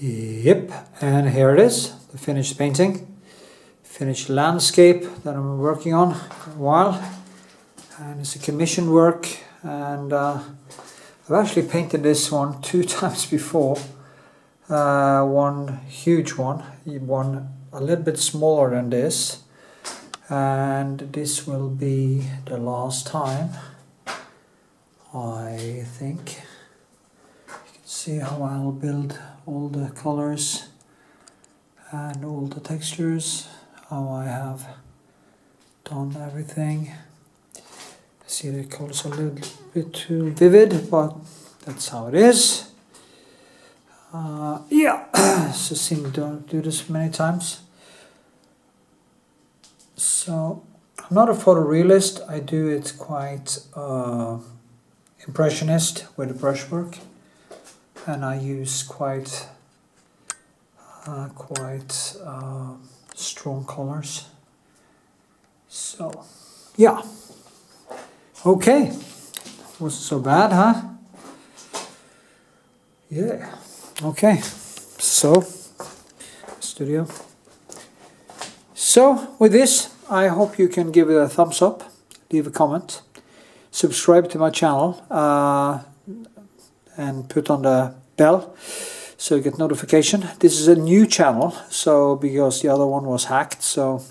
Yep, and here it is, the finished painting, finished landscape that I'm working on for a while, and it's a commission work, and I've actually painted this one 2 times before. One huge one a little bit smaller than this, and this will be the last time, I think. See how I'll build all the colors and all the textures, how I have done everything. See, the colors are a little bit too vivid, but that's how it is. Yeah, so seen me do this many times. So I'm not a photorealist, I do it quite impressionist with the brushwork. And I use quite strong colors. So, yeah. Okay. Wasn't so bad, huh? Yeah. Okay. So, studio. So, with this, I hope you can give it a thumbs up, leave a comment, subscribe to my channel, and put on the bell so you get notification. This is a new channel, so because the other one was hacked, so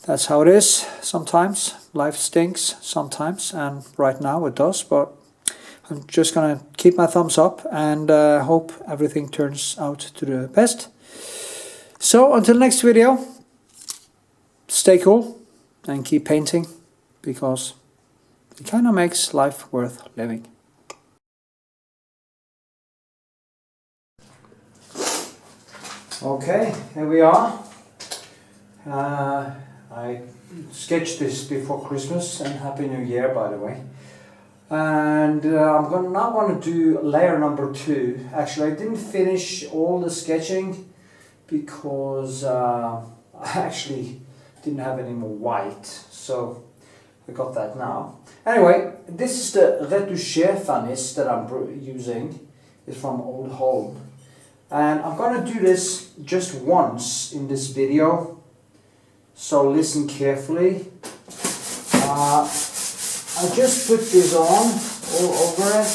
that's how it is. Sometimes life stinks sometimes, and right now it does, but I'm just gonna keep my thumbs up and hope everything turns out to the best. So until next video, stay cool and keep painting, because it kind of makes life worth living. Okay, here we are. I sketched this before Christmas, and Happy New Year, by the way. And I'm now going to do layer number 2. Actually, I didn't finish all the sketching because I actually didn't have any more white, so I got that now. Anyway, this is the Retouch Varnish that I'm using. It's from Old Home. And I'm going to do this just once in this video, so listen carefully. I just put this on all over it.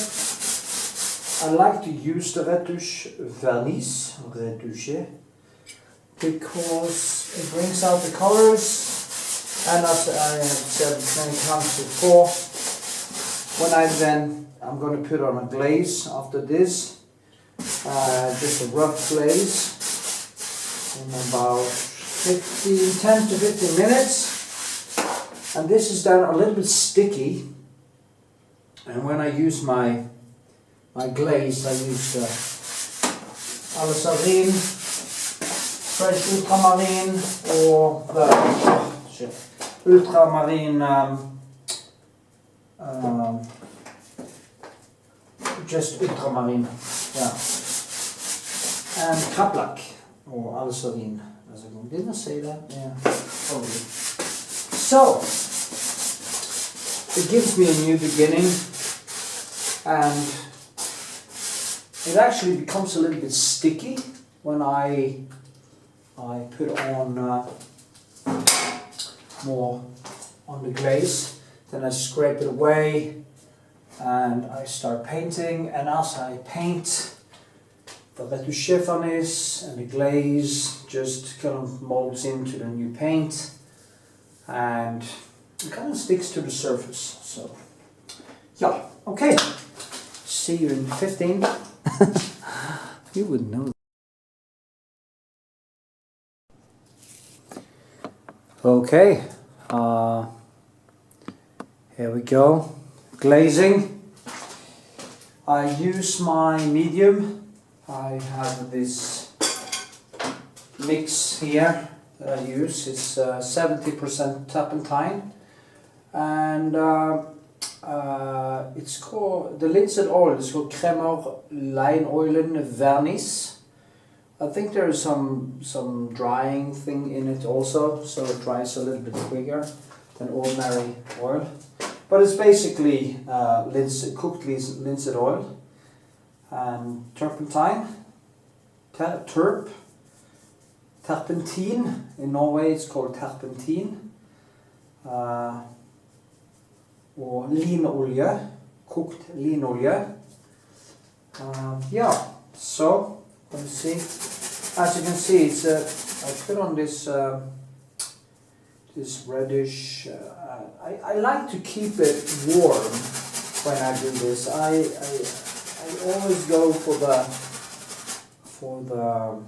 I like to use the Retouch Varnish, because it brings out the colors, and as I have said many times before, I'm going to put on a glaze after this. Just a rough glaze in about 10 to 15 minutes, and this is then a little bit sticky, and when I use my glaze, I use the alizarin, fresh ultramarine, or the ultramarine, just ultramarine, yeah. And kaplak, or alizarin, didn't I say that? Yeah, probably. So, it gives me a new beginning, and it actually becomes a little bit sticky when I put on more on the glaze. Then I scrape it away, and I start painting, and as I paint, the Retouch Varnish and the glaze just kind of molds into the new paint, and it kind of sticks to the surface. So, yeah, okay. See you in 15. You wouldn't know. Okay, here we go. Glazing. I use my medium. I have this mix here that I use. It's 70% turpentine, and it's called, the linseed oil is called Cremor Linoilen Varnish. I think there is some drying thing in it also, so it dries a little bit quicker than ordinary oil. But it's basically cooked linseed oil and turpentine, Terpentin. In Norway it's called terpentin. Og linolje, kokt linolje. Yeah, so let me see. As you can see, it's I put on this this reddish. I like to keep it warm when I do this. I always go for the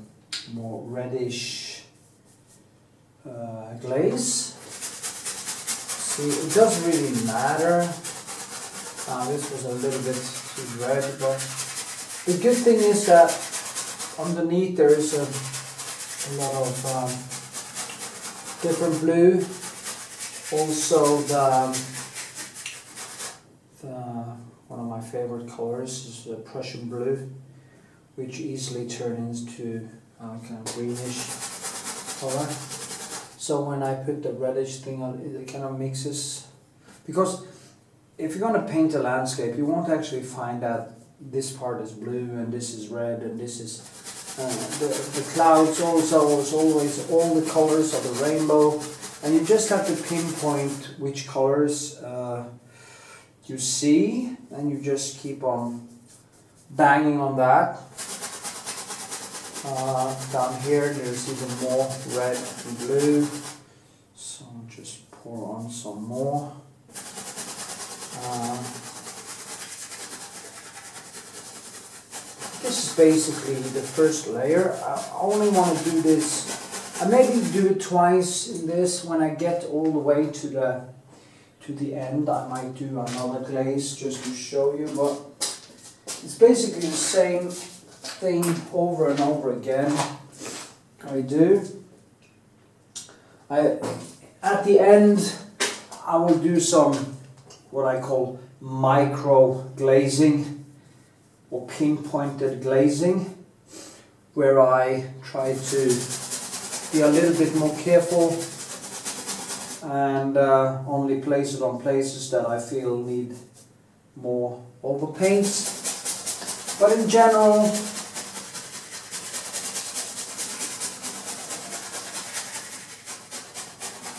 more reddish glaze. See, it doesn't really matter. This was a little bit too red, but the good thing is that underneath there is a lot of different blue. Also, the one of my favorite colors is the Prussian blue, which easily turns into kind of greenish color. So when I put the reddish thing on, it kind of mixes. Because if you're going to paint a landscape, you won't actually find that this part is blue and this is red and this is the clouds also is always all the colors of the rainbow, and you just have to pinpoint which colors you see, and you just keep on banging on that. Down here there's even more red and blue, so just pour on some more. This is basically the first layer. I only want to do this, I maybe do it twice in this. When I get all the way to the end, I might do another glaze just to show you, but it's basically the same thing over and over again. I do. At the end I will do some what I call micro glazing or pinpointed glazing, where I try to be a little bit more careful and only place it on places that I feel need more overpaints. But in general,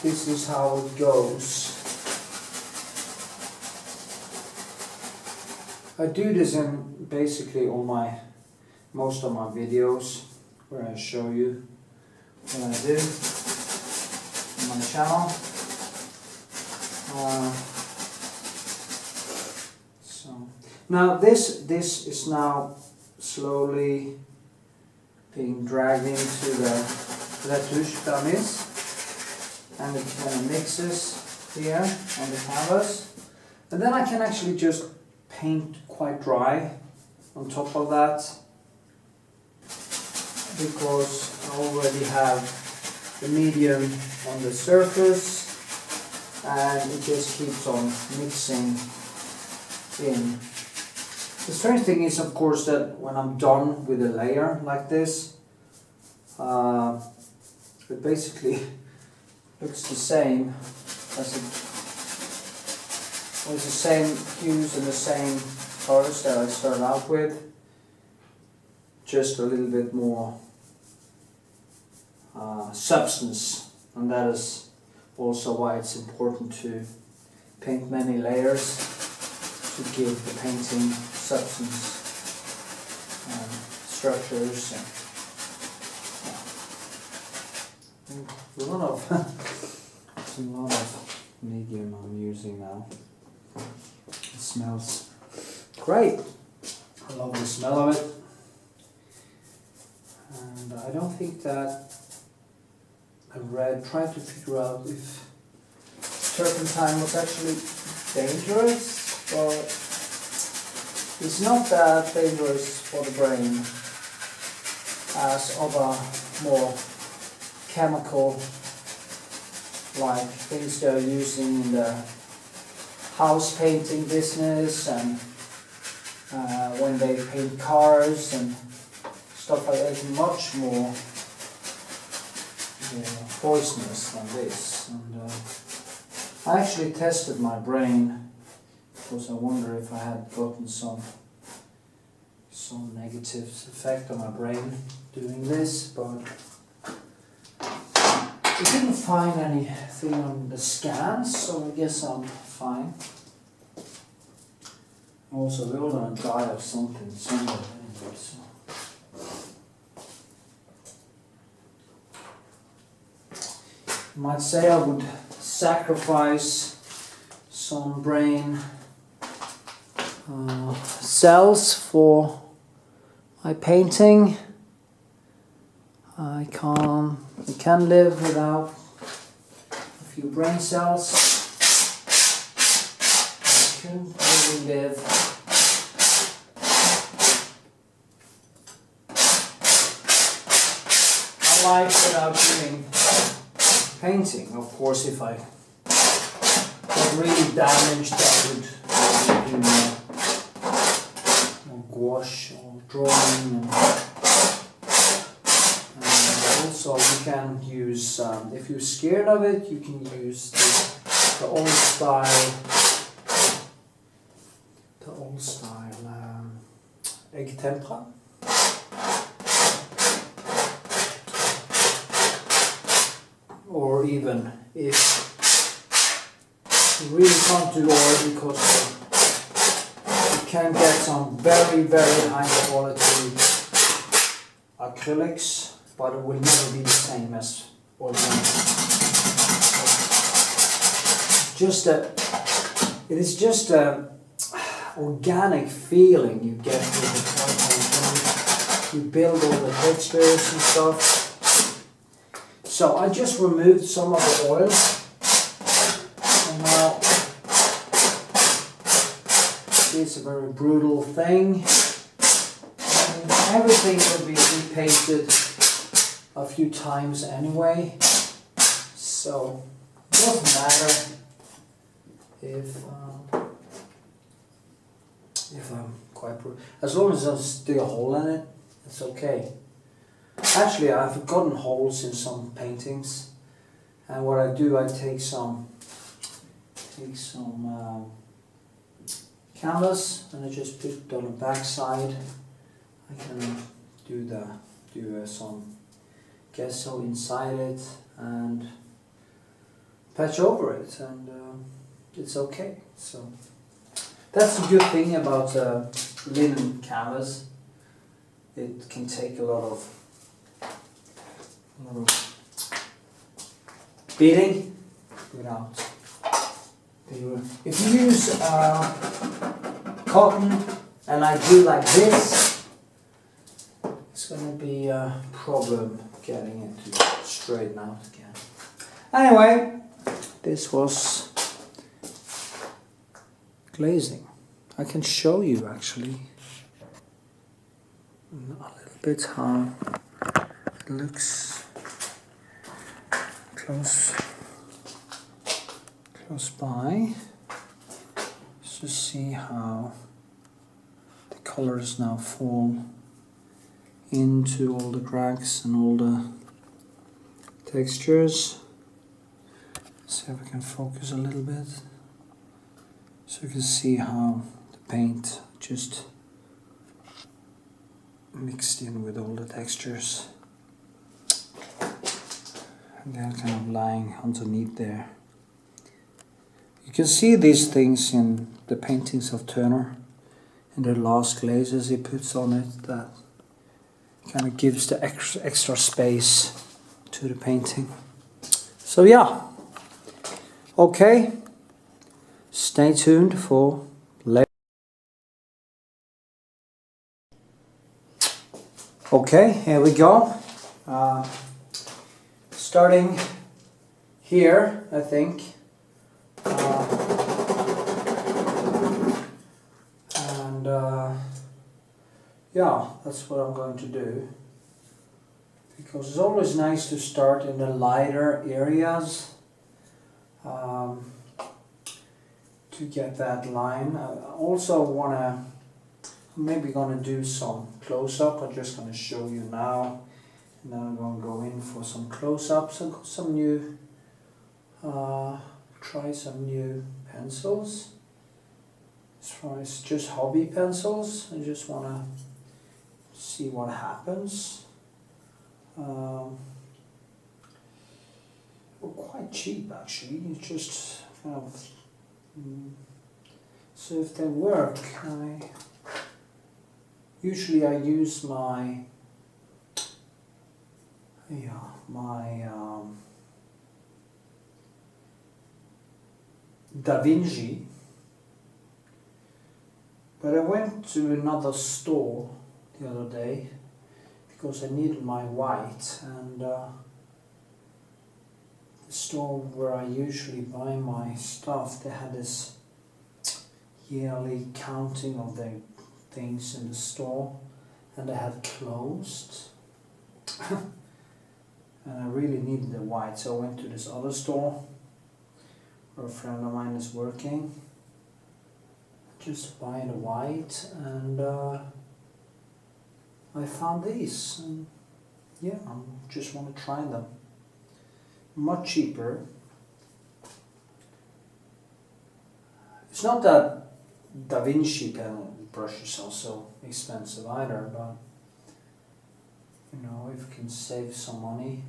this is how it goes. I do this in basically most of my videos, where I show you what I do on my channel. So now this is now slowly being dragged into the Retouch Varnish, and it kind of mixes here on the canvas, and then I can actually just paint quite dry on top of that, because I already have the medium on the surface, and it just keeps on mixing in. The strange thing is, of course, that when I'm done with a layer like this, it basically looks the same as it was, the same hues and the same colors that I started out with, just a little bit more substance, and that is also why it's important to paint many layers, to give the painting substance and structures. And a lot of medium I'm using now. It smells great. I love the smell of it. And I don't think that I tried to figure out if turpentine was actually dangerous, but it's not that dangerous for the brain as other more chemical like things they're using in the house painting business, and when they paint cars and stuff like that. It's much more poisonous than this. And I actually tested my brain, because I wonder if I had gotten some some negative effect on my brain doing this, but we didn't find anything on the scans, so I guess I'm fine. Also, we're all gonna die of something somewhere anyway, so. You might say I would sacrifice some brain cells for my painting. I can live without a few brain cells. I can really live a life without doing painting. Of course, if I got really damaged, I would do more gouache or drawing. And also, you can use, if you're scared of it, you can use the old style egg tempera. Or even if you really can't do oil, because you can get some very, very high quality acrylics, but it will never be the same as organic. It is just a organic feeling you get with the painting. You build all the textures and stuff. So I just removed some of the oil, and now it's a very brutal thing, and everything will be repainted a few times anyway, so it doesn't matter if I'm quite brutal. As long as I stick a hole in it, it's okay. Actually, I've gotten holes in some paintings, and what I do, I take some canvas and I just put it on the back side. I can do some gesso inside it and patch over it, and it's okay. So that's a good thing about linen canvas. It can take a lot of beating without. If you use cotton and I do like this, it's going to be a problem getting it to straighten out again. Anyway, this was glazing. I can show you actually a little bit how it looks close by. Let's just see how the colors now fall into all the cracks and all the textures. Let's see if I can focus a little bit, so you can see how the paint just mixed in with all the textures. And they're kind of lying underneath there. You can see these things in the paintings of Turner and the last glazes he puts on it, that kind of gives the extra space to the painting. So yeah, okay, stay tuned for later. Okay, here we go. Starting here, I think, yeah, that's what I'm going to do, because it's always nice to start in the lighter areas to get that line. I also I'm maybe going to do some close-up. I'm just going to show you now, and then I'm going to go in for some close-ups and some new, try some new pencils. It's just hobby pencils. I just want to see what happens. Well, quite cheap actually, you just kind of so if they work, usually I use my Da Vinci, but I went to another store the other day because I needed my white, and the store where I usually buy my stuff, they had this yearly counting of the things in the store, and they had closed. And I really needed the white, so I went to this other store where a friend of mine is working, just buy the white, and I found these, and yeah, I just want to try them. Much cheaper. It's not that Da Vinci pen brushes are so expensive either, but you know, if you can save some money.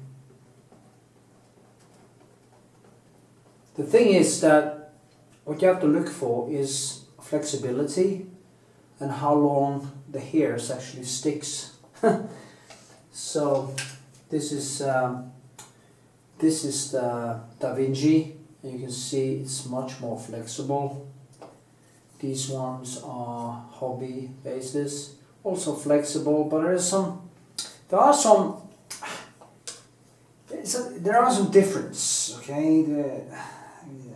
The thing is that what you have to look for is flexibility and how long the hairs actually sticks. So this is the Da Vinci, and you can see it's much more flexible. These ones are hobby bases, also flexible, but there are some difference. Okay,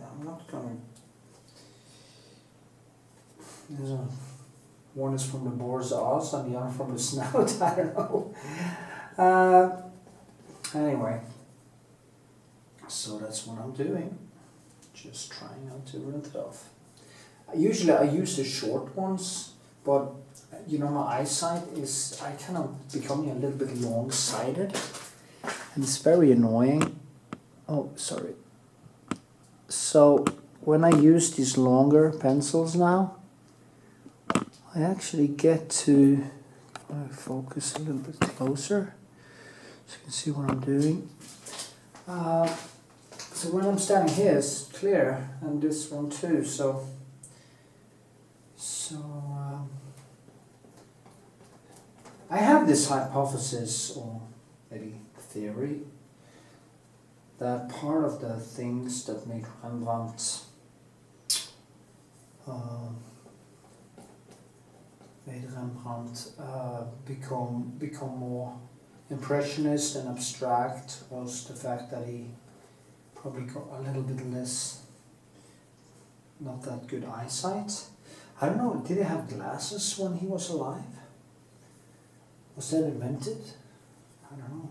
I'm not gonna. One is from the boar's ass and the other from the snout. I don't know. Anyway, so that's what I'm doing. Just trying out to rinse it off. Usually I use the short ones, but you know, my eyesight is, I kind of becoming a little bit long-sighted, and it's very annoying. Oh, sorry. So when I use these longer pencils now, I actually get to focus a little bit closer so you can see what I'm doing. So when I'm standing here, it's clear, and this one too. So I have this hypothesis, or maybe theory, that part of the things that make Rembrandt become more impressionist and abstract was the fact that he probably got a little bit less, not that good eyesight. I don't know, did he have glasses when he was alive? Was that invented? I don't know.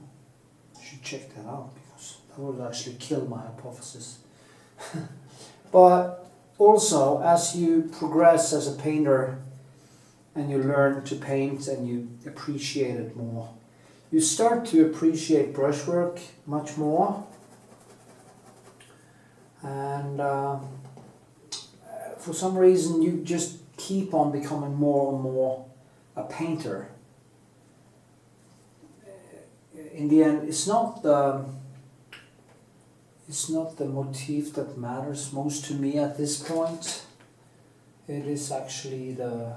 I should check that out, because that would actually kill my hypothesis. But also, as you progress as a painter and you learn to paint and you appreciate it more, you start to appreciate brushwork much more. And for some reason you just keep on becoming more and more a painter. In the end, it's not the motif that matters most to me at this point. It is actually the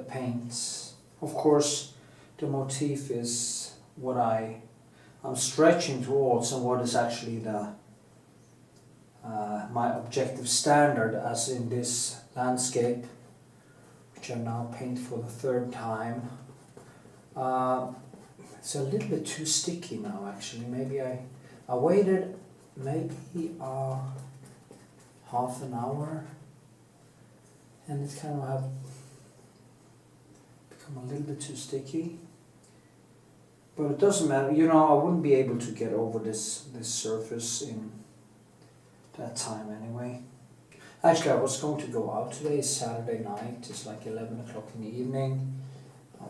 paints. Of course, the motif is what I'm stretching towards, and what is actually the my objective standard, as in this landscape, which I now paint for the third time. It's a little bit too sticky now, actually. Maybe I waited maybe half an hour, and it's kind of have become a little bit too sticky. But it doesn't matter, you know, I wouldn't be able to get over this surface in that time anyway. Actually, I was going to go out today. It's Saturday night, it's like 11 o'clock in the evening. I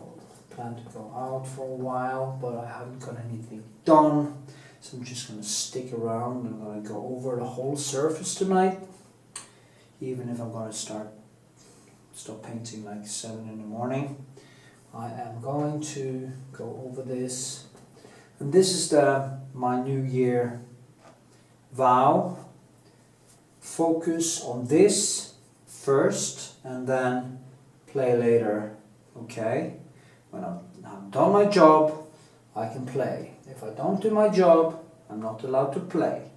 plan to go out for a while, but I haven't got anything done, so I'm just going to stick around. I'm going to go over the whole surface tonight, even if I'm going to stop painting like 7 in the morning, I am going to go over this, and this is my New Year vow. Focus on this first and then play later, okay? When I've done my job, I can play. If I don't do my job, I'm not allowed to play.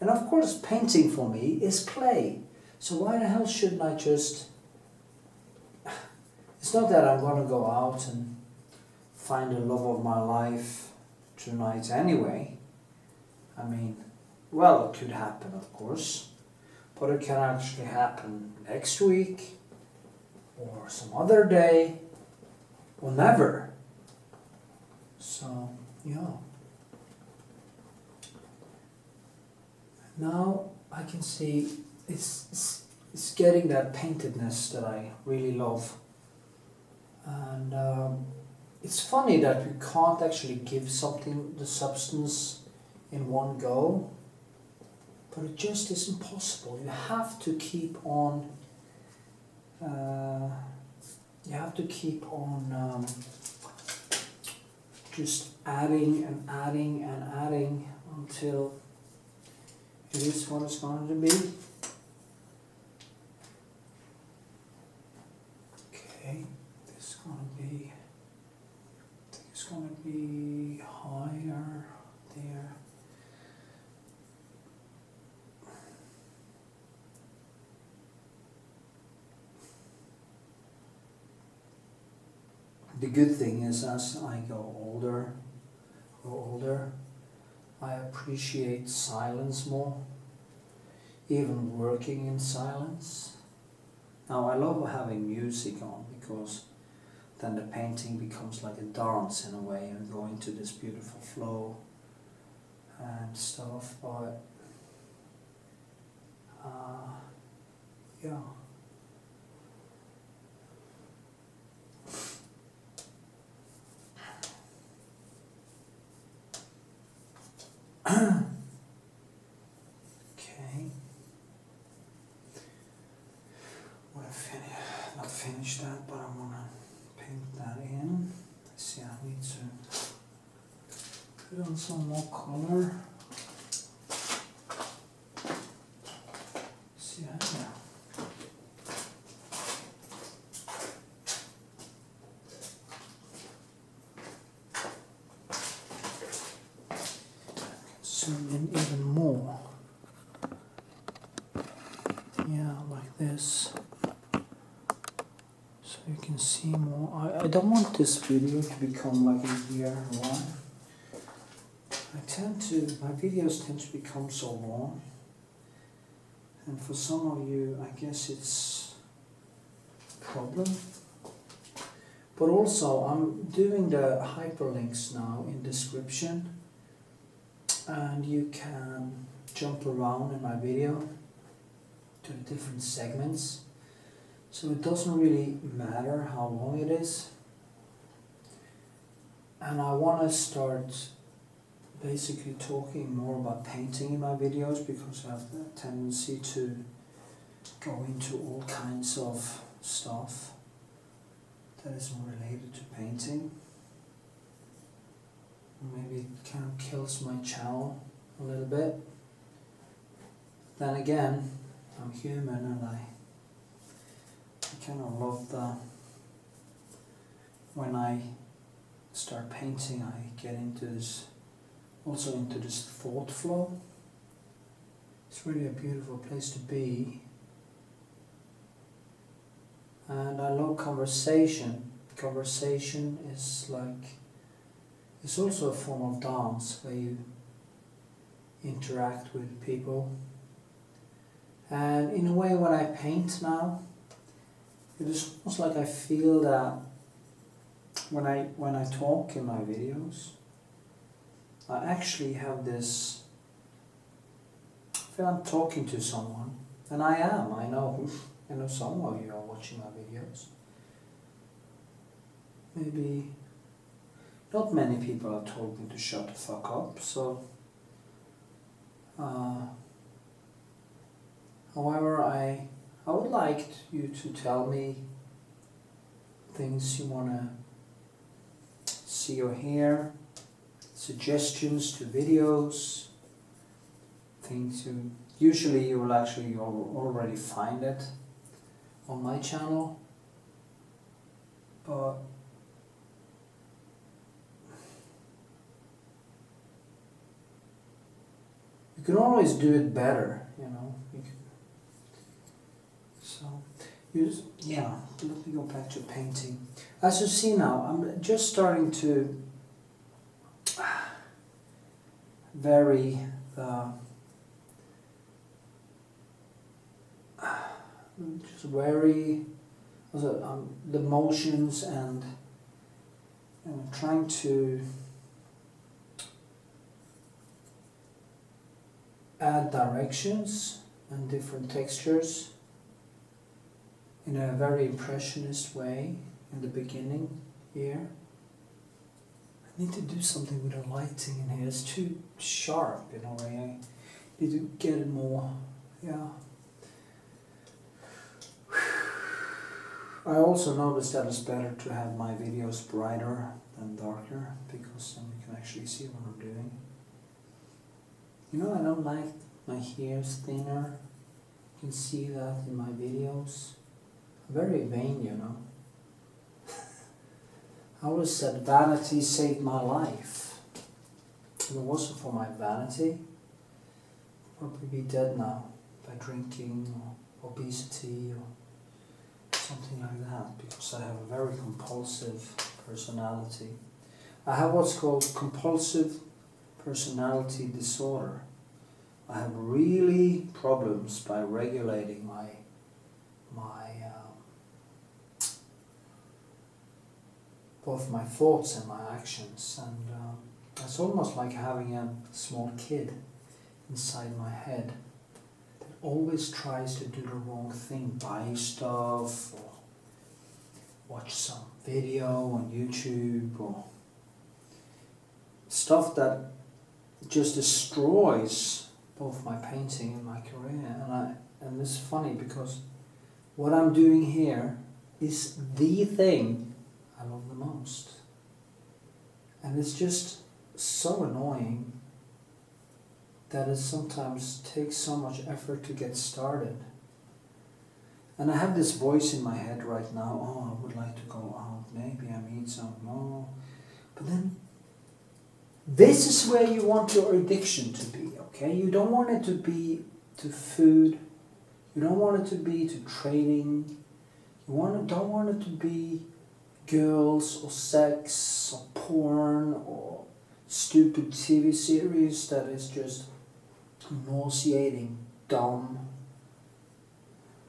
And of course, painting for me is play. So why the hell shouldn't I just... It's not that I'm going to go out and find the love of my life tonight anyway. I mean, well, it could happen, of course. But it can actually happen next week, or some other day, or never. So, yeah. Now I can see it's getting that paintedness that I really love. And it's funny that we can't actually give something the substance in one go. But it just isn't possible. You have to keep on. Just adding and adding and adding until it is what it's going to be. Okay, this is going to be. I think it's going to be higher there. The good thing is, as I grow older, I appreciate silence more, even working in silence. Now I love having music on because then the painting becomes like a dance in a way and go into this beautiful flow and stuff, but yeah. Okay. Well, not finished that, but I want to paint that in. Let's see, I need to put on some more color. See, yeah. Zoom in even more. Yeah, like this. So you can see more. I don't want this video to become like a year long. My videos tend to become so long. And for some of you, I guess it's a problem. But also, I'm doing the hyperlinks now in description. And you can jump around in my video to the different segments. So it doesn't really matter how long it is. And I want to start basically talking more about painting in my videos because I have a tendency to go into all kinds of stuff that isn't related to painting. Maybe it kind of kills my channel a little bit. Then again, I'm human and I kind of love when I start painting, I get into this thought flow. It's really a beautiful place to be. And I love conversation. Conversation is it's also a form of dance where you interact with people. And in a way, when I paint now, it is almost like I feel that when I talk in my videos, I actually have this, I feel I'm talking to someone, and I am, I know some of you are watching my videos. Maybe not many people have told me to shut the fuck up, so however, I would like you to tell me things you want to see your hair, suggestions to videos, things you usually you will actually already find it on my channel, but you can always do it better, you know. Yeah, let me go back to painting. As you see now, I'm just starting to vary the the motions and trying to add directions and different textures in a very impressionist way in the beginning here. I need to do something with the lighting in here. It's too sharp in a way. I need to get it more, yeah. I also noticed that it's better to have my videos brighter than darker, because then you can actually see what I'm doing. You know, I don't like my hairs thinner. You can see that in my videos. I'm very vain, you know. I always said vanity saved my life. If it wasn't for my vanity, I'd probably be dead now by drinking or obesity or something like that, because I have a very compulsive personality. I have what's called compulsive personality disorder. I have really problems by regulating my both my thoughts and my actions, and it's almost like having a small kid inside my head that always tries to do the wrong thing, buy stuff or watch some video on YouTube or stuff that just destroys both my painting and my career. And it's funny because what I'm doing here is the thing I love the most. And it's just so annoying that it sometimes takes so much effort to get started. And I have this voice in my head right now, oh, I would like to go out, maybe I meet someone, oh. But then, this is where you want your addiction to be, okay? You don't want it to be to food, you don't want it to be to trading, don't want it to be girls or sex or porn or stupid TV series that is just nauseating, dumb.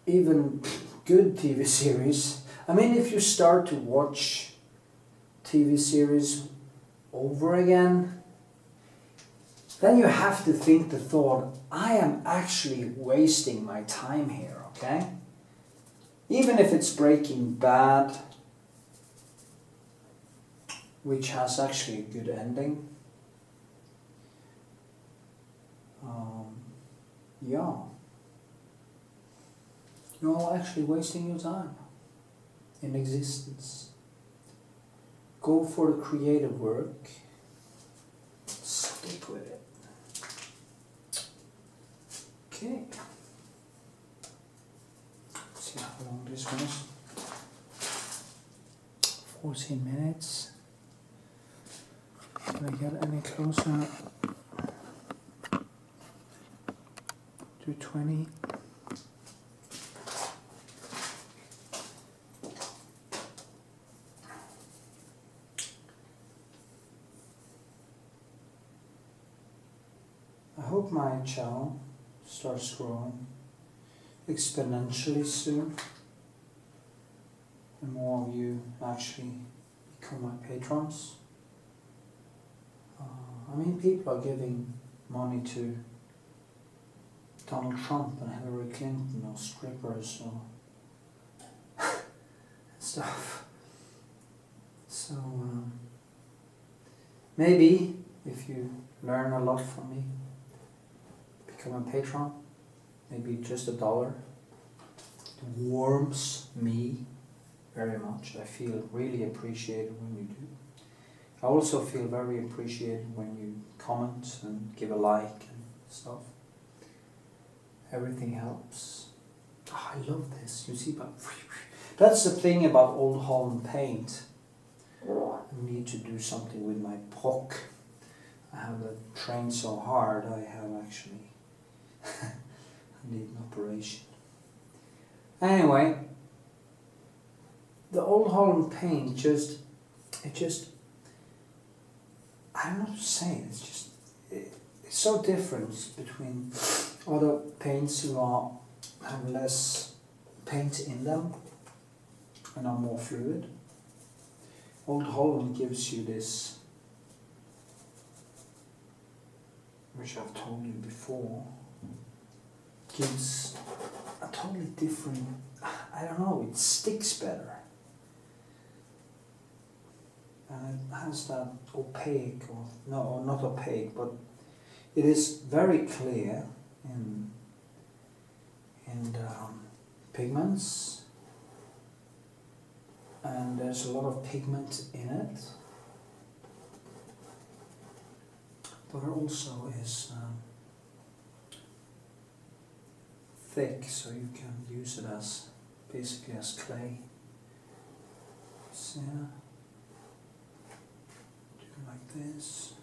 Even good TV series. I mean, if you start to watch TV series over again, then you have to think the thought, I am actually wasting my time here, okay? Even if it's Breaking Bad, which has actually a good ending. Yeah. You're actually wasting your time in existence. Go for the creative work. Stick with it. Okay. Let's see how long this one is. 14 minutes. Can I get any closer to 20? I hope my channel starts growing exponentially soon, and more of you actually become my patrons. I mean, people are giving money to Donald Trump and Hillary Clinton or strippers or stuff. So maybe if you learn a lot from me, become a patron, maybe just $1. It warms me very much. I feel really appreciated when you do. I also feel very appreciated when you comment and give a like and stuff. Everything helps. Oh, I love this. You see, but that's the thing about Old Holland paint. I need to do something with my POC. I have trained so hard. I have actually I need an operation. Anyway, the Old Holland paint just I don't know what to say. It's so different between other paints who have less paint in them and are more fluid. Old Holland gives you this, which I've told you before, gives a totally different, I don't know, it sticks better. And it has that opaque, or not opaque, but it is very clear in the pigments, and there's a lot of pigment in it, but it also is thick, so you can use it as basically as clay. So, yeah. Do it like this.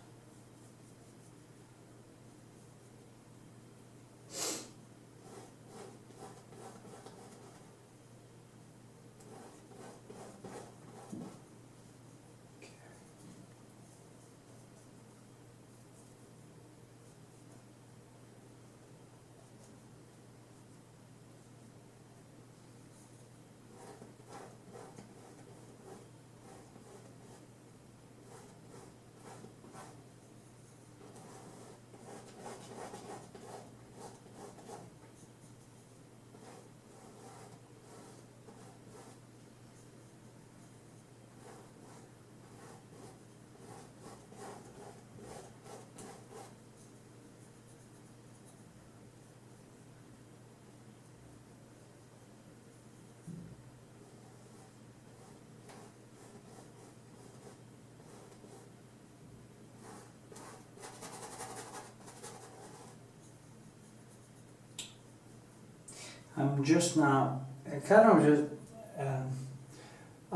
I'm just now, I'm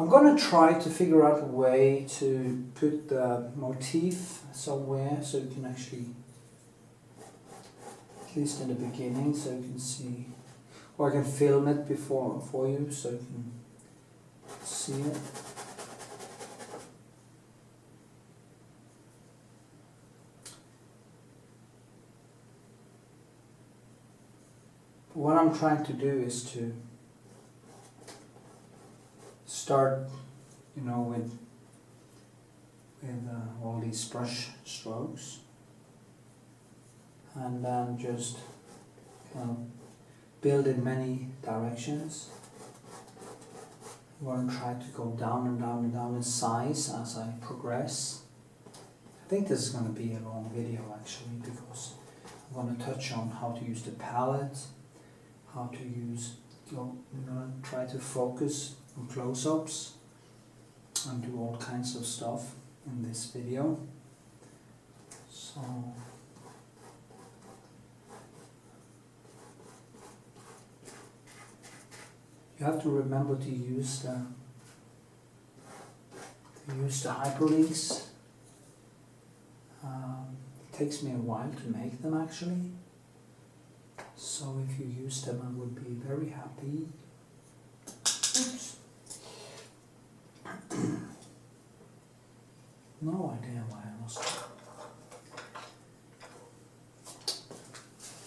going to try to figure out a way to put the motif somewhere so you can actually, at least in the beginning, so you can see, or I can film it for you so you can see it. What I'm trying to do is to start, with all these brush strokes, and then just build in many directions. I'm going to try to go down and down and down in size as I progress. I think this is going to be a long video actually, because I'm going to touch on how to use the palette, how to use, try to focus on close-ups and do all kinds of stuff in this video. So you have to remember to use the hyperlinks. It takes me a while to make them actually. So if you use them, I would be very happy. Oops. No idea why I lost it.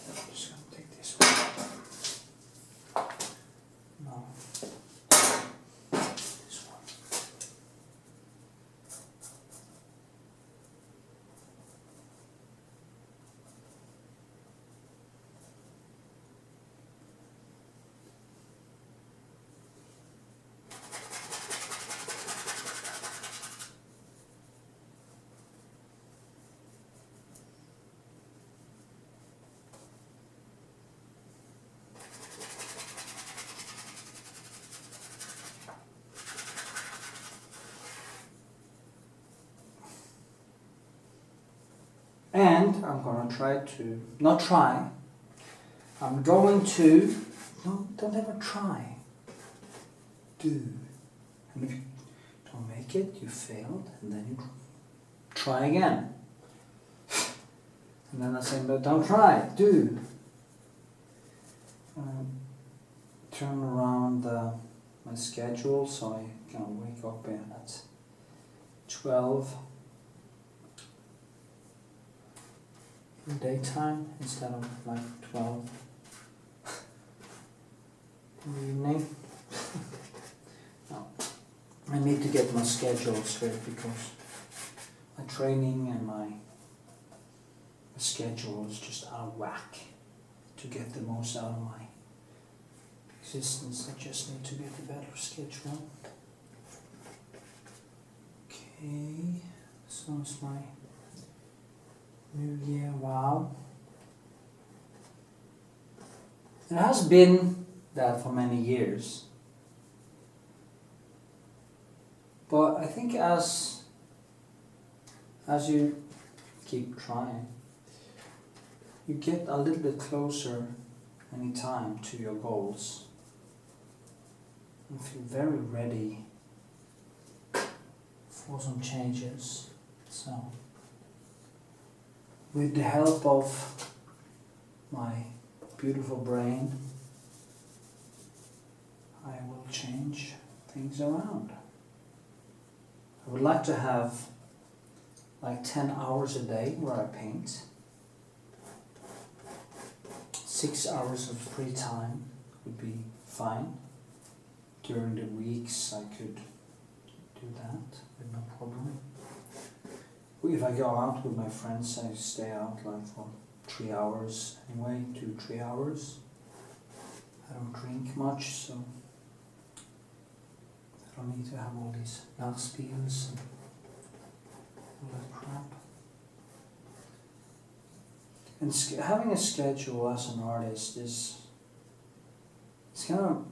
I'm just going to take this one. No. This one. I'm gonna try to, not try, I'm going to, no, don't ever try, do. And if you don't make it, you failed, and then you try again. And then I say, but don't try, do. Turn around my schedule so I can wake up at 12 in daytime instead of like 12 in the evening. No, I need to get my schedule straight because my training and my schedule is just out of whack. To get the most out of my existence, I just need to get a better schedule. Okay, so it's my New Year. Wow. It has been that for many years. But I think as you keep trying, you get a little bit closer any time to your goals and feel very ready for some changes. So, with the help of my beautiful brain, I will change things around. I would like to have like 10 hours a day where I paint. 6 hours of free time would be fine. During the weeks I could do that with no problem. If I go out with my friends, I stay out like for 3 hours anyway, 2-3 hours. I don't drink much, so I don't need to have all these Nachspiels and all that crap. And having a schedule as an artist is, it's kind of,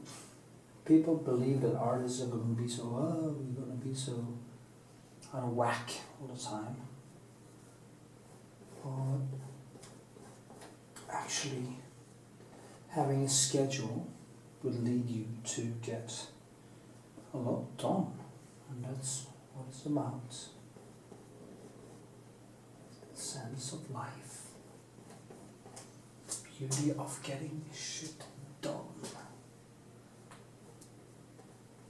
people believe that artists are going to be so, oh, we're going to be so out of whack all the time. But actually, having a schedule would lead you to get a lot done, and that's what it's about. The sense of life. Beauty of getting shit done.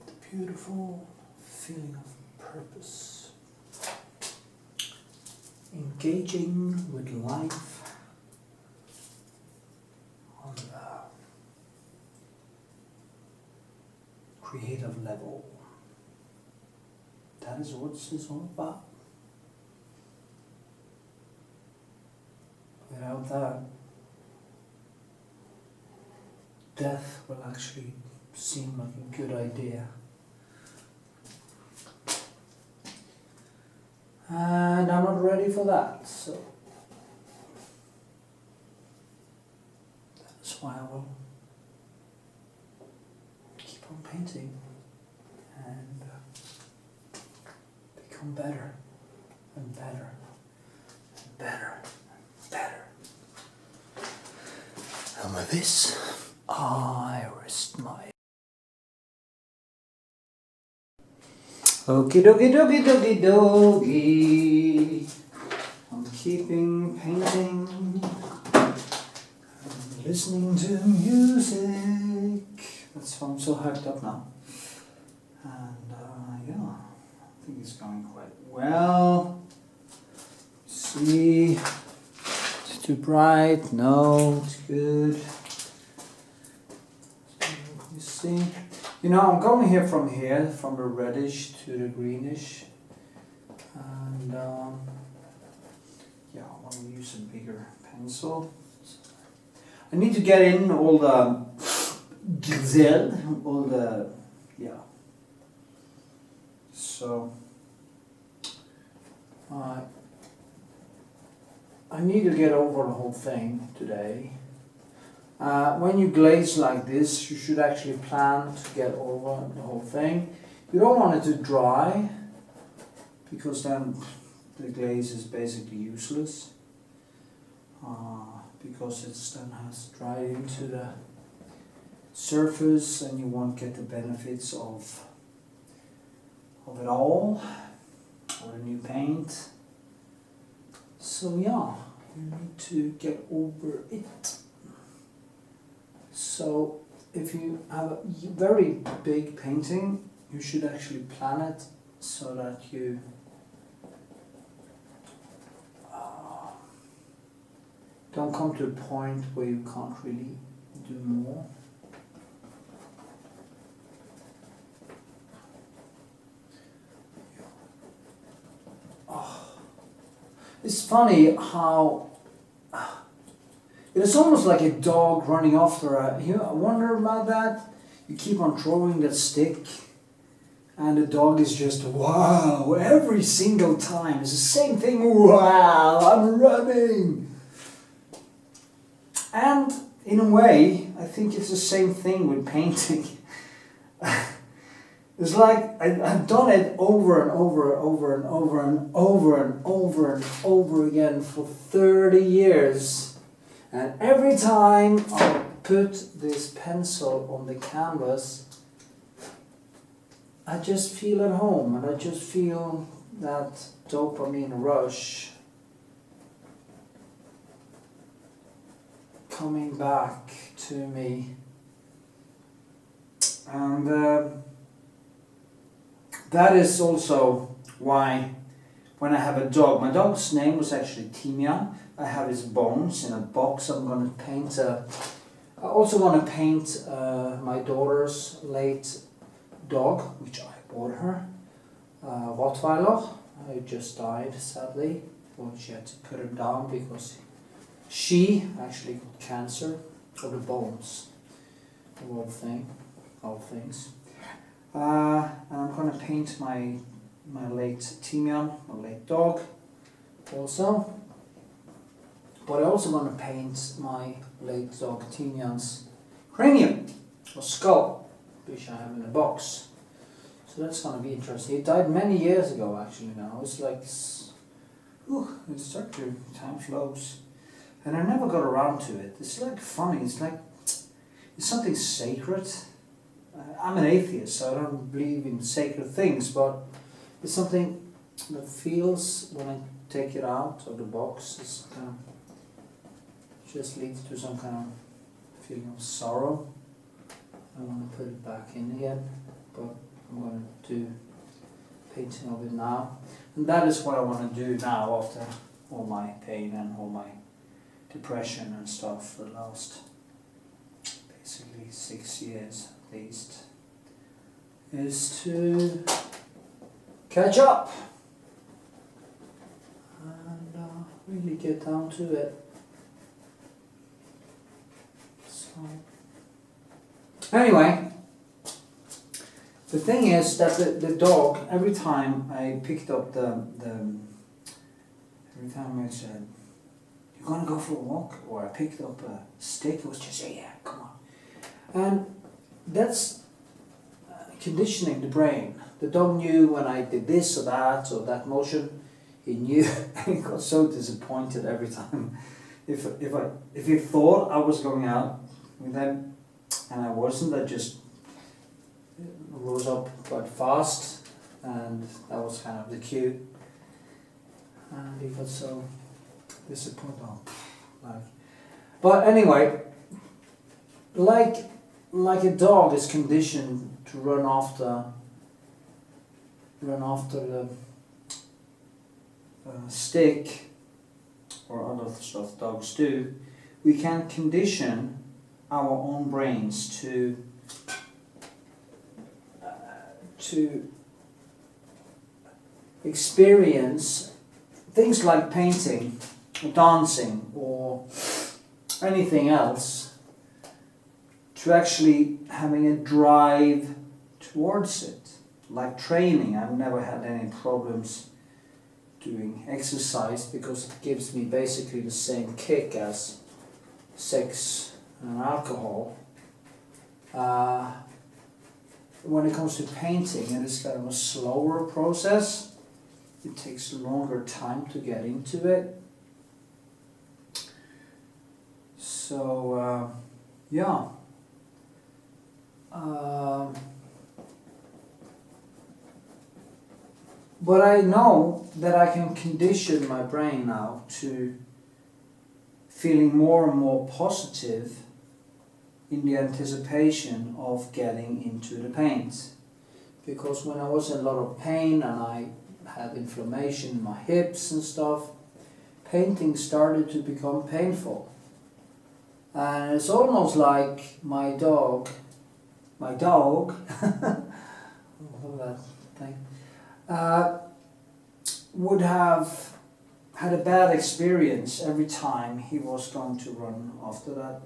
The beautiful feeling of purpose. Engaging with life on the creative level. That is what it's all about. Without that, death will actually seem like a good idea. And I'm not ready for that, so that's why I will keep on painting and become better and better and better and better. And with this, I rest my. Okie dokie dokie dokie dokie. I'm keeping painting. I'm listening to music. That's why I'm so hyped up now. And yeah, I think it's going quite well. See, it's too bright. No, it's good. You see. You know, I'm going here from the reddish to the greenish, and yeah, I want to use a bigger pencil. I need to get in all the gazelle, all the, yeah. So, I need to get over the whole thing today. When you glaze like this, you should actually plan to get over the whole thing. You don't want it to dry, because then the glaze is basically useless. because it's then has dried into the surface and you won't get the benefits of it all, or the new paint. So yeah, you need to get over it. So if you have a very big painting, you should actually plan it so that you don't come to a point where you can't really do more. It's funny how it's almost like a dog running after you wonder about that? You keep on throwing that stick and the dog is just wow every single time. It's the same thing, wow, I'm running. And in a way, I think it's the same thing with painting. It's like I've done it over and over and over again for 30 years. And every time I put this pencil on the canvas, I just feel at home and I just feel that dopamine rush coming back to me. And that is also why when I have a dog, my dog's name was actually Timian. I have his bones in a box. I'm going to paint. I also want to paint my daughter's late dog, which I bought her, Rottweiler. He just died sadly. Well, she had to put him down because she actually got cancer of the bones, of all things. And I'm going to paint my late Timian, my late dog, also. But I also want to paint my late dog Timian's cranium, or skull, which I have in a box. So that's going to be interesting. He died many years ago actually now. It's like, it's such a time flows. And I never got around to it. It's like funny, it's like, it's something sacred. I'm an atheist, so I don't believe in sacred things, but it's something that feels, when I take it out of the box, it's kind of, just leads to some kind of feeling of sorrow. I want to put it back in again, but I'm going to do painting of it now. And that is what I want to do now after all my pain and all my depression and stuff for the last basically 6 years at least, is to catch up and really get down to it. So anyway, the thing is that the dog, every time I picked up every time I said, "You're gonna go for a walk?" or I picked up a stick, it was just, yeah, come on. And that's conditioning the brain. The dog knew when I did this or that motion, he knew, and he got so disappointed every time. If he thought I was going out with him and I wasn't, I just rose up quite fast, and that was kind of the cue. And he got so disappointed. But anyway, like a dog is conditioned to run after the stick, or other stuff dogs do, we can condition our own brains to experience things like painting, or dancing, or anything else, to actually having a drive towards it. Like training, I've never had any problems doing exercise because it gives me basically the same kick as sex and alcohol. When it comes to painting, it is kind of a slower process. It takes longer time to get into it. So yeah. But I know that I can condition my brain now to feeling more and more positive in the anticipation of getting into the paint. Because when I was in a lot of pain and I had inflammation in my hips and stuff, painting started to become painful. And it's almost like my dog, that thing, would have had a bad experience every time he was going to run after that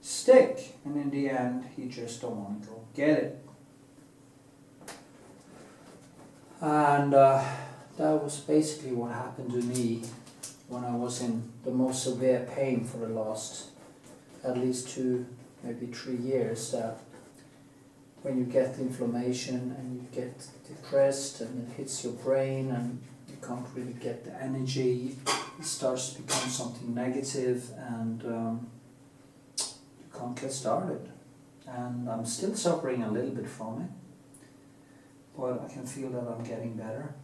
stick, and in the end he just don't want to go get it. And that was basically what happened to me when I was in the most severe pain for the last at least 2, maybe 3 years. That when you get inflammation and you get depressed and it hits your brain and you can't really get the energy, it starts to become something negative and you can't get started. And I'm still suffering a little bit from it, but I can feel that I'm getting better.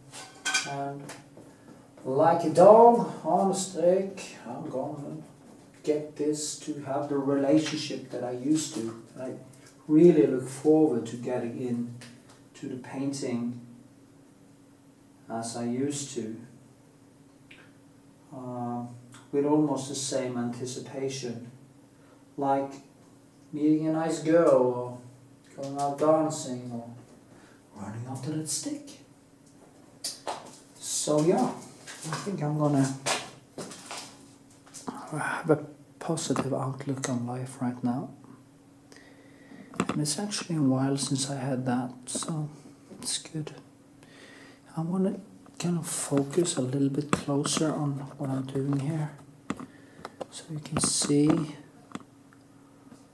And like a dog on a stick, I'm going to get this to have the relationship that I used to. I really look forward to getting in to the painting as I used to, with almost the same anticipation, like meeting a nice girl or going out dancing or running after that stick. So yeah, I think I'm gonna have a positive outlook on life right now. And it's actually a while since I had that, so it's good. I want to kind of focus a little bit closer on what I'm doing here, so you can see.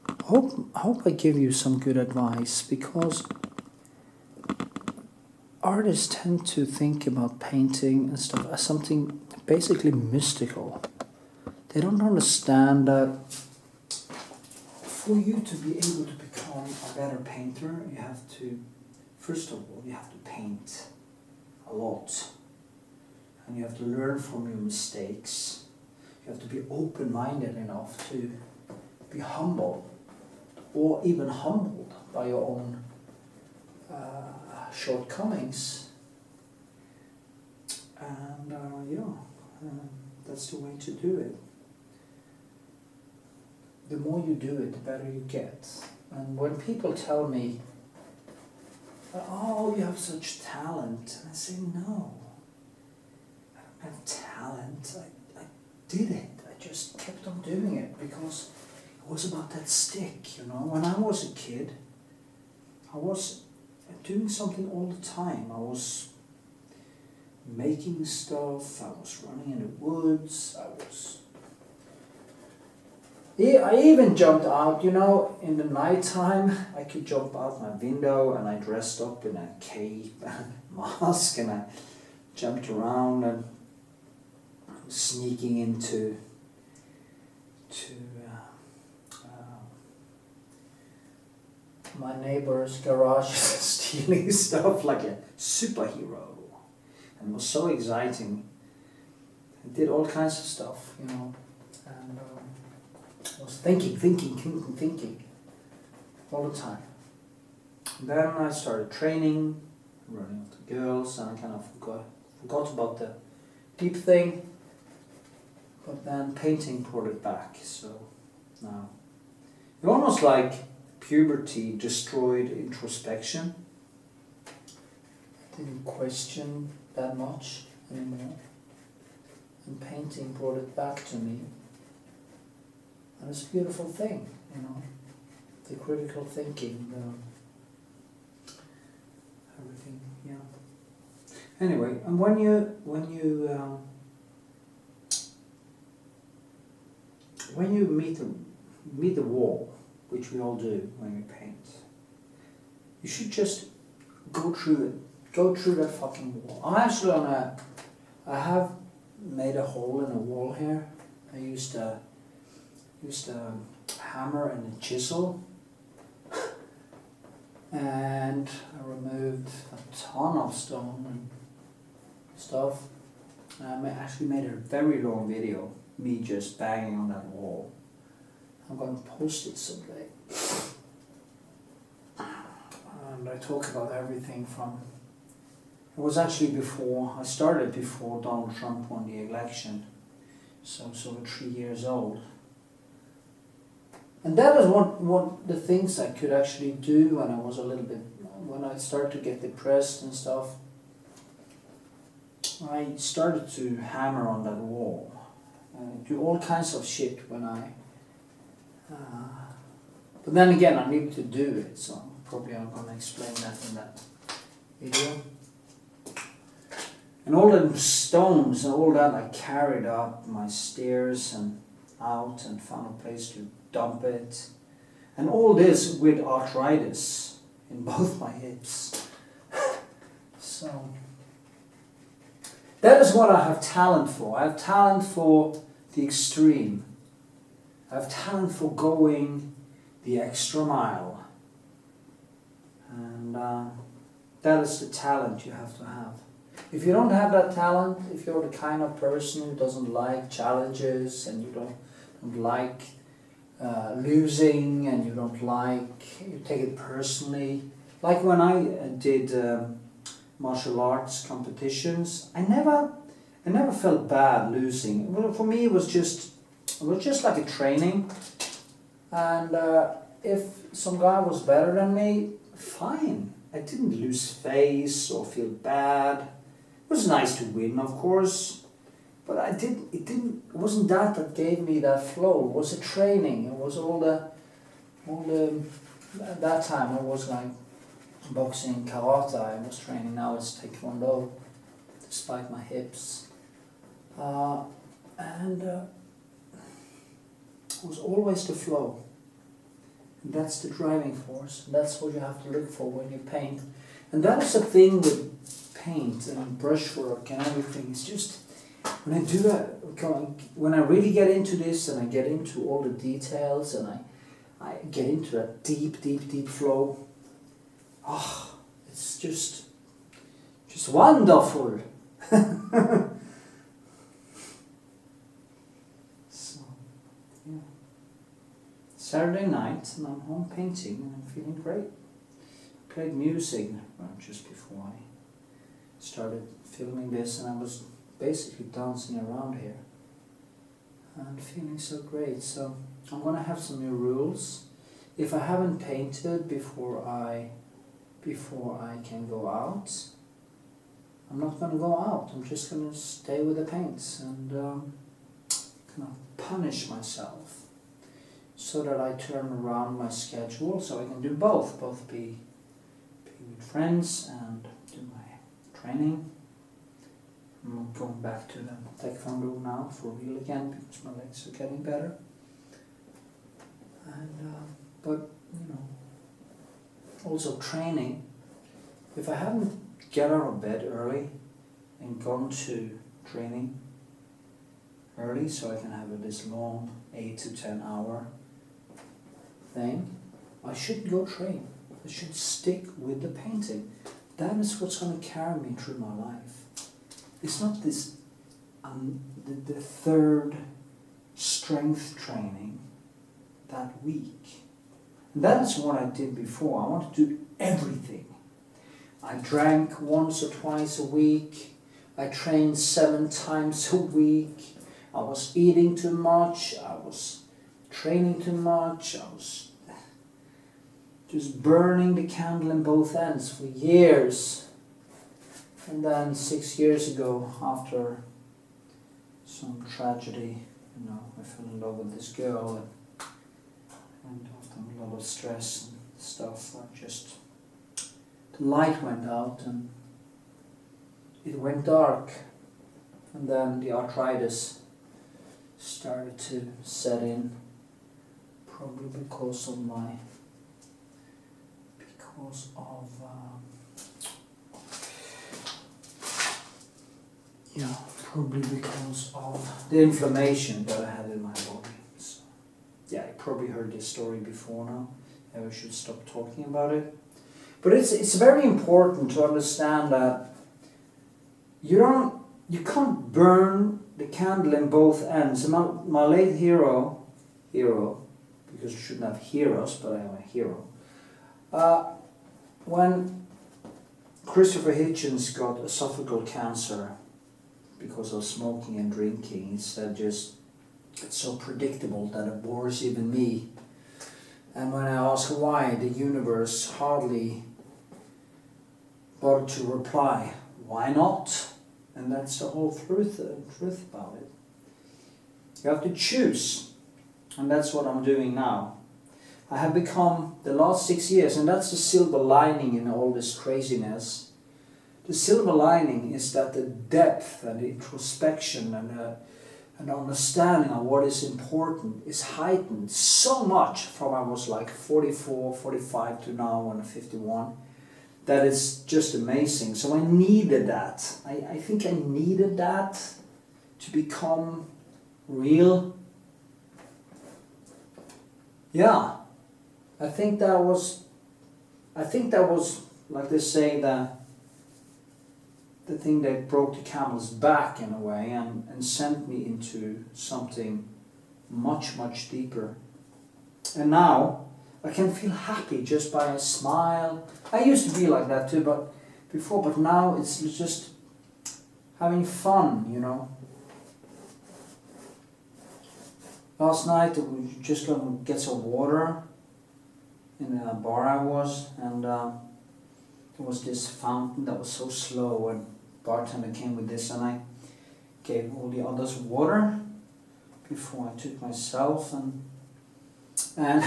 I hope I give you some good advice, because artists tend to think about painting and stuff as something basically mystical. They don't understand that for you to be able to become a better painter, you have to, first of all, you have to paint a lot. And you have to learn from your mistakes. You have to be open-minded enough to be humble, or even humbled by your own shortcomings. And that's the way to do it. The more you do it, the better you get. And when people tell me, oh, you have such talent, and I say, no, I don't have talent. I did it. I just kept on doing it because it was about that stick, you know. When I was a kid, I was doing something all the time. I was making stuff, I was running in the woods, I even jumped out, you know, in the nighttime. I could jump out my window and I dressed up in a cape and mask and I jumped around and sneaking into my neighbor's garage, stealing stuff like a superhero. And it was so exciting. I did all kinds of stuff, you know, and I was thinking all the time. And then I started training, running after girls, and I kind of forgot about the deep thing. But then painting brought it back, so now it's almost like puberty destroyed introspection. I didn't question that much anymore, and painting brought it back to me. And it's a beautiful thing, you know, the critical thinking, everything, yeah. Anyway, and when you meet the wall, which we all do when we paint, you should just go through it. Go through that fucking wall. I'm actually I have made a hole in a wall here. I used a used a hammer and a chisel, and I removed a ton of stone and stuff. I actually made a very long video, me just banging on that wall. I'm going to post it someday. And I talk about everything from, it was actually before, I started before Donald Trump won the election. So I'm sort of 3 years old. And that is one the things I could actually do when I was a little bit, when I started to get depressed and stuff. I started to hammer on that wall. Do all kinds of shit when I, but then again I need to do it, so probably I'm going to explain that in that video. And all the stones and all that I carried up my stairs and out and found a place to dump it. And all this with arthritis in both my hips. So that is what I have talent for. I have talent for the extreme. I have talent for going the extra mile. And that is the talent you have to have. If you don't have that talent, if you're the kind of person who doesn't like challenges and you don't like losing and you don't like, you take it personally. Like when I did martial arts competitions, I never felt bad losing. Well, for me it was just like a training. And if some guy was better than me, fine. I didn't lose face or feel bad. It was nice to win, of course, but it wasn't that gave me that flow. It was a training. It was all the at that time I was like boxing, karate. I was training. Now it's taekwondo, despite my hips, and it was always the flow. And that's the driving force. And that's what you have to look for when you paint. And that is the thing with paint and brushwork and everything. It's just when I do that, when I really get into this and I get into all the details and I get into that deep flow, oh, it's just wonderful. So yeah, Saturday night and I'm home painting and I'm feeling great. I played music just before I started filming this, and I was basically dancing around here and feeling so great. So I'm gonna have some new rules. If I haven't painted before I can go out, I'm not gonna go out. I'm just gonna stay with the paints and kind of punish myself so that I turn around my schedule so I can do both be with friends and do my training. I'm going back to the taekwondo now for real again because my legs are getting better. And but you know, also training. If I haven't get out of bed early and gone to training early, so I can have this long 8 to 10 hour thing, I shouldn't go train. I should stick with the painting. That is what's going to carry me through my life. It's not this the third strength training that week. And that is what I did before. I wanted to do everything. I drank once or twice a week. I trained 7 times a week. I was eating too much. I was training too much. I was just burning the candle in both ends for years. And then 6 years ago, after some tragedy, you know, I fell in love with this girl and after a lot of stress and stuff, the light went out and it went dark. And then the arthritis started to set in, probably because of probably because of the inflammation that I had in my body. So probably heard this story before now. Maybe I should stop talking about it. But it's very important to understand that you can't burn the candle in both ends. My late hero, because you shouldn't have heroes, but I am a hero. When Christopher Hitchens got esophageal cancer because of smoking and drinking, he said just, it's so predictable that it bores even me. And when I asked why, the universe hardly bothered to reply, why not? And that's the whole truth about it. You have to choose, and that's what I'm doing now. I have become, the last 6 years, and that's the silver lining in all this craziness. The silver lining is that the depth and the introspection and understanding of what is important is heightened so much from I was like 44, 45 to now when I'm 51. That is just amazing. So I needed that. I think I needed that to become real. Yeah. I think that was like they say the thing that broke the camel's back in a way and sent me into something much, much deeper. And now I can feel happy just by a smile. I used to be like that too, but now it's just having fun, you know. Last night we were just going to get some water in a bar I was, and there was this fountain that was so slow, and bartender came with this, and I gave all the others water before I took myself, and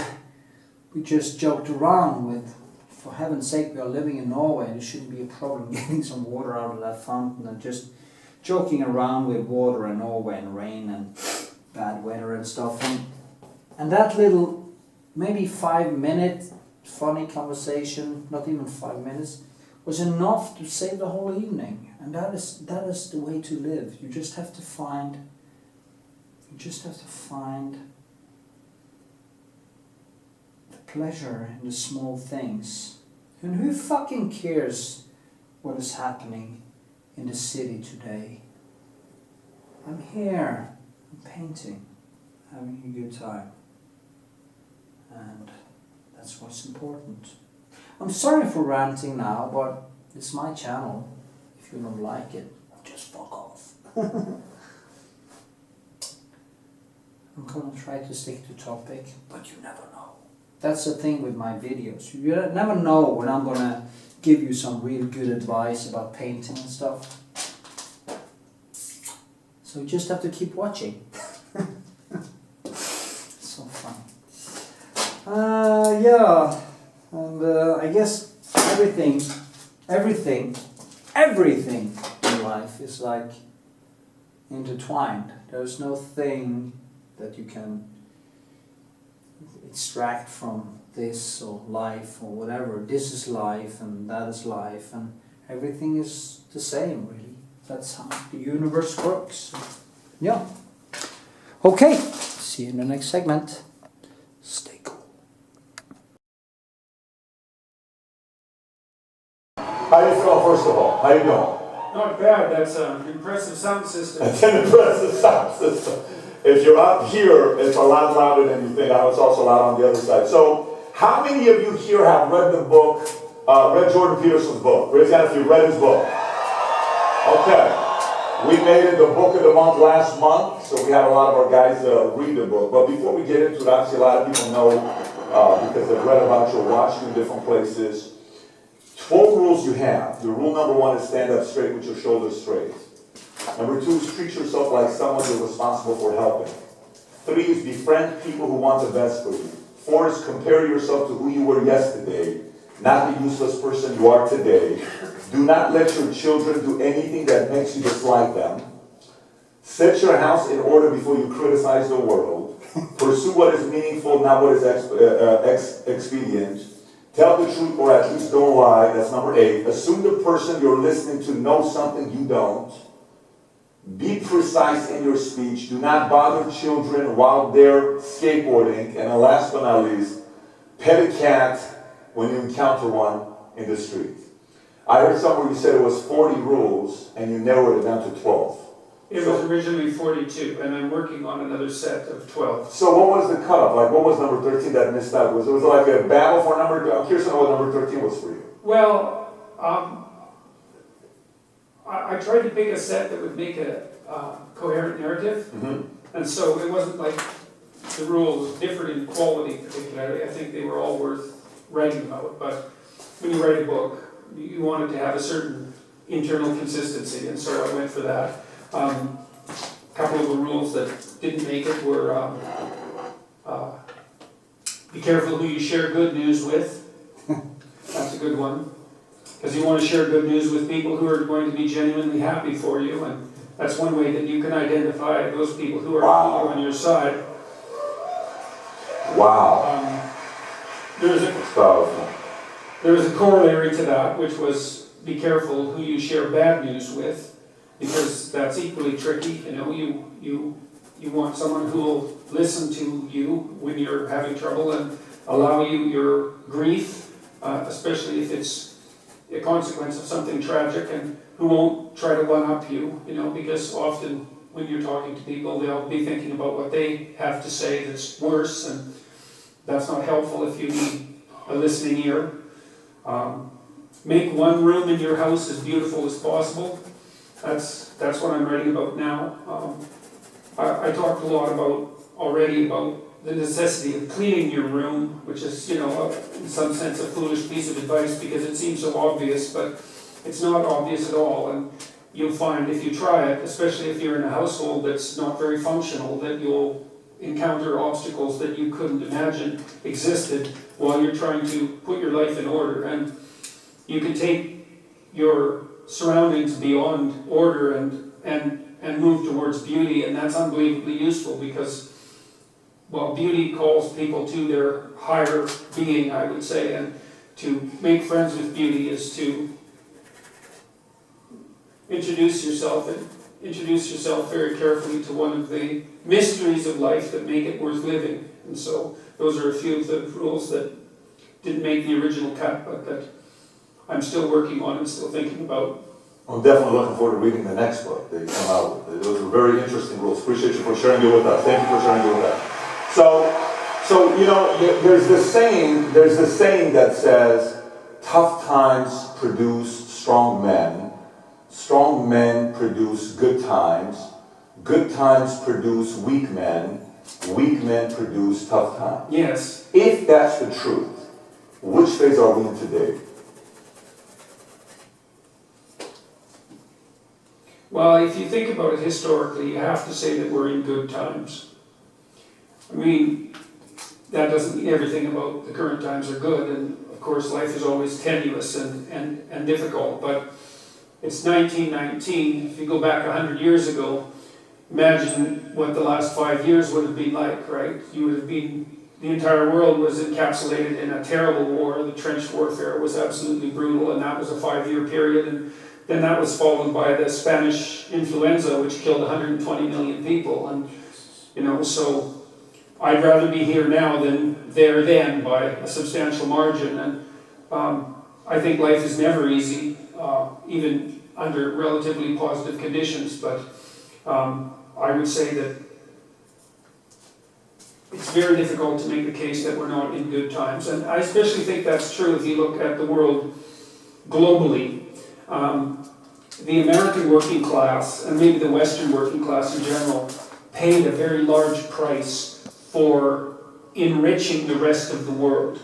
we just joked around with, for heaven's sake, we are living in Norway, there shouldn't be a problem getting some water out of that fountain, and just joking around with water in Norway and rain and bad weather and stuff, and that little maybe 5-minute funny conversation, not even 5 minutes, was enough to save the whole evening. And that is the way to live. You just have to find the pleasure in the small things. And who fucking cares what is happening in the city today? I'm here, I'm painting, having a good time. And that's what's important. I'm sorry for ranting now, but it's my channel. If you don't like it, just fuck off. I'm gonna try to stick to topic, but you never know. That's the thing with my videos. You never know when I'm gonna give you some real good advice about painting and stuff. So you just have to keep watching. So fun. Yeah, and I guess everything in life is like intertwined. There's no thing that you can extract from this or life or whatever. This is life and that is life, and everything is the same really. That's how the universe works. Yeah. Okay, see you in the next segment. Stay cool. How do you feel, first of all? How you doing? Not bad. That's an impressive sound system. It's an impressive sound system. If you're up here, it's a lot louder than you think. I know it's also loud on the other side. So, how many of you here have read the book, read Jordan Peterson's book? Raise your hand if you read his book. Okay. We made it the book of the month last month, so we had a lot of our guys read the book. But before we get into it, obviously a lot of people know, because they've read about you or watched you in different places. 12 rules you have. Your rule number 1 is stand up straight with your shoulders straight. Number 2 is treat yourself like someone you're responsible for helping. 3 is befriend people who want the best for you. 4 is compare yourself to who you were yesterday, not the useless person you are today. Do not let your children do anything that makes you dislike them. Set your house in order before you criticize the world. Pursue what is meaningful, not what is expedient. Tell the truth or at least don't lie. That's number 8. Assume the person you're listening to knows something you don't. Be precise in your speech. Do not bother children while they're skateboarding. And last but not least, pet a cat when you encounter one in the street. I heard somewhere you said it was 40 rules and you narrowed it down to 12. It was originally 42, and I'm working on another set of 12. So what was the cutoff? Like, what was number 13 that missed out? Was it like a battle for number? I'm curious to know what number 13 was for you. Well, I tried to pick a set that would make a coherent narrative, and so it wasn't like the rules differed in quality particularly. I think they were all worth writing about, but when you write a book, you wanted to have a certain internal consistency, and so I went for that. A couple of the rules that didn't make it were be careful who you share good news with. That's a good one. Because you want to share good news with people who are going to be genuinely happy for you, and that's one way that you can identify those people who are on your side. Wow. There was a corollary to that, which was be careful who you share bad news with, because that's equally tricky. You know, you want someone who will listen to you when you're having trouble and allow you your grief, especially if it's a consequence of something tragic, and who won't try to one-up you, you know, because often when you're talking to people, they'll be thinking about what they have to say that's worse, and that's not helpful if you need a listening ear. Make one room in your house as beautiful as possible. That's what I'm writing about now. I talked a lot already about the necessity of cleaning your room, which is, you know, in some sense a foolish piece of advice because it seems so obvious, but it's not obvious at all. And you'll find if you try it, especially if you're in a household that's not very functional, that you'll encounter obstacles that you couldn't imagine existed while you're trying to put your life in order. And you can take your surroundings beyond order and move towards beauty, and that's unbelievably useful because, well, beauty calls people to their higher being, I would say, and to make friends with beauty is to introduce yourself very carefully to one of the mysteries of life that make it worth living. And so those are a few of the rules that didn't make the original cut, but that I'm still working on and still thinking about. I'm definitely looking forward to reading the next book that you come out with. Those are very interesting rules. Appreciate you for sharing it with us. Thank you for sharing it with us. So you know, there's this saying that says, tough times produce strong men produce good times produce weak men produce tough times. Yes. If that's the truth, which phase are we in today? Well, if you think about it historically, you have to say that we're in good times. I mean, that doesn't mean everything about the current times are good, and of course life is always tenuous and difficult, but it's 1919. If you go back 100 years ago, imagine what the last 5 years would have been like, right? The entire world was encapsulated in a terrible war. The trench warfare was absolutely brutal, and that was a 5-year period, and then that was followed by the Spanish influenza, which killed 120 million people. And, you know, so I'd rather be here now than there then by a substantial margin. And I think life is never easy, even under relatively positive conditions. But I would say that it's very difficult to make the case that we're not in good times. And I especially think that's true if you look at the world globally. The American working class, and maybe the Western working class in general, paid a very large price for enriching the rest of the world.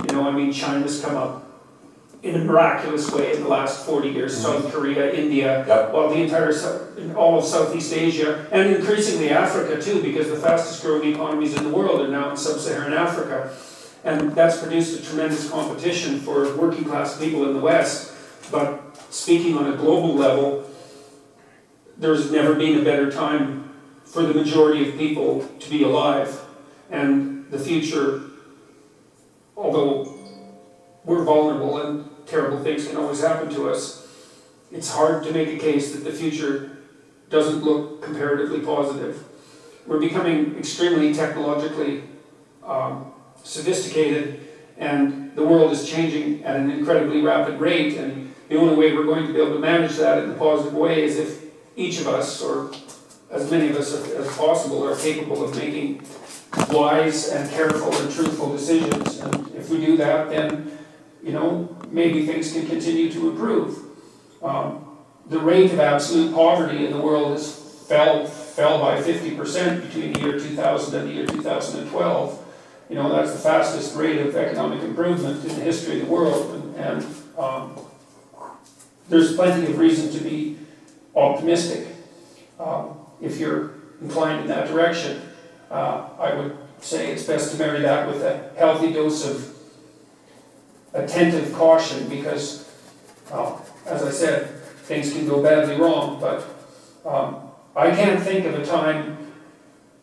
You know, I mean, China's come up in a miraculous way in the last 40 years, South Korea, India, well, all of Southeast Asia, and increasingly Africa too, because the fastest growing economies in the world are now in sub-Saharan Africa. And that's produced a tremendous competition for working class people in the West. But speaking on a global level, there's never been a better time for the majority of people to be alive. And the future, although we're vulnerable and terrible things can always happen to us, it's hard to make a case that the future doesn't look comparatively positive. We're becoming extremely technologically sophisticated, and the world is changing at an incredibly rapid rate, and the only way we're going to be able to manage that in a positive way is if each of us, or as many of us as possible, are capable of making wise and careful and truthful decisions. And if we do that, then, you know, maybe things can continue to improve. The rate of absolute poverty in the world has fell by 50% between the year 2000 and the year 2012. You know, that's the fastest rate of economic improvement in the history of the world, and there's plenty of reason to be optimistic if you're inclined in that direction. I would say it's best to marry that with a healthy dose of attentive caution, because, as I said, things can go badly wrong, but I can't think of a time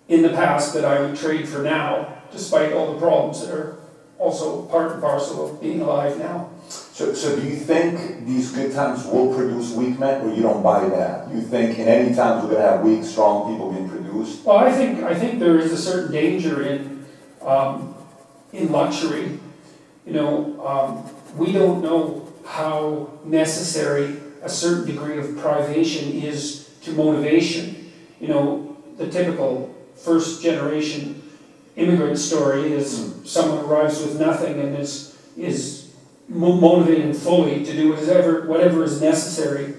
in the past that I would trade for now, despite all the problems that are also part and parcel of being alive now. So do you think these good times will produce weak men, or you don't buy that? You think in any times we're going to have weak, strong people being produced? Well, I think there is a certain danger in luxury. You know, we don't know how necessary a certain degree of privation is to motivation. You know, the typical first generation immigrant story is someone arrives with nothing and is motivated fully to do whatever is necessary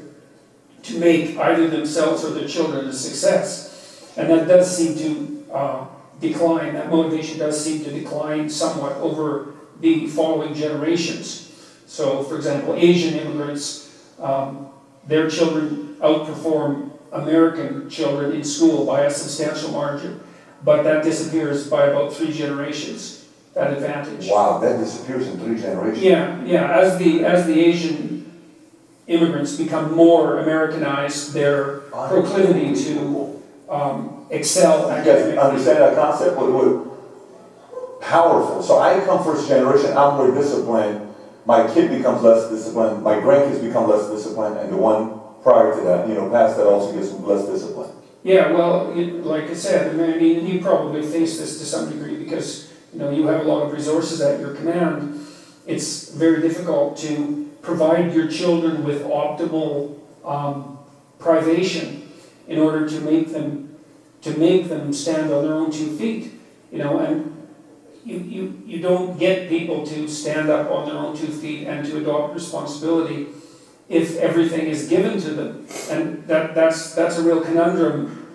to make either themselves or their children a success. And that does seem to decline, that motivation does seem to decline somewhat over the following generations. So, for example, Asian immigrants, their children outperform American children in school by a substantial margin, but that disappears by about 3 generations, that advantage. Wow, that disappears in 3 generations. Yeah. As the Asian immigrants become more Americanized, their proclivity to excel You guys understand that concept? Powerful. So I come first generation, I'm more disciplined, my kid becomes less disciplined, my grandkids become less disciplined, and the one prior to that, you know, past that also gets less disciplined. Yeah, well, like I said, I mean, you probably face this to some degree because, you know, you have a lot of resources at your command. It's very difficult to provide your children with optimal privation in order to make them stand on their own 2 feet. You know, and you don't get people to stand up on their own 2 feet and to adopt responsibility if everything is given to them, and that's a real conundrum.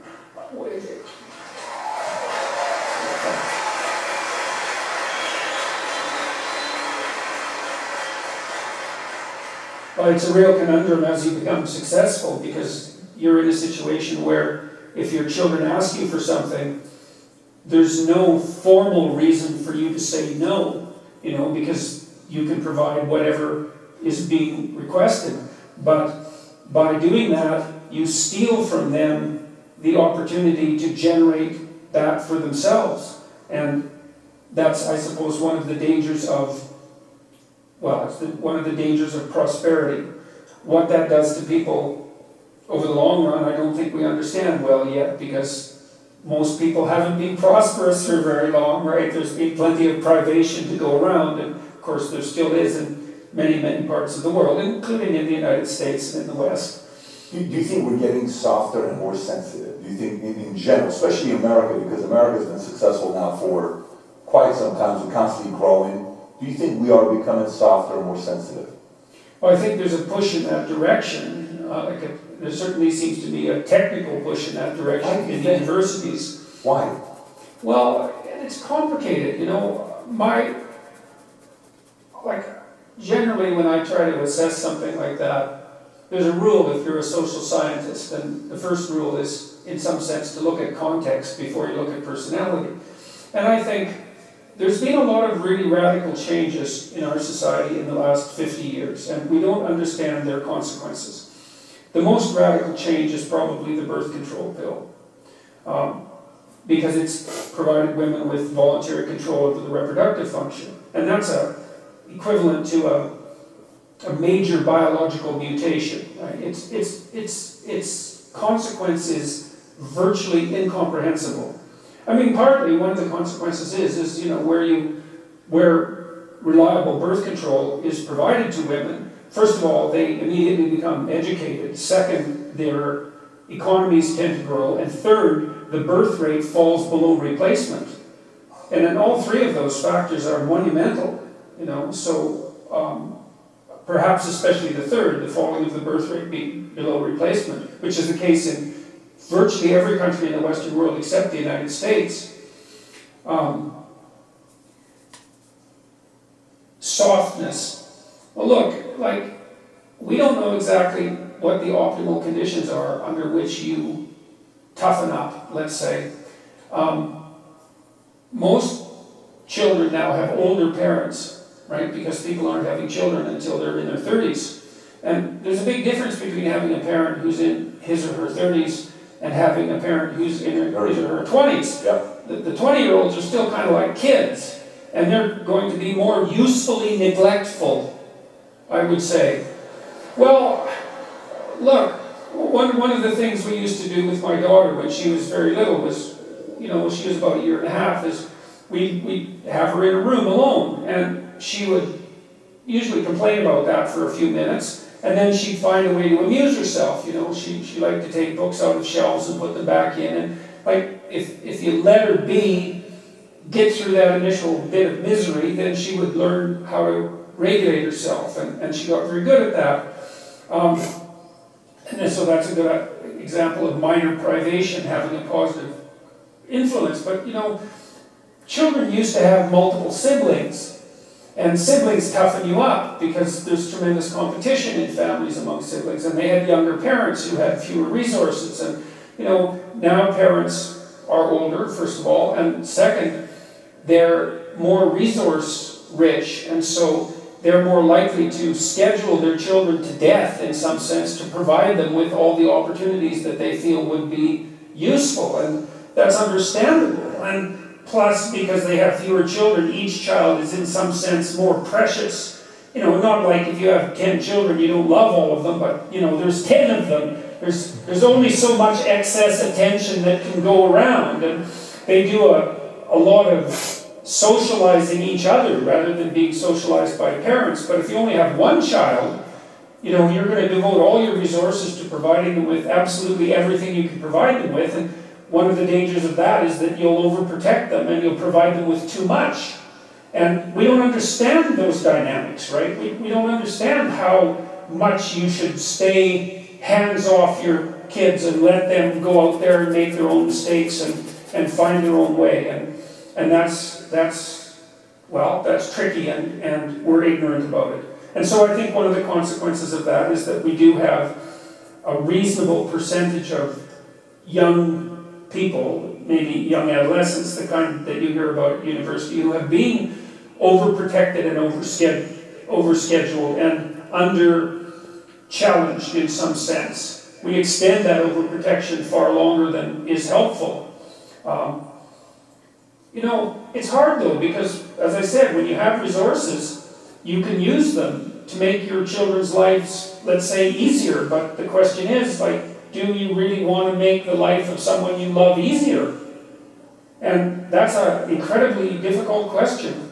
Well, it's a real conundrum as you become successful, because you're in a situation where if your children ask you for something, there's no formal reason for you to say no, you know, because you can provide whatever is being requested. But by doing that, you steal from them the opportunity to generate that for themselves. And that's, I suppose, one of the dangers of, one of the dangers of prosperity. What that does to people over the long run, I don't think we understand well yet, because most people haven't been prosperous for very long, right? There's been plenty of privation to go around, and of course there still is in many, many parts of the world, including in the United States and in the West. Do you think we're getting softer and more sensitive? Do you think, in general, especially America, because America's been successful now for quite some time, we're constantly growing, do you think we are becoming softer and more sensitive? Well, I think there's a push in that direction. There certainly seems to be a technical push in that direction in universities. Why? Well, it's complicated, you know. Generally when I try to assess something like that, there's a rule if you're a social scientist, and the first rule is, in some sense, to look at context before you look at personality. And I think there's been a lot of really radical changes in our society in the last 50 years, and we don't understand their consequences. The most radical change is probably the birth control pill, because it's provided women with voluntary control over the reproductive function. And that's equivalent to a major biological mutation. Right? It's consequence is virtually incomprehensible. I mean, partly one of the consequences is where reliable birth control is provided to women. First of all, they immediately become educated. Second, their economies tend to grow. And third, the birth rate falls below replacement. And then all three of those factors are monumental, so perhaps especially the third, the falling of the birth rate being below replacement, which is the case in virtually every country in the Western world except the United States. Softness. Well, look, we don't know exactly what the optimal conditions are under which you toughen up, let's say. Most children now have older parents, right? Because people aren't having children until they're in their 30s. And there's a big difference between having a parent who's in his or her 30s and having a parent who's in his or her 20s. Yep. The 20-year-olds are still kind of like kids, and they're going to be more usefully neglectful, I would say. Well, look, one of the things we used to do with my daughter when she was very little was, when she was about a year and a half, is we'd have her in a room alone, and she would usually complain about that for a few minutes, and then she'd find a way to amuse herself. She liked to take books out of shelves and put them back in, and if you let her get through that initial bit of misery, then she would learn how to regulate herself, and she got very good at that. And so that's a good example of minor privation having a positive influence. But children used to have multiple siblings, and siblings toughen you up because there's tremendous competition in families among siblings, and they had younger parents who had fewer resources. And now parents are older, first of all, and second, they're more resource rich, and so they're more likely to schedule their children to death in some sense to provide them with all the opportunities that they feel would be useful, and that's understandable. And plus, because they have fewer children, each child is in some sense more precious. Not like if you have 10 children, you don't love all of them, but there's 10 of them. There's only so much excess attention that can go around, and they do a lot of socializing each other rather than being socialized by parents. But if you only have one child, you're going to devote all your resources to providing them with absolutely everything you can provide them with, and one of the dangers of that is that you'll overprotect them and you'll provide them with too much. And we don't understand those dynamics, right? We don't understand how much you should stay hands off your kids and let them go out there and make their own mistakes and find their own way. And that's tricky, and we're ignorant about it. And so I think one of the consequences of that is that we do have a reasonable percentage of young people, maybe young adolescents, the kind that you hear about at university, who have been overprotected and overscheduled and under-challenged in some sense. We extend that overprotection far longer than is helpful. It's hard though, because, as I said, when you have resources, you can use them to make your children's lives, let's say, easier. But the question is, do you really want to make the life of someone you love easier? And that's an incredibly difficult question.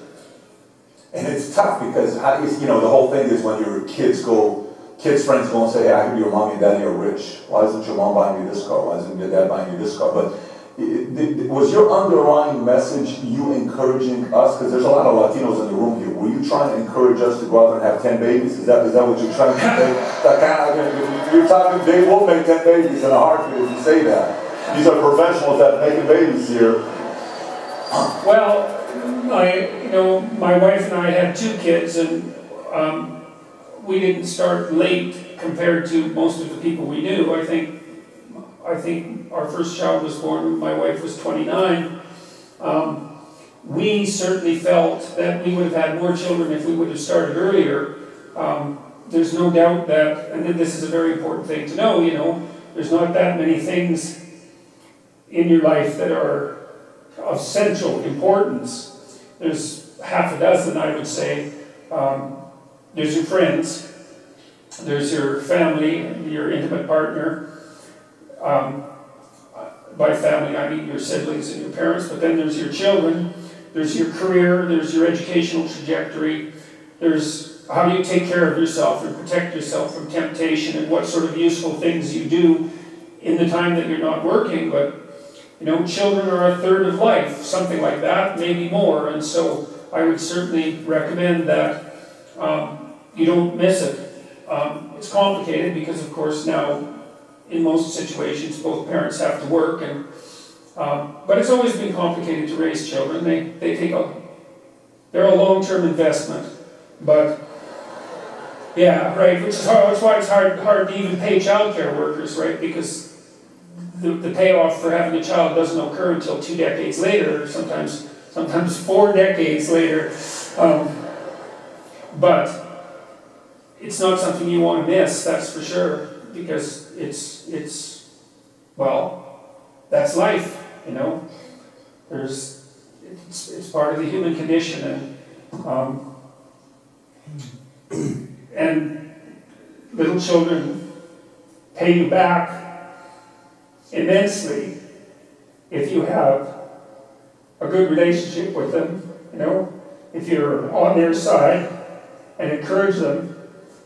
And it's tough because, the whole thing is when your kids friends go and say, hey, I hear your mom and daddy are rich. Why isn't your mom buying you this car? Why isn't your dad buying you this car? But was your underlying message you encouraging us? Because there's a lot of Latinos in the room here. Were you trying to encourage us to go out and have 10 babies? Is that what you're trying to say? You're talking, they will make 10 babies in a heartbeat if you say that. These are professionals that are making babies here. Well, my wife and I had 2 kids, and we didn't start late compared to most of the people we knew. I think our first child was born when my wife was 29. We certainly felt that we would have had more children if we would have started earlier. There's no doubt that, and this is a very important thing to know, there's not that many things in your life that are of central importance. There's half a dozen, I would say. There's your friends, there's your family, your intimate partner, by family, I mean your siblings and your parents, but then there's your children, there's your career, there's your educational trajectory, there's how do you take care of yourself and protect yourself from temptation, and what sort of useful things you do in the time that you're not working. But children are a third of life, something like that, maybe more, and so I would certainly recommend that you don't miss it. It's complicated because, of course, now in most situations both parents have to work, and but it's always been complicated to raise children. They're a long-term investment, but yeah, right. Which is that's why it's hard to even pay childcare workers, right? Because the payoff for having a child doesn't occur until 2 decades later, or sometimes 4 decades later. But it's not something you want to miss, that's for sure, because it's that's life, It's part of the human condition, and little children pay you back immensely if you have a good relationship with them, if you're on their side and encourage them,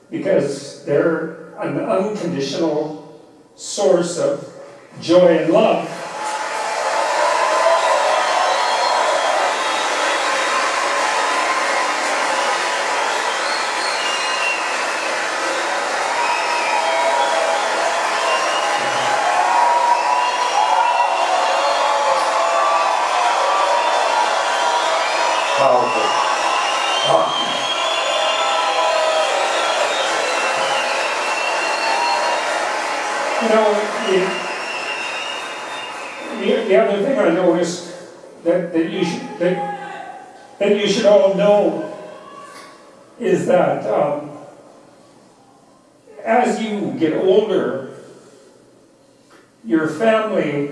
because they're an unconditional source of joy and love. The other thing I noticed that you should all know is that as you get older, your family,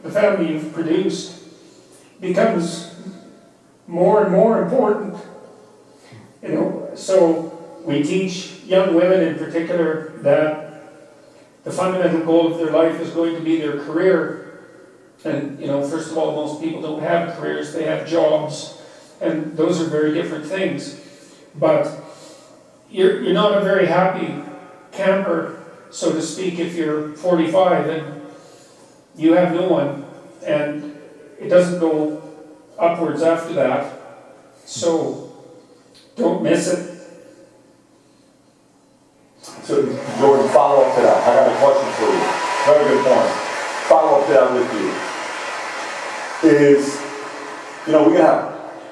the family you've produced, becomes more and more important. So we teach young women in particular that the fundamental goal of their life is going to be their career. And, first of all, most people don't have careers, they have jobs, and those are very different things. But you're not a very happy camper, so to speak, if you're 45 and you have no one, and it doesn't go upwards after that. So don't miss it. So, Jordan, follow up to that. I got a question for you. Very good point. Follow up to that with you. We're going to have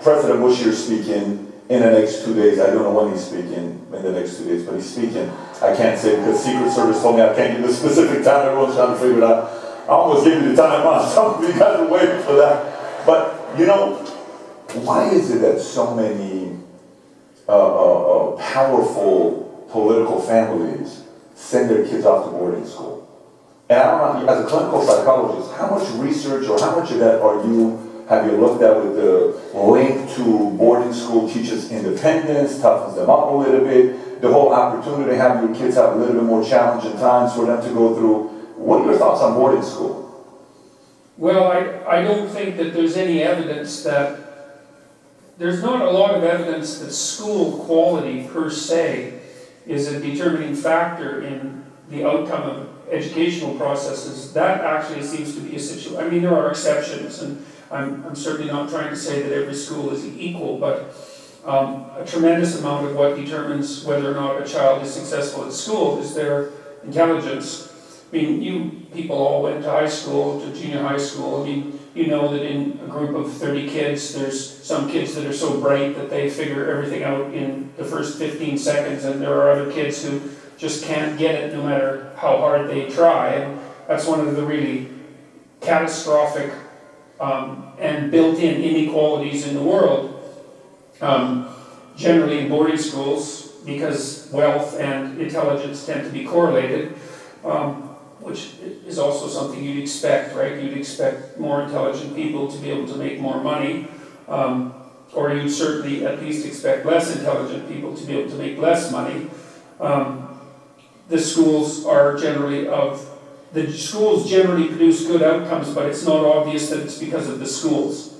President Bush here speaking in the next 2 days. I don't know when he's speaking in the next 2 days, but he's speaking. I can't say because Secret Service told me I can't give the specific time. Everyone's trying to figure it out. I almost gave you the time. Some of you guys are waiting for that. But, why is it that so many powerful political families send their kids off to boarding school? And I don't know, as a clinical psychologist, how much research or how much of that have you looked at with the link to boarding school teaches independence, toughens them up a little bit, the whole opportunity to have your kids have a little bit more challenging times for them to go through? What are your thoughts on boarding school? Well, I don't think that there's any evidence there's not a lot of evidence that school quality per se is a determining factor in the outcome of educational processes. That actually seems to be a situation. I mean, there are exceptions, and I'm certainly not trying to say that every school is equal, but a tremendous amount of what determines whether or not a child is successful at school is their intelligence. I mean, you people all went to high school, to junior high school. I mean, you know that in a group of 30 kids, there's some kids that are so bright that they figure everything out in the first 15 seconds, and there are other kids who just can't get it no matter how hard they try. And that's one of the really catastrophic and built-in inequalities in the world. Generally in boarding schools, because wealth and intelligence tend to be correlated, which is also something you'd expect, right? You'd expect more intelligent people to be able to make more money, or you'd certainly at least expect less intelligent people to be able to make less money. The schools are generally of the schools generally produce good outcomes, but it's not obvious that it's because of the schools.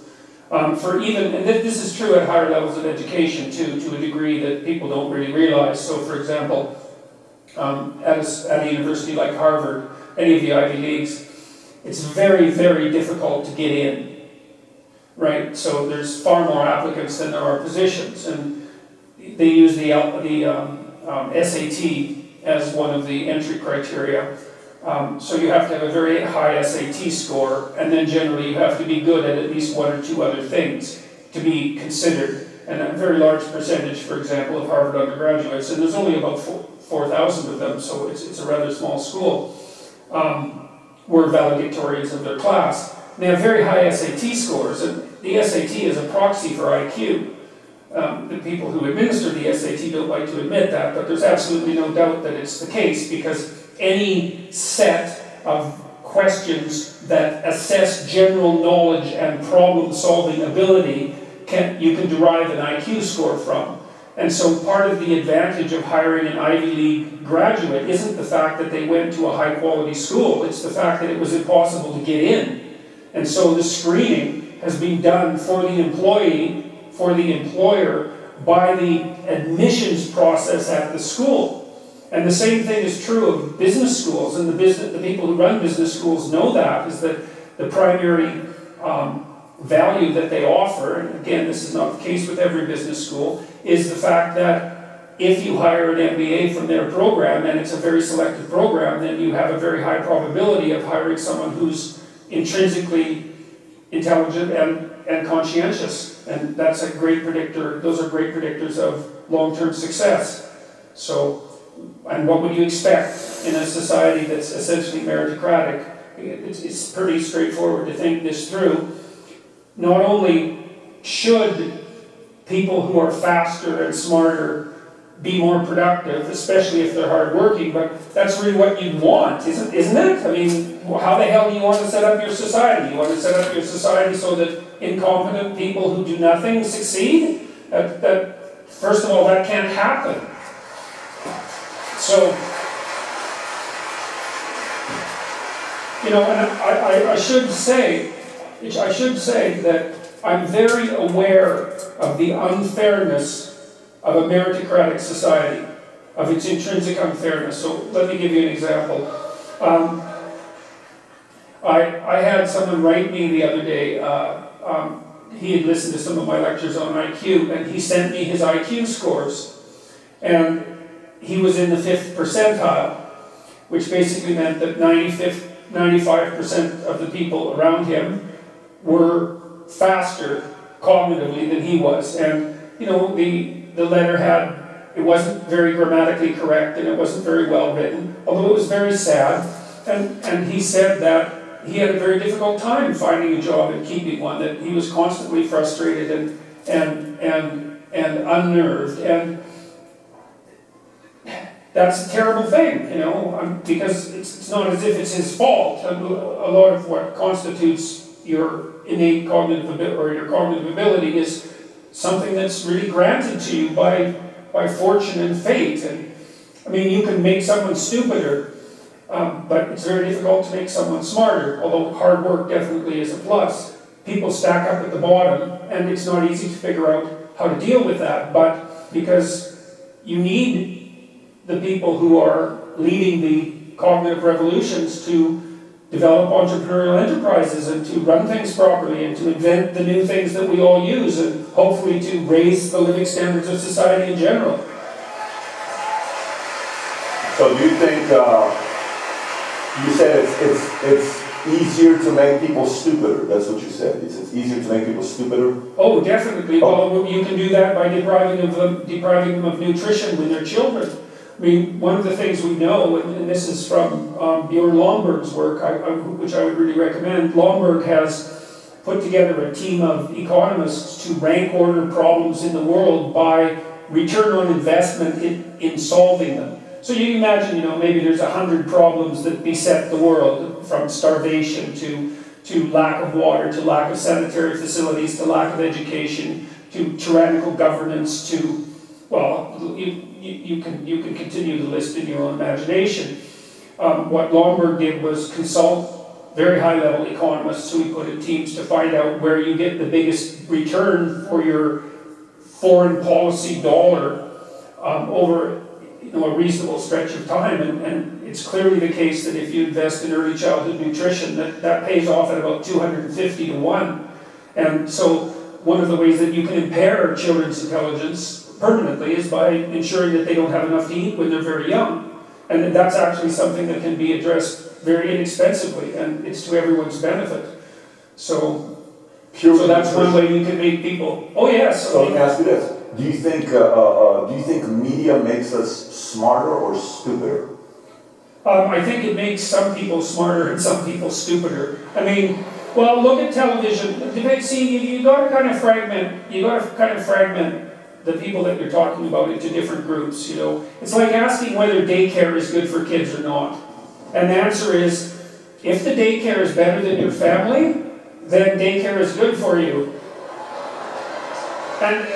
This is true at higher levels of education too, to a degree that people don't really realize. So for example, at a university like Harvard, any of the Ivy Leagues, it's very, very difficult to get in, right? So there's far more applicants than there are positions, and they use the SAT as one of the entry criteria. So you have to have a very high SAT score, and then generally you have to be good at least one or two other things to be considered. And a very large percentage, for example, of Harvard undergraduates, and there's only about 4,000 of them, so it's a rather small school, were valedictorians of their class. And they have very high SAT scores, and the SAT is a proxy for IQ. The people who administer the SAT don't like to admit that, but there's absolutely no doubt that it's the case, because any set of questions that assess general knowledge and problem-solving ability you can derive an IQ score from. And so part of the advantage of hiring an Ivy League graduate isn't the fact that they went to a high-quality school, it's the fact that it was impossible to get in. And so the screening has been done for the employee, for the employer, by the admissions process at the school. And the same thing is true of business schools, and the people who run business schools know that, is that the primary value that they offer, and again, this is not the case with every business school, is the fact that if you hire an MBA from their program, and it's a very selective program, then you have a very high probability of hiring someone who's intrinsically intelligent and conscientious. And that's a great predictor, those are great predictors of long-term success. So, and what would you expect in a society that's essentially meritocratic? It's pretty straightforward to think this through. Not only should people who are faster and smarter be more productive, especially if they're hardworking, but that's really what you'd want, isn't it? I mean, how the hell do you want to set up your society? You want to set up your society so that incompetent people who do nothing succeed? First of all, that can't happen. So, you know, and I should say that I'm very aware of the unfairness of a meritocratic society, of its intrinsic unfairness. So let me give you an example. I had someone write me the other day, he had listened to some of my lectures on IQ, and he sent me his IQ scores. And he was in the 5th percentile, which basically meant that 95% of the people around him were faster cognitively than he was. And, you know, the letter it wasn't very grammatically correct, and it wasn't very well written, although it was very sad. And he said that he had a very difficult time finding a job and keeping one, that he was constantly frustrated and unnerved. And that's a terrible thing, you know, because it's not as if it's his fault. A lot of what constitutes your innate cognitive ability, or your cognitive ability, is something that's really granted to you by fortune and fate. And I mean, you can make someone stupider, but it's very difficult to make someone smarter, although hard work definitely is a plus. People stack up at the bottom, and it's not easy to figure out how to deal with that, but because you need the people who are leading the cognitive revolutions to develop entrepreneurial enterprises and to run things properly and to invent the new things that we all use, and hopefully to raise the living standards of society in general. So do you think, you said it's easier to make people stupider, that's what you said. It's easier to make people stupider? Oh, definitely. Well, you can do that by depriving them of nutrition when they're children. I mean, one of the things we know, and this is from Bjorn Lomborg's work, which I would really recommend. Lomborg has put together a team of economists to rank order problems in the world by return on investment in solving them. So you imagine, you know, maybe there's 100 problems that beset the world, from starvation to lack of water, to lack of sanitary facilities, to lack of education, to tyrannical governance, to, well, you can continue the list in your own imagination. What Lomberg did was consult very high-level economists who we put in teams to find out where you get the biggest return for your foreign policy dollar over a reasonable stretch of time. And it's clearly the case that if you invest in early childhood nutrition, that pays off at about 250 to 1. And so one of the ways that you can impair children's intelligence permanently is by ensuring that they don't have enough to eat when they're very young. And that's actually something that can be addressed very inexpensively, and it's to everyone's benefit. So that's one way you can make people. Oh yes. So let me ask you this: do you think media makes us smarter or stupider? I think it makes some people smarter and some people stupider. I mean, well, look at television. See, you got to kind of fragment. You got to kind of fragment the people that you're talking about into different groups. You know, it's like asking whether daycare is good for kids or not. And the answer is, if the daycare is better than your family, then daycare is good for you. And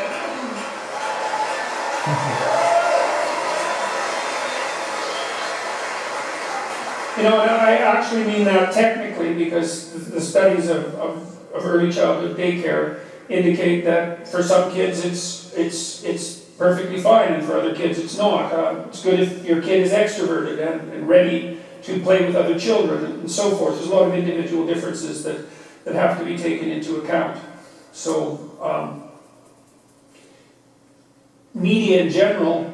and I actually mean that technically, because the studies of early childhood daycare indicate that for some kids it's perfectly fine, and for other kids it's not. It's good if your kid is extroverted and ready to play with other children and so forth. There's a lot of individual differences that have to be taken into account. So media in general,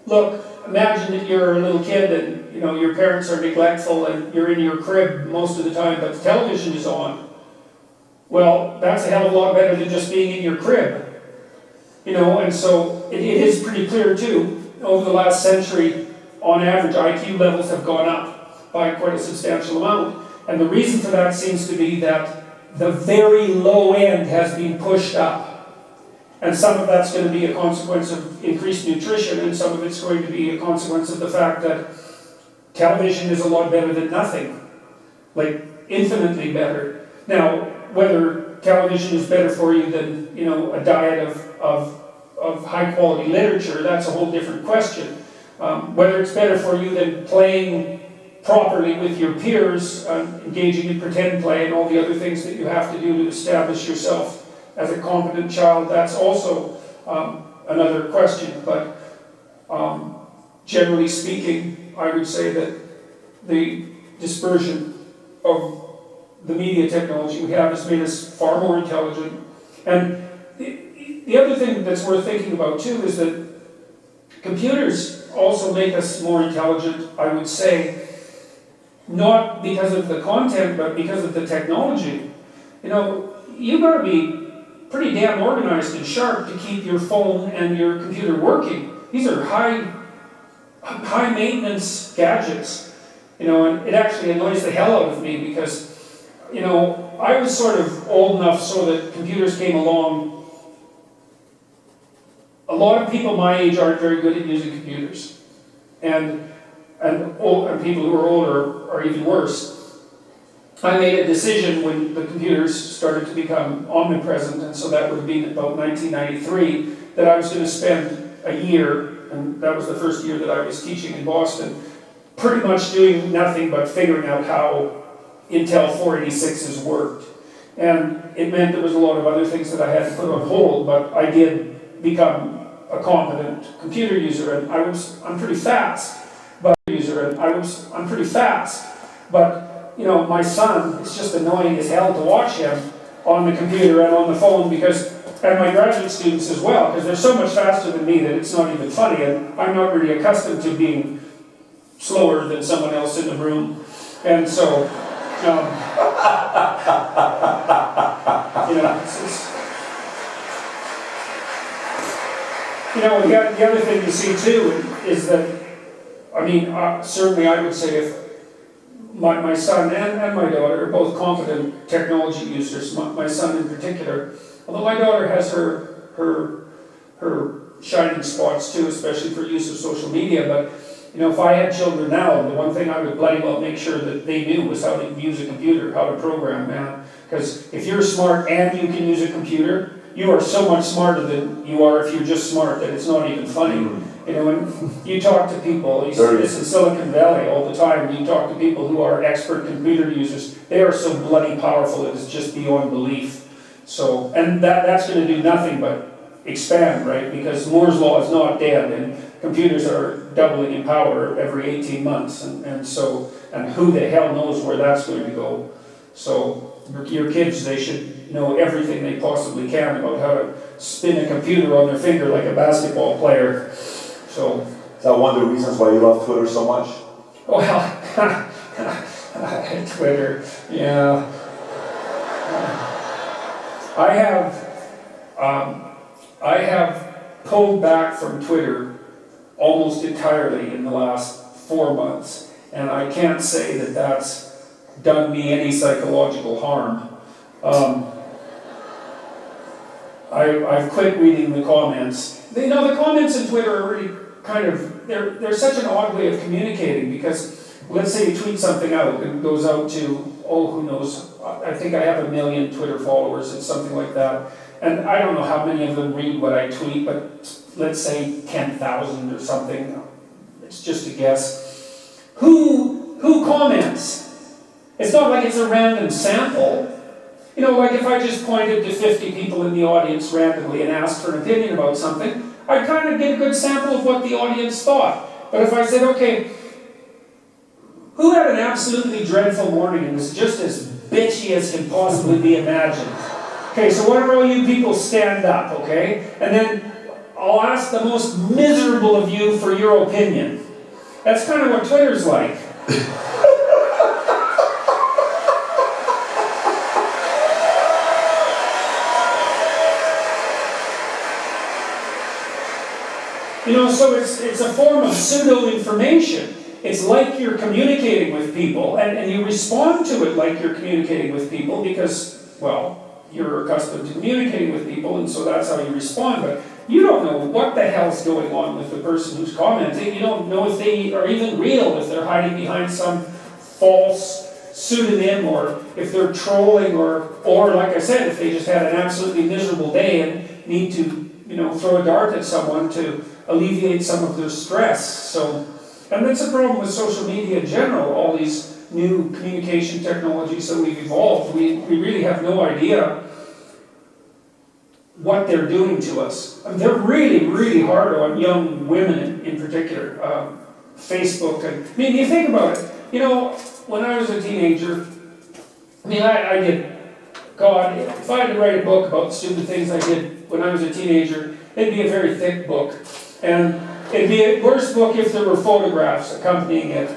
look, imagine that you're a little kid and your parents are neglectful and you're in your crib most of the time, but the television is on. Well, that's a hell of a lot better than just being in your crib. And so it is pretty clear too, over the last century, on average, IQ levels have gone up by quite a substantial amount. And the reason for that seems to be that the very low end has been pushed up. And some of that's going to be a consequence of increased nutrition, and some of it's going to be a consequence of the fact that television is a lot better than nothing. Like, infinitely better. Now, whether television is better for you than, a diet of high-quality literature, that's a whole different question. Whether it's better for you than playing properly with your peers, engaging in pretend play and all the other things that you have to do to establish yourself as a competent child, that's also another question. But generally speaking, I would say that the dispersion of the media technology we have has made us far more intelligent. And the other thing that's worth thinking about too is that computers also make us more intelligent, I would say, not because of the content, but because of the technology. You've got to be pretty damn organized and sharp to keep your phone and your computer working. These are high maintenance gadgets, and it actually annoys the hell out of me because, I was sort of old enough so that computers came along. A lot of people my age aren't very good at using computers, and people who are older are even worse. I made a decision when the computers started to become omnipresent, and so that would have been about 1993, that I was going to spend a year, and that was the first year that I was teaching in Boston, pretty much doing nothing but figuring out how Intel 486s worked. And it meant there was a lot of other things that I had to put on hold, but I did become a competent computer user, and I'm pretty fast. But my son, it's just annoying as hell to watch him on the computer and on the phone, and my graduate students as well, because they're so much faster than me that it's not even funny, and I'm not really accustomed to being slower than someone else in the room. And so, the other thing you see too is that, certainly I would say if my son and my daughter are both competent technology users, my son in particular, although my daughter has her shining spots too, especially for use of social media, but if I had children now, the one thing I would bloody well make sure that they knew was how to use a computer, how to program, man. Because if you're smart and you can use a computer, you are so much smarter than you are if you're just smart that it's not even funny. You know, when you talk to people, you see this in Silicon Valley all the time, you talk to people who are expert computer users, they are so bloody powerful it is just beyond belief. So, and that's going to do nothing but expand, right? Because Moore's law is not dead, and computers are doubling in power every 18 months, and who the hell knows where that's going to go. So your kids, they should know everything they possibly can about how to spin a computer on their finger like a basketball player. So is that one of the reasons why you love Twitter so much? Well, Twitter, yeah. I have pulled back from Twitter almost entirely in the last 4 months, and I can't say that that's done me any psychological harm. I've quit reading the comments. You know, the comments in Twitter are really kind of, they're such an odd way of communicating, because let's say you tweet something out and it goes out to, who knows, I think I have 1 million Twitter followers, it's something like that. And I don't know how many of them read what I tweet, but let's say 10,000 or something. It's just a guess. Who comments? It's not like it's a random sample. You know, like if I just pointed to 50 people in the audience randomly and asked for an opinion about something, I'd kind of get a good sample of what the audience thought. But if I said, okay, who had an absolutely dreadful morning and was just as bitchy as can possibly be imagined? Okay, so why don't all you people stand up, okay? And then I'll ask the most miserable of you for your opinion. That's kind of what Twitter's like. You know, so it's a form of pseudo-information. It's like you're communicating with people, and you respond to it like you're communicating with people because, well, you're accustomed to communicating with people, and so that's how you respond. But you don't know what the hell's going on with the person who's commenting. You don't know if they are even real, if they're hiding behind some false pseudonym, or if they're trolling, or like I said, if they just had an absolutely miserable day and need to, you know, throw a dart at someone to alleviate some of their stress. So, and that's a problem with social media in general, all these new communication technologies that we've evolved. We really have no idea what they're doing to us. And they're really, really hard on young women in particular. Facebook, and I mean, you think about it, you know, when I was a teenager, I mean, I did, God, if I had to write a book about the stupid things I did when I was a teenager, it'd be a very thick book. And it'd be a worse book if there were photographs accompanying it.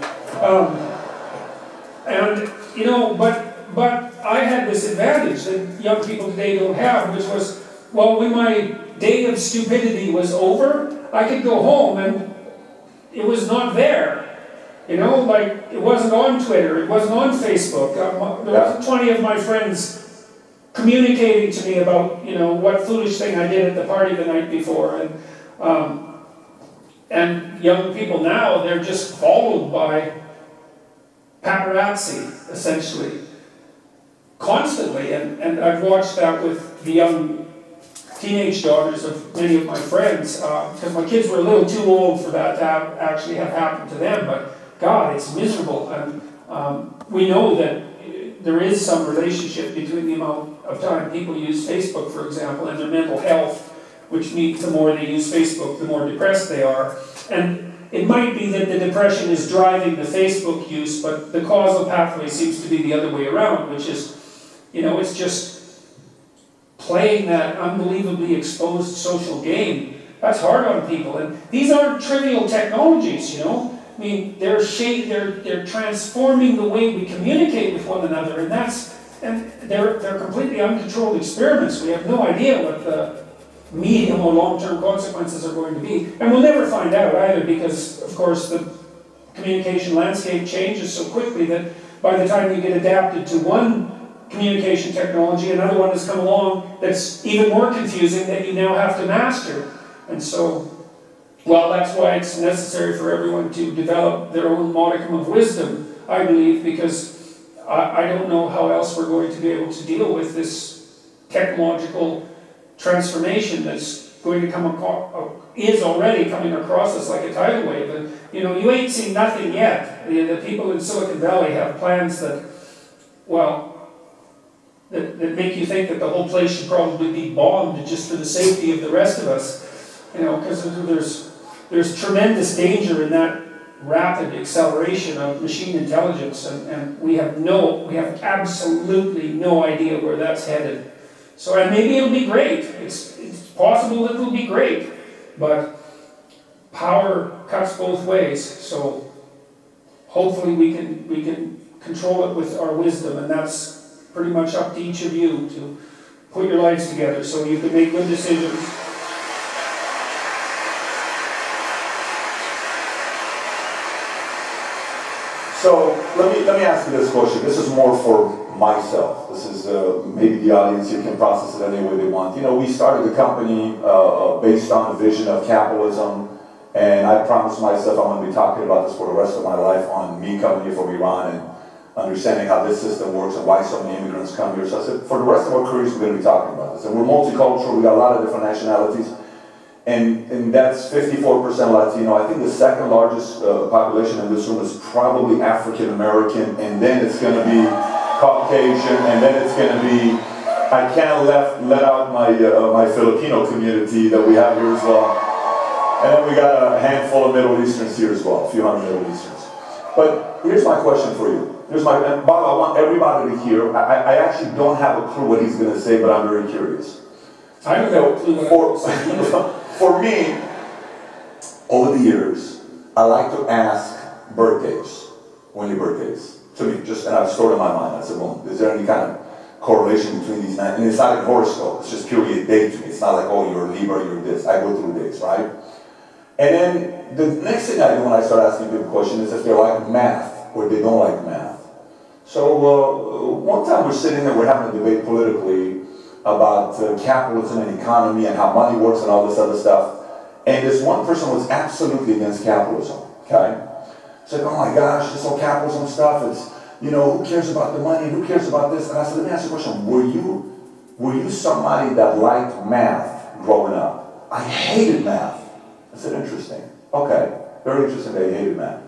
And, you know, but I had this advantage that young people today don't have, which was, well, when my day of stupidity was over, I could go home and it was not there. You know, like, it wasn't on Twitter, it wasn't on Facebook. There wasn't 20 of my friends communicating to me about, you know, what foolish thing I did at the party the night before. And young people now, they're just followed by paparazzi, essentially, constantly. And I've watched that with the young teenage daughters of many of my friends, because my kids were a little too old for that to actually have happened to them. But God, it's miserable. And we know that there is some relationship between the amount of time people use Facebook, for example, and their mental health, which means the more they use Facebook, the more depressed they are. And it might be that the depression is driving the Facebook use, but the causal pathway seems to be the other way around, which is, you know, it's just playing that unbelievably exposed social game. That's hard on people. And these aren't trivial technologies, you know. I mean, they're transforming the way we communicate with one another, and they're completely uncontrolled experiments. We have no idea what the medium or long-term consequences are going to be. And we'll never find out either, because, of course, the communication landscape changes so quickly that by the time you get adapted to one communication technology, another one has come along that's even more confusing that you now have to master. And so, well, that's why it's necessary for everyone to develop their own modicum of wisdom, I believe, because I don't know how else we're going to be able to deal with this technological transformation that's going to come is already coming across us like a tidal wave. And you ain't seen nothing yet. The people in Silicon Valley have plans that, well, that make you think that the whole place should probably be bombed just for the safety of the rest of us. Because there's tremendous danger in that rapid acceleration of machine intelligence, and we have absolutely no idea where that's headed. So, and maybe it'll be great. It's possible that it'll be great, but power cuts both ways. So hopefully we can control it with our wisdom, and that's pretty much up to each of you to put your lives together so you can make good decisions. So let me ask you this question. This is more for myself. This is maybe the audience here can process it any way they want. We started the company based on the vision of capitalism, and I promised myself I'm going to be talking about this for the rest of my life on me coming here from Iran and understanding how this system works and why so many immigrants come here. So I said, for the rest of our careers, we're going to be talking about this. And we're multicultural. We got a lot of different nationalities. And that's 54% Latino. I think the second largest population in this room is probably African American, and then it's going to be Caucasian, and then it's going to be, I can't let out my Filipino community that we have here as well. And then we got a handful of Middle Easterns here as well, a few hundred Middle Easterns. But here's my question for you. Bob, I want everybody to hear. I actually don't have a clue what he's going to say, but I'm very curious. I don't have a clue. For me, over the years, I like to ask birthdays. When your birthdays? To me, and I've stored in my mind. I said, well, is there any kind of correlation between these nights? And it's not like a horoscope. It's just purely a date to me. It's not like, oh, you're a Libra, you're this. I go through dates, right? And then the next thing I do when I start asking people questions is if they like math or they don't like math. So one time we're sitting there, we're having a debate politically about capitalism and economy and how money works and all this other stuff. And this one person was absolutely against capitalism, okay? Said, oh my gosh, this whole capitalism stuff is, who cares about the money, who cares about this? And I said, let me ask you a question. Were you somebody that liked math growing up? I hated math. I said, interesting. Okay, very interesting that you hated math.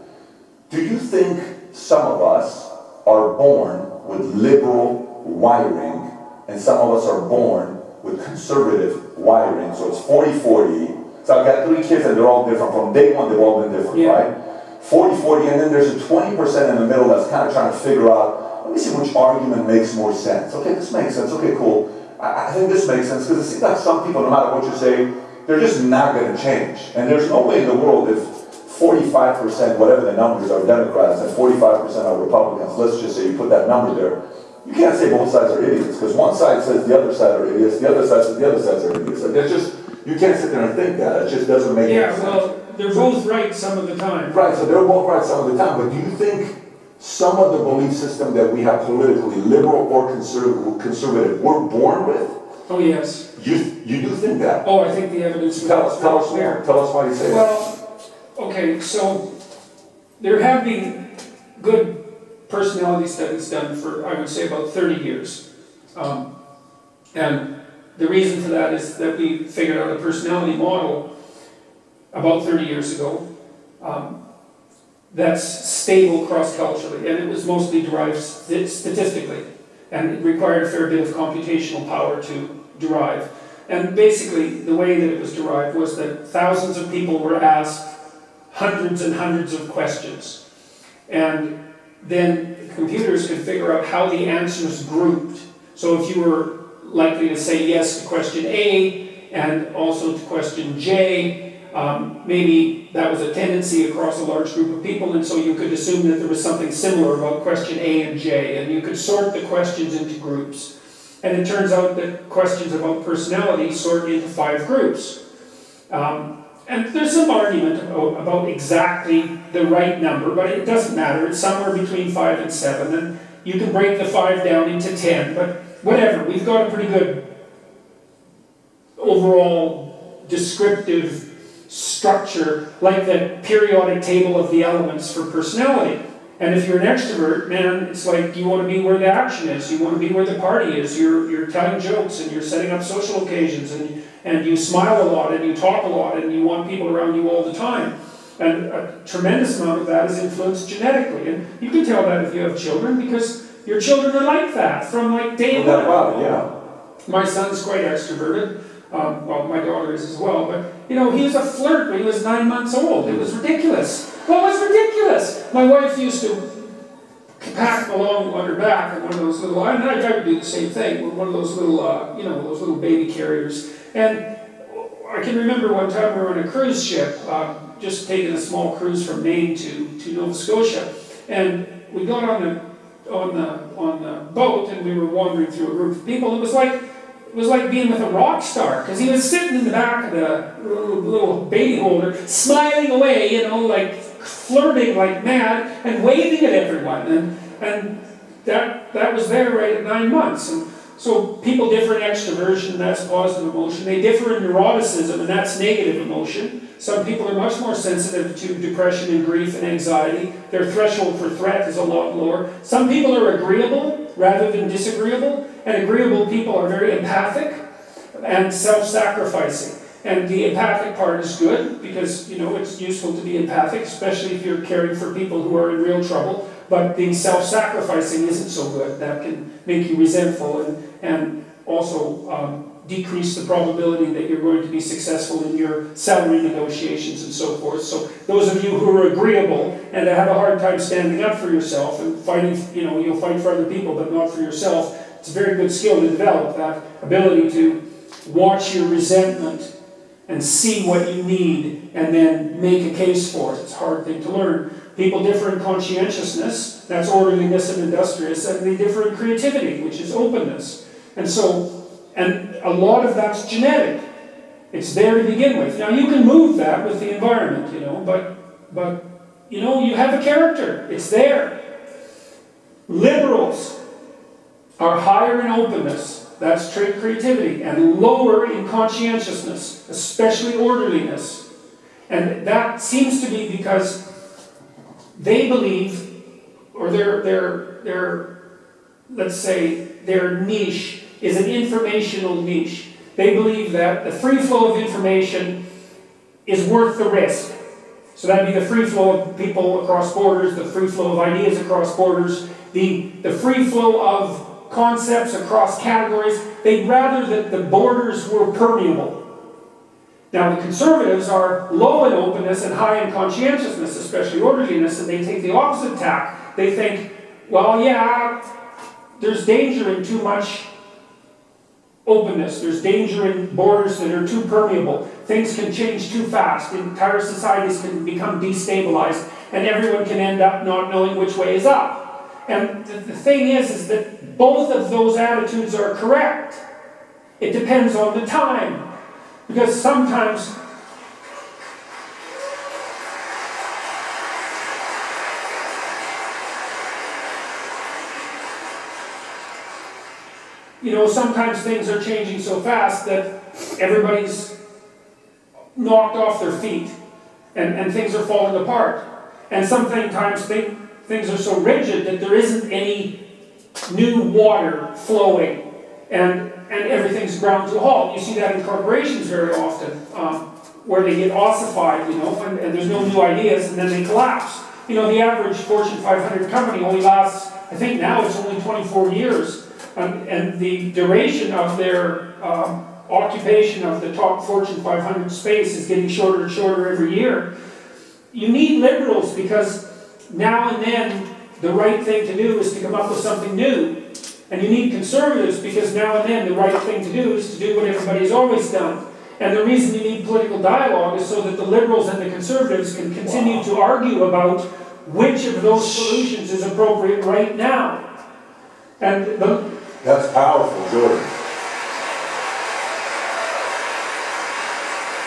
Do you think some of us are born with liberal wiring and some of us are born with conservative wiring? So it's 40-40. So I've got 3 kids and they're all different. From day one, they've all been different, right? 40-40, and then there's a 20% in the middle that's kind of trying to figure out, let me see which argument makes more sense. Okay, this makes sense. Okay, cool. I think this makes sense, because it seems like some people, no matter what you say, they're just not going to change. And there's no way in the world if 45%, whatever the numbers are, Democrats, and 45% are Republicans, let's just say you put that number there, you can't say both sides are idiots, because one side says the other side are idiots, the other side says the other sides are idiots. Like, there's just, you can't sit there and think that. It just doesn't make any sense. Well, they're both right some of the time. Right, so they're both right some of the time. But do you think some of the belief system that we have politically, liberal or conservative, we're born with? Oh, yes. You do think that? Oh, I think the evidence... Tell us more. Tell us why you say that. Well, okay, so there have been good personality studies done for, I would say, about 30 years. And the reason for that is that we figured out a personality model about 30 years ago that's stable cross-culturally, and it was mostly derived statistically, and it required a fair bit of computational power to derive. And basically, the way that it was derived was that thousands of people were asked hundreds and hundreds of questions, and then computers could figure out how the answers grouped. So if you were likely to say yes to question A and also to question J, maybe that was a tendency across a large group of people, and so you could assume that there was something similar about question A and J, and you could sort the questions into groups. And it turns out that questions about personality sort into 5 groups. And there's some argument about exactly the right number, but it doesn't matter. It's somewhere between 5 and 7, and you can break the 5 down into 10, but whatever. We've got a pretty good overall descriptive structure, like the periodic table of the elements for personality. And if you're an extrovert, man, it's like you want to be where the action is. You want to be where the party is. You're telling jokes and you're setting up social occasions and you smile a lot and you talk a lot and you want people around you all the time. And a tremendous amount of that is influenced genetically. And you can tell that if you have children because your children are like that from like day one. Wow, yeah. My son's quite extroverted. Well, my daughter is as well. But, you know, he was a flirt when he was 9 months old. It was ridiculous. Well, it was ridiculous. My wife used to pack along on her back in one of those little, and I tried to do the same thing, with one of those little, you know, those little baby carriers. And I can remember one time we were on a cruise ship, just taking a small cruise from Maine to Nova Scotia. And we got on the boat and we were wandering through a group of people. It was like being with a rock star, because he was sitting in the back of the little baby holder, smiling away, you know, like flirting like mad, and waving at everyone. And that was there right at 9 months. And so people differ in extroversion, that's positive emotion. They differ in neuroticism, and that's negative emotion. Some people are much more sensitive to depression and grief and anxiety. Their threshold for threat is a lot lower. Some people are agreeable rather than disagreeable, and agreeable people are very empathic and self-sacrificing. And the empathic part is good because, you know, it's useful to be empathic, especially if you're caring for people who are in real trouble. But the self-sacrificing isn't so good. That can make you resentful and also decrease the probability that you're going to be successful in your salary negotiations and so forth. So those of you who are agreeable and have a hard time standing up for yourself and fighting, you know, you'll fight for other people but not for yourself. It's a very good skill to develop, that ability to watch your resentment and see what you need and then make a case for it. It's a hard thing to learn. People differ in conscientiousness, that's orderliness and industrious, and they differ in creativity, which is openness. And a lot of that's genetic. It's there to begin with. Now you can move that with the environment, you know, but you know, you have a character. It's there. Liberals are higher in openness, that's trait creativity, and lower in conscientiousness, especially orderliness. And that seems to be because they believe, or their let's say, their niche is an informational niche. They believe that the free flow of information is worth the risk. So that'd be the free flow of people across borders, the free flow of ideas across borders, the free flow of concepts across categories. They'd rather that the borders were permeable. Now the conservatives are low in openness and high in conscientiousness, especially orderliness, and they take the opposite tack. They think, well, yeah, there's danger in too much openness. There's danger in borders that are too permeable. Things can change too fast. Entire societies can become destabilized, and everyone can end up not knowing which way is up. And the thing is that both of those attitudes are correct. It depends on the time. Because sometimes sometimes things are changing so fast that everybody's knocked off their feet and things are falling apart. And sometimes things are so rigid that there isn't any new water flowing and everything's ground to a halt. You see that in corporations very often, where they get ossified, and there's no new ideas, and then they collapse. The average Fortune 500 company only lasts, I think now it's only 24 years, and the duration of their occupation of the top Fortune 500 space is getting shorter and shorter every year. You need liberals because now and then the right thing to do is to come up with something new. And you need conservatives because now and then the right thing to do is to do what everybody's always done. And the reason you need political dialogue is so that the liberals and the conservatives can continue to argue about which of those solutions is appropriate right now. And that's powerful, Jordan.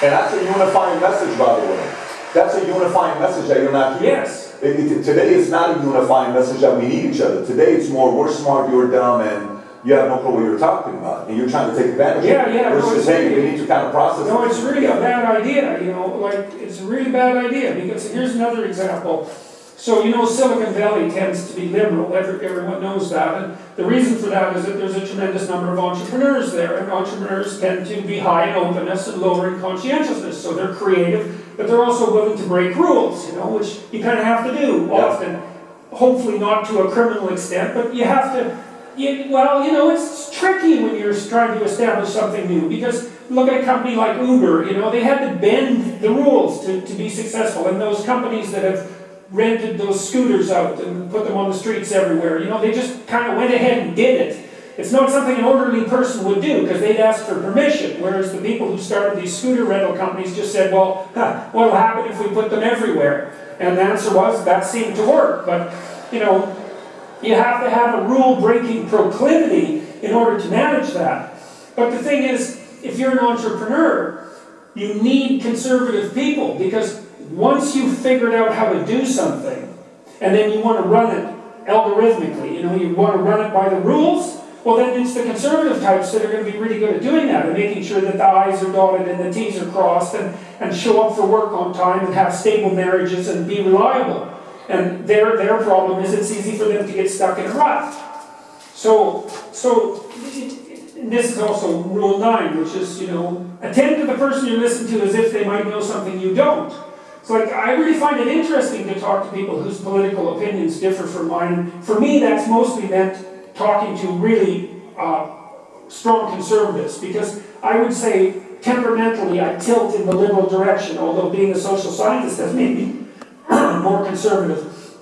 And that's a unifying message, by the way. That's a unifying message that you're not hearing. Yes. Today it's not a unifying message that we need each other. Today it's more, we're smart, you're dumb, and you have no clue what you're talking about. And you're trying to take advantage of it. Versus, hey, we need to kind of process it. No, it's really a bad idea, it's a really bad idea. Because here's another example. So, you know, Silicon Valley tends to be liberal, everyone knows that, and the reason for that is that there's a tremendous number of entrepreneurs there, and entrepreneurs tend to be high in openness and lower in conscientiousness, so they're creative, but they're also willing to break rules, you know, which you kind of have to do often. Hopefully not to a criminal extent, but you have to, well, you know, it's tricky when you're trying to establish something new, because look at a company like Uber, you know, they had to bend the rules to be successful, and those companies that have rented those scooters out and put them on the streets everywhere, you know, they just kind of went ahead and did it. It's not something an orderly person would do, because they'd ask for permission, whereas the people who started these scooter rental companies just said, well, what'll happen if we put them everywhere? And the answer was, that seemed to work, but, you know, you have to have a rule-breaking proclivity in order to manage that. But the thing is, if you're an entrepreneur, you need conservative people, because once you've figured out how to do something, and then you want to run it algorithmically, you know, you want to run it by the rules, well then it's the conservative types that are going to be really good at doing that, and making sure that the I's are dotted and the T's are crossed, and show up for work on time, and have stable marriages, and be reliable. And their problem is it's easy for them to get stuck in a rut. So this is also Rule 9, which is, you know, attend to the person you listen to as if they might know something you don't. So like, I really find it interesting to talk to people whose political opinions differ from mine. For me, that's mostly meant talking to really strong conservatives, because I would say temperamentally I tilt in the liberal direction, although being a social scientist has made me more conservative.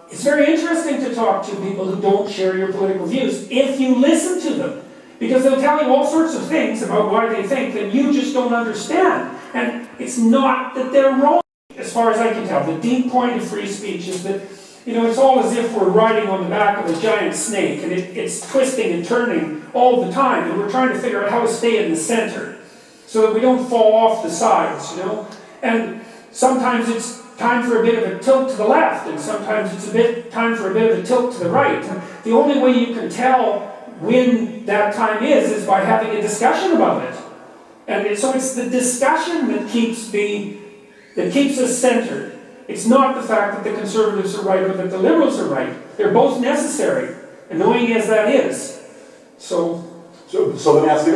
It's very interesting to talk to people who don't share your political views, if you listen to them, because they'll tell you all sorts of things about why they think that you just don't understand. And it's not that they're wrong, as far as I can tell. The deep point of free speech is that, you know, it's all as if we're riding on the back of a giant snake, and it's twisting and turning all the time, and we're trying to figure out how to stay in the center, so that we don't fall off the sides, you know? And sometimes it's time for a bit of a tilt to the left, and sometimes it's time for a bit of a tilt to the right. And the only way you can tell when that time is by having a discussion about it. And so it's the discussion that keeps us centered. It's not the fact that the conservatives are right or that the liberals are right. They're both necessary, annoying as that is. So let me ask you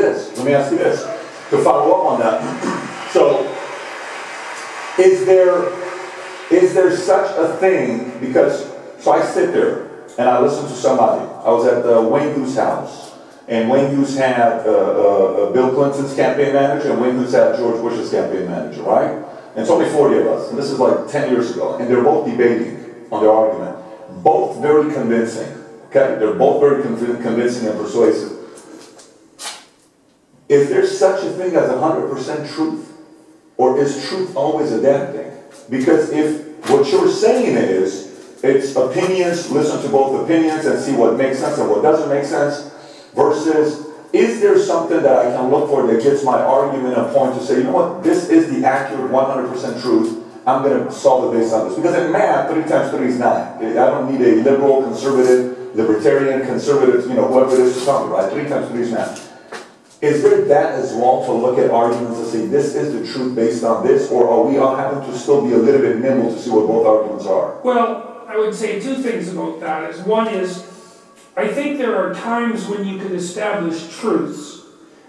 this. To follow up on that. So, is there such a thing, so I sit there and I listen to somebody. I was at Wayne Hughes' house, and Wayne Hughes had Bill Clinton's campaign manager, and Wayne Hughes had George Bush's campaign manager, right? And it's only 40 of us, and this is like 10 years ago, and they're both debating on their argument. Both very convincing, okay? They're both very convincing and persuasive. Is there such a thing as 100% truth? Or is truth always adapting? Because if what you're saying is, it's opinions, listen to both opinions and see what makes sense and what doesn't make sense, versus, is there something that I can look for that gets my argument a point to say, you know what, this is the accurate 100% truth, I'm going to solve it based on this. Because in math, 3 times 3 is 9. I don't need a liberal, conservative, libertarian, conservative, you know, whoever it is to tell me, right? 3 times 3 is 9. Is there that as well, to look at arguments and say, this is the truth based on this, or are we all having to still be a little bit nimble to see what both arguments are? Well, I would say 2 things about that. One is, I think there are times when you can establish truths.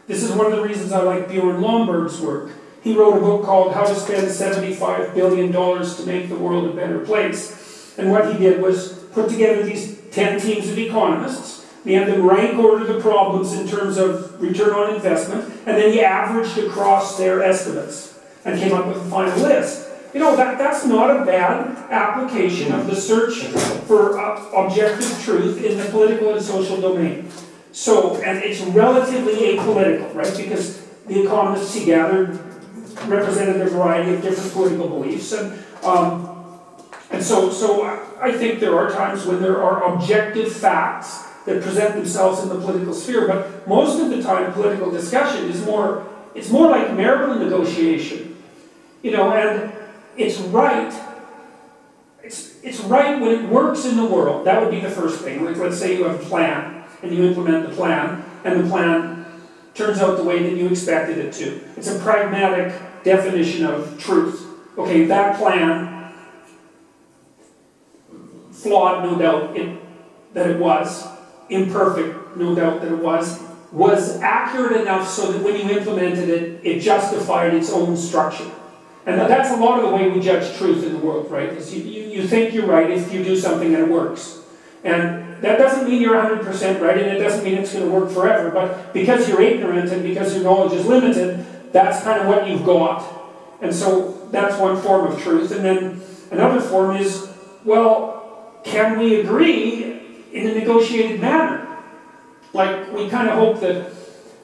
This is one of the reasons I like Bjorn Lomborg's work. He wrote a book called How to Spend $75 Billion to Make the World a Better Place. And what he did was put together these 10 teams of economists. He had them rank order the problems in terms of return on investment, and then he averaged across their estimates and came up with a final list. You know, that's not a bad application of the search for objective truth in the political and social domain. So, and it's relatively apolitical, right? Because the economists he gathered represented a variety of different political beliefs, and so I think there are times when there are objective facts that present themselves in the political sphere, but most of the time political discussion is more like marital negotiation, you know, and it's right when it works in the world. That would be the first thing. Like, let's say you have a plan and you implement the plan, and the plan turns out the way that you expected it to. It's a pragmatic definition of truth. Okay, that plan flawed, no doubt that it was, imperfect, no doubt that it was accurate enough so that when you implemented it, it justified its own structure. And that's a lot of the way we judge truth in the world, right? Is you think you're right if you do something and it works. And that doesn't mean you're 100% right, and it doesn't mean it's going to work forever, but because you're ignorant and because your knowledge is limited, that's kind of what you've got. And so that's one form of truth. And then another form is, well, can we agree in a negotiated manner? Like, we kind of hope that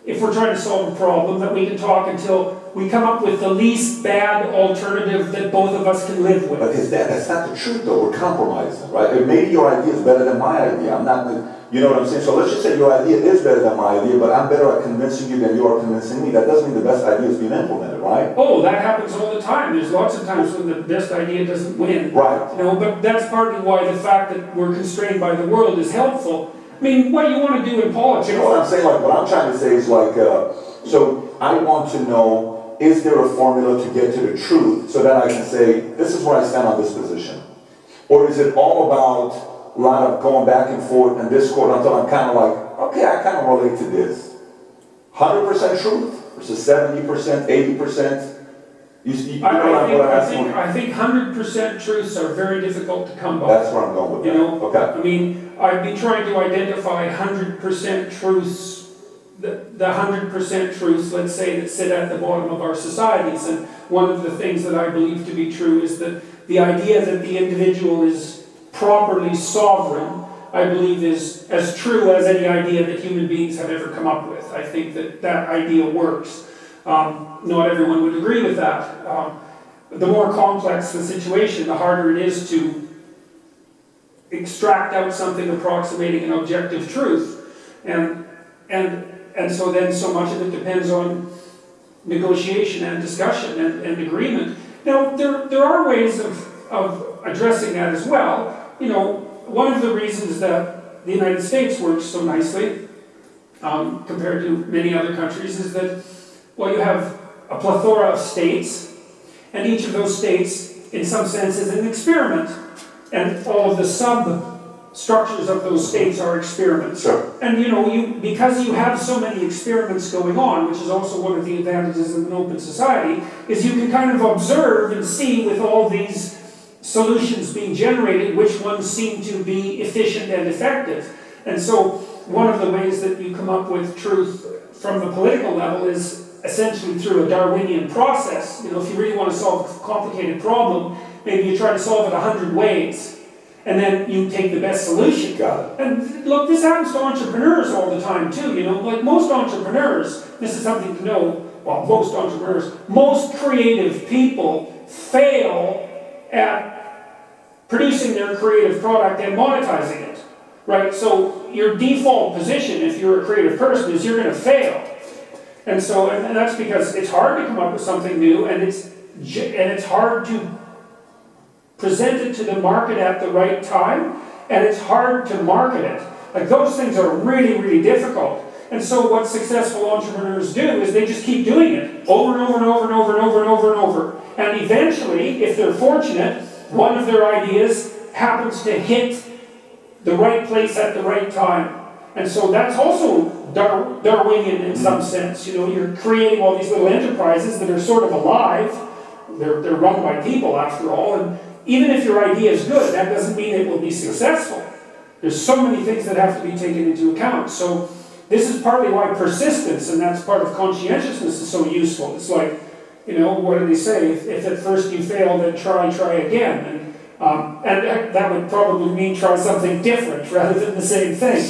if we're trying to solve a problem, that we can talk until we come up with the least bad alternative that both of us can live with. But that's not the truth, though. We're compromising, right? Maybe your idea is better than my idea. I'm not, you know what I'm saying? So let's just say your idea is better than my idea, but I'm better at convincing you than you are convincing me. That doesn't mean the best idea is being implemented, right? Oh, that happens all the time. There's lots of times when the best idea doesn't win. Right. You know, but that's partly why the fact that we're constrained by the world is helpful. I mean, what you want to do in politics... You know what I'm saying? Like, what I'm trying to say is like, so I want to know, is there a formula to get to the truth so that I can say, this is where I stand on this position? Or is it all about a lot of going back and forth and discord until I'm kind of like, okay, I kind of relate to this. 100% truth versus 70%, 80%. I think 100% truths are very difficult to come by. That's where I'm going with that. You know, okay. I mean, I've been trying to identify 100% truths, the 100% truths, let's say, that sit at the bottom of our societies. And one of the things that I believe to be true is that the idea that the individual is properly sovereign, I believe, is as true as any idea that human beings have ever come up with. I think that that idea works. Not everyone would agree with that. The more complex the situation, the harder it is to extract out something approximating an objective truth. And so then so much of it depends on negotiation and discussion and agreement. Now, there are ways of addressing that as well. You know, one of the reasons that the United States works so nicely compared to many other countries is that, well, you have a plethora of states, and each of those states, in some sense, is an experiment. And all of the sub-structures of those states are experiments. Sure. And you know, because you have so many experiments going on, which is also one of the advantages of an open society, is you can kind of observe and see with all these solutions being generated, which ones seem to be efficient and effective. And so one of the ways that you come up with truth from the political level is essentially through a Darwinian process. You know, if you really want to solve a complicated problem, maybe you try to solve it 100 ways, and then you take the best solution. Got it. And look, this happens to entrepreneurs all the time too, you know, like most entrepreneurs, this is something to know, well, most entrepreneurs, most creative people fail at producing their creative product and monetizing it, right? So your default position, if you're a creative person, is you're going to fail. And so, and that's because it's hard to come up with something new, and it's hard to present it to the market at the right time, and it's hard to market it. Like, those things are really, really difficult. And so what successful entrepreneurs do is they just keep doing it over and over and over and over and over and over and over. And eventually, if they're fortunate, one of their ideas happens to hit the right place at the right time. And so that's also Darwinian in some sense. You know, you're creating all these little enterprises that are sort of alive. They're run by people, after all. And even if your idea is good, that doesn't mean it will be successful. There's so many things that have to be taken into account. So this is partly why persistence, and that's part of conscientiousness, is so useful. It's like, you know, what do they say? If at first you fail, then try again. And that would probably mean try something different rather than the same thing.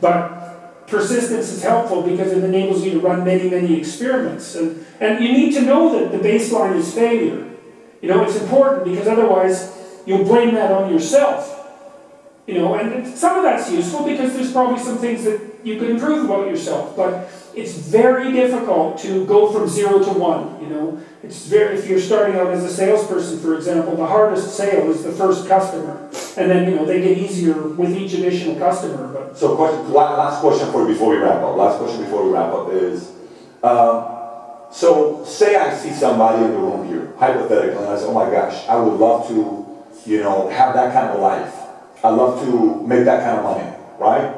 But persistence is helpful because it enables you to run many, many experiments. And you need to know that the baseline is failure. You know, it's important because otherwise you'll blame that on yourself. You know, and some of that's useful because there's probably some things that you could improve about yourself. But it's very difficult to go from 0 to 1, you know. If you're starting out as a salesperson, for example, the hardest sale is the first customer. And then, you know, they get easier with each additional customer. But So last question for you before we wrap up. Last question before we wrap up is, so say I see somebody in the room here, hypothetically, and I say, oh my gosh, I would love to, you know, have that kind of life. I love to make that kind of money, right?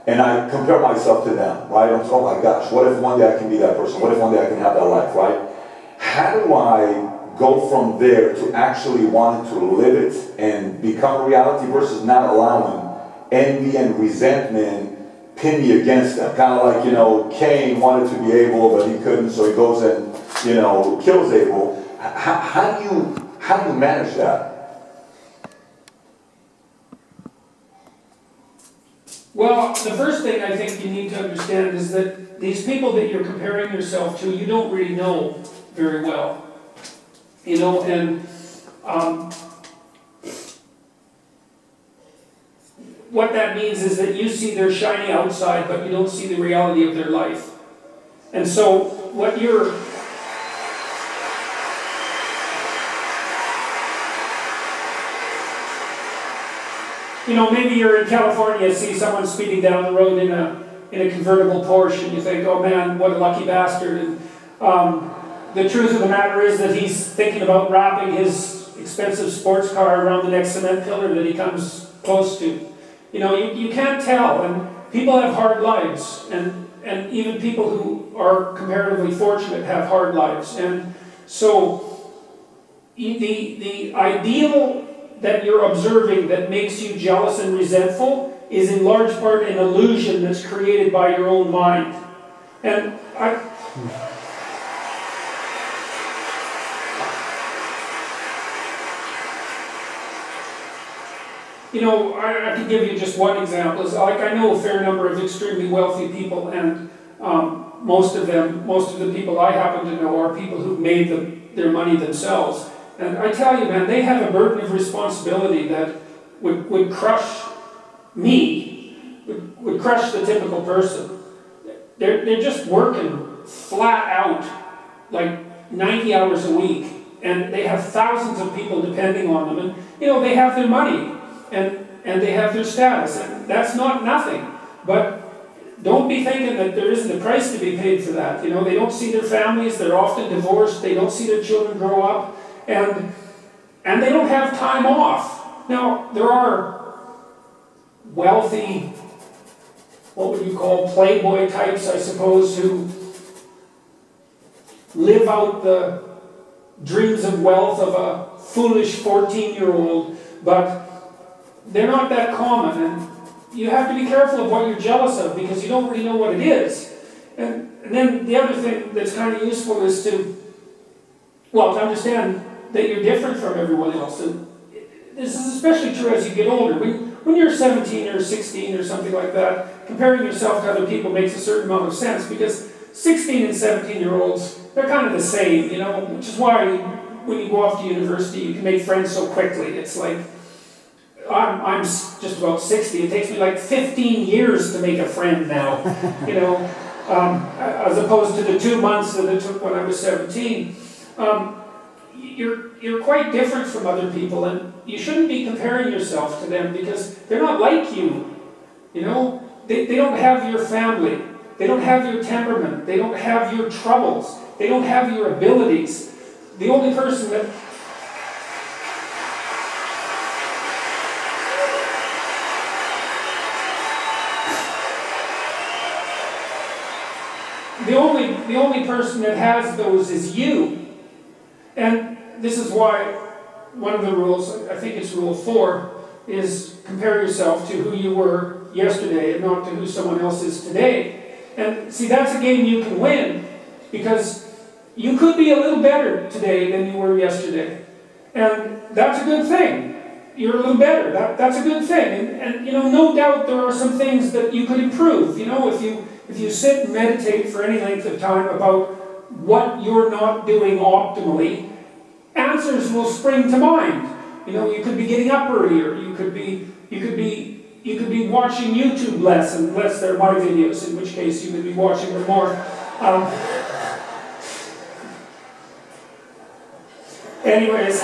And I compare myself to them, right? I'm oh my gosh, what if one day I can be that person? What if one day I can have that life, right? How do I go from there to actually wanting to live it and become a reality versus not allowing envy and resentment pin me against them? Kind of like, you know, Cain wanted to be Abel, but he couldn't, so he goes and, you know, kills Abel. How do you manage that? Well, the first thing I think you need to understand is that these people that you're comparing yourself to, you don't really know very well. You know, and what that means is that you see their shiny outside, but you don't see the reality of their life. And so what you're... You know, maybe you're in California, see someone speeding down the road in a convertible Porsche, and you think, oh man, what a lucky bastard. And the truth of the matter is that he's thinking about wrapping his expensive sports car around the next cement pillar that he comes close to. You know, you can't tell, and people have hard lives, and even people who are comparatively fortunate have hard lives. And so the ideal that you're observing that makes you jealous and resentful is in large part an illusion that's created by your own mind. And you know, I can give you just one example. It's like I know a fair number of extremely wealthy people, and most of the people I happen to know are people who've made their money themselves. And I tell you, man, they have a burden of responsibility that would crush me, would crush the typical person. They're just working flat out, like 90 hours a week, and they have thousands of people depending on them. And, you know, they have their money, and they have their status, and that's not nothing. But don't be thinking that there isn't a price to be paid for that. You know, they don't see their families, they're often divorced, they don't see their children grow up. And they don't have time off. Now, there are wealthy, what would you call, playboy types, I suppose, who live out the dreams of wealth of a foolish 14-year-old, but they're not that common, and you have to be careful of what you're jealous of because you don't really know what it is. And then the other thing that's kind of useful is to understand that you're different from everyone else. And this is especially true as you get older. When you're 17 or 16 or something like that, comparing yourself to other people makes a certain amount of sense because 16 and 17-year-olds, they're kind of the same, you know, which is why when you go off to university, you can make friends so quickly. It's like, I'm just about 60. It takes me like 15 years to make a friend now, you know, as opposed to the 2 months that it took when I was 17. You're quite different from other people, and you shouldn't be comparing yourself to them because they're not like you. You know, they don't have your family, they don't have your temperament, they don't have your troubles, they don't have your abilities. The only person that the only person that has those is you. And this is why one of the rules, I think it's rule 4, is compare yourself to who you were yesterday and not to who someone else is today. And see, that's a game you can win because you could be a little better today than you were yesterday. And that's a good thing. You're a little better. That's a good thing. And you know, no doubt there are some things that you could improve. You know, if you sit and meditate for any length of time about what you're not doing optimally, answers will spring to mind. You know, you could be getting up earlier. You could be watching YouTube less, unless they're my videos, in which case you could be watching them more. Anyways,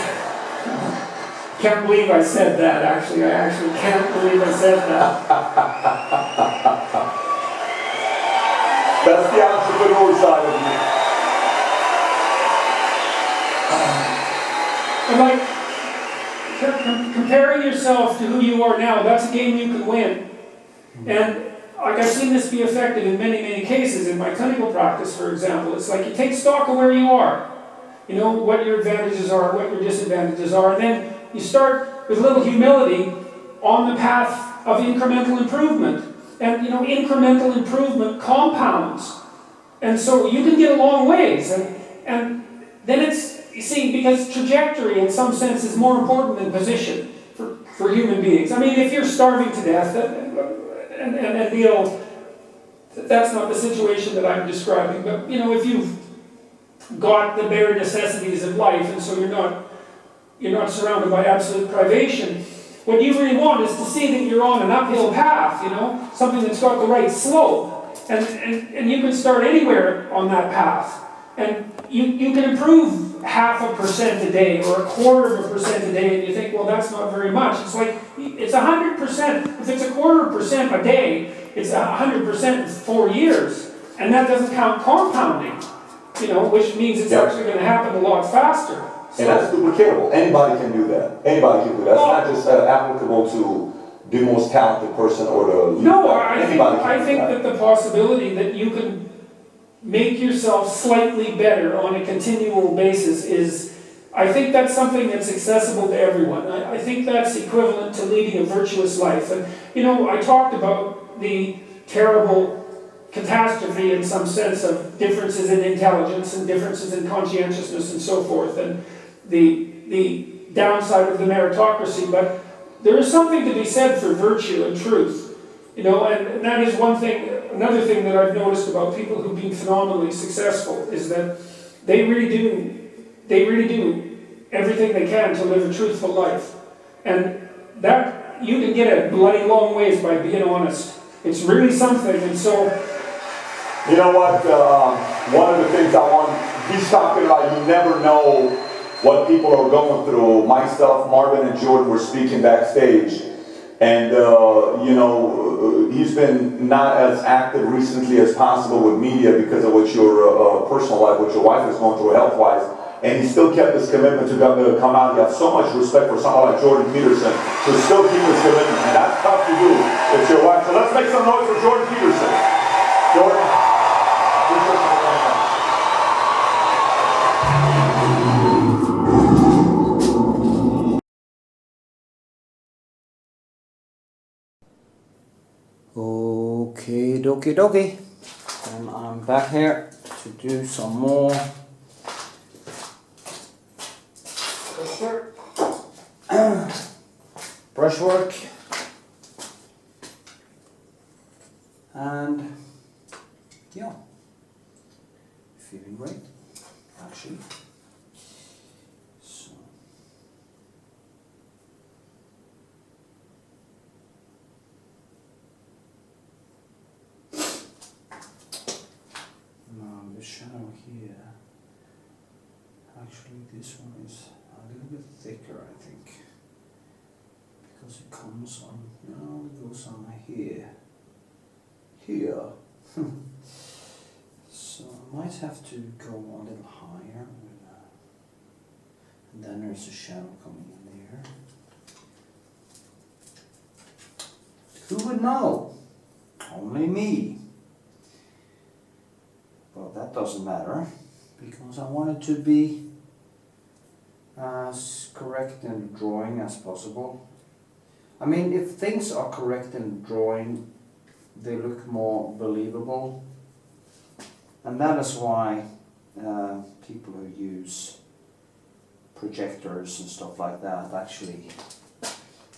can't believe I said that. Actually, I actually can't believe I said that. That's the entrepreneur side of me. And like, comparing yourself to who you are now, that's a game you can win. And like I've seen this be effective in many, many cases in my clinical practice, for example. It's like you take stock of where you are. You know, what your advantages are, what your disadvantages are, and then you start with a little humility on the path of incremental improvement. And you know, incremental improvement compounds. And so you can get a long ways. And then it's, you see, because trajectory in some sense is more important than position for human beings. I mean, if you're starving to death and you know, that's not the situation that I'm describing, but you know, if you've got the bare necessities of life and so you're not surrounded by absolute privation, what you really want is to see that you're on an uphill path, you know, something that's got the right slope. And you can start anywhere on that path. And you can improve 0.5% a day or 1/4% a day, and you think, well, that's not very much. It's like, it's 100%. If it's 1/4% a day, it's 100% in 4 years. And that doesn't count compounding, you know, which means it's actually going to happen a lot faster. So, and that's duplicatable. Anybody can do that. Anybody can do that. It's not just applicable to the most talented person or the lead. No, I think that the possibility that you can make yourself slightly better on a continual basis is, I think that's something that's accessible to everyone. I think that's equivalent to leading a virtuous life. And, you know, I talked about the terrible catastrophe in some sense of differences in intelligence and differences in conscientiousness and so forth, and the downside of the meritocracy, but there is something to be said for virtue and truth, you know, and that is one thing. Another thing that I've noticed about people who've been phenomenally successful is that they really do everything they can to live a truthful life, and that you can get a bloody long ways by being honest. It's really something, and so. You know what? One of the things he's talking about, you never know what people are going through. Myself, Marvin, and Jordan were speaking backstage, and you know, he's been not as active recently as possible with media because of what your personal life, what your wife is going through health-wise, and he still kept his commitment to come out. You have so much respect for someone like Jordan Peterson to still keep his commitment, and that's tough to do if your wife. So let's make some noise for Jordan Peterson. Jordan. Okay, dokie dokie. And I'm back here to do some more brushwork. And yeah, feeling great actually. So now the shadow here, actually this one is a little bit thicker, I think, because it comes on, now it goes on here. So I might have to go a little higher, and then there's a shadow coming in there. Who would know? Only me. But that doesn't matter, because I want it to be as correct in the drawing as possible. I mean, if things are correct in the drawing, they look more believable, and that is why people who use projectors and stuff like that actually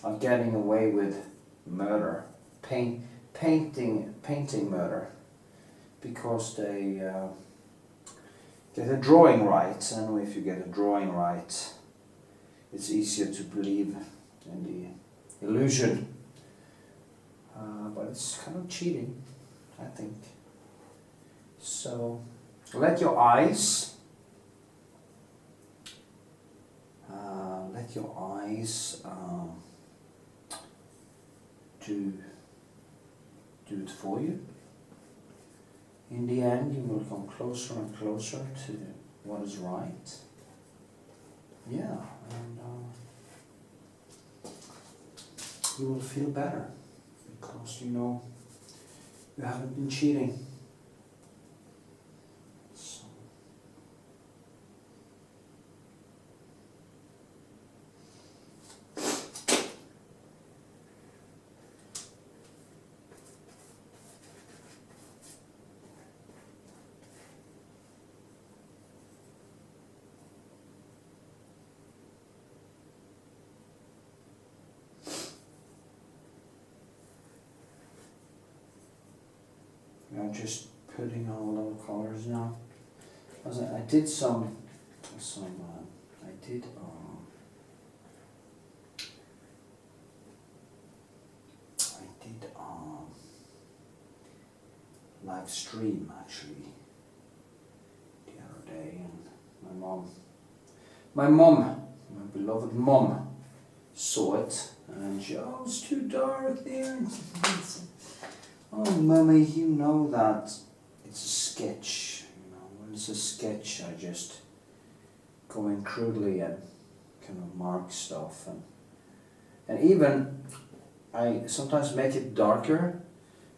are getting away with murder, painting murder, because they get a drawing right, and if you get a drawing right, it's easier to believe in the illusion. But it's kind of cheating, I think. So let your eyes do it for you. In the end, you will come closer and closer to what is right. Yeah, and you will feel better because you know you haven't been cheating. So. I'm just putting on a little colors now. I did some I did live stream actually the other day, and my beloved mom saw it and she, oh, it's too dark there. Oh, Mummy, you know that it's a sketch. You know, when it's a sketch, I just go in crudely and kind of mark stuff, and even I sometimes make it darker,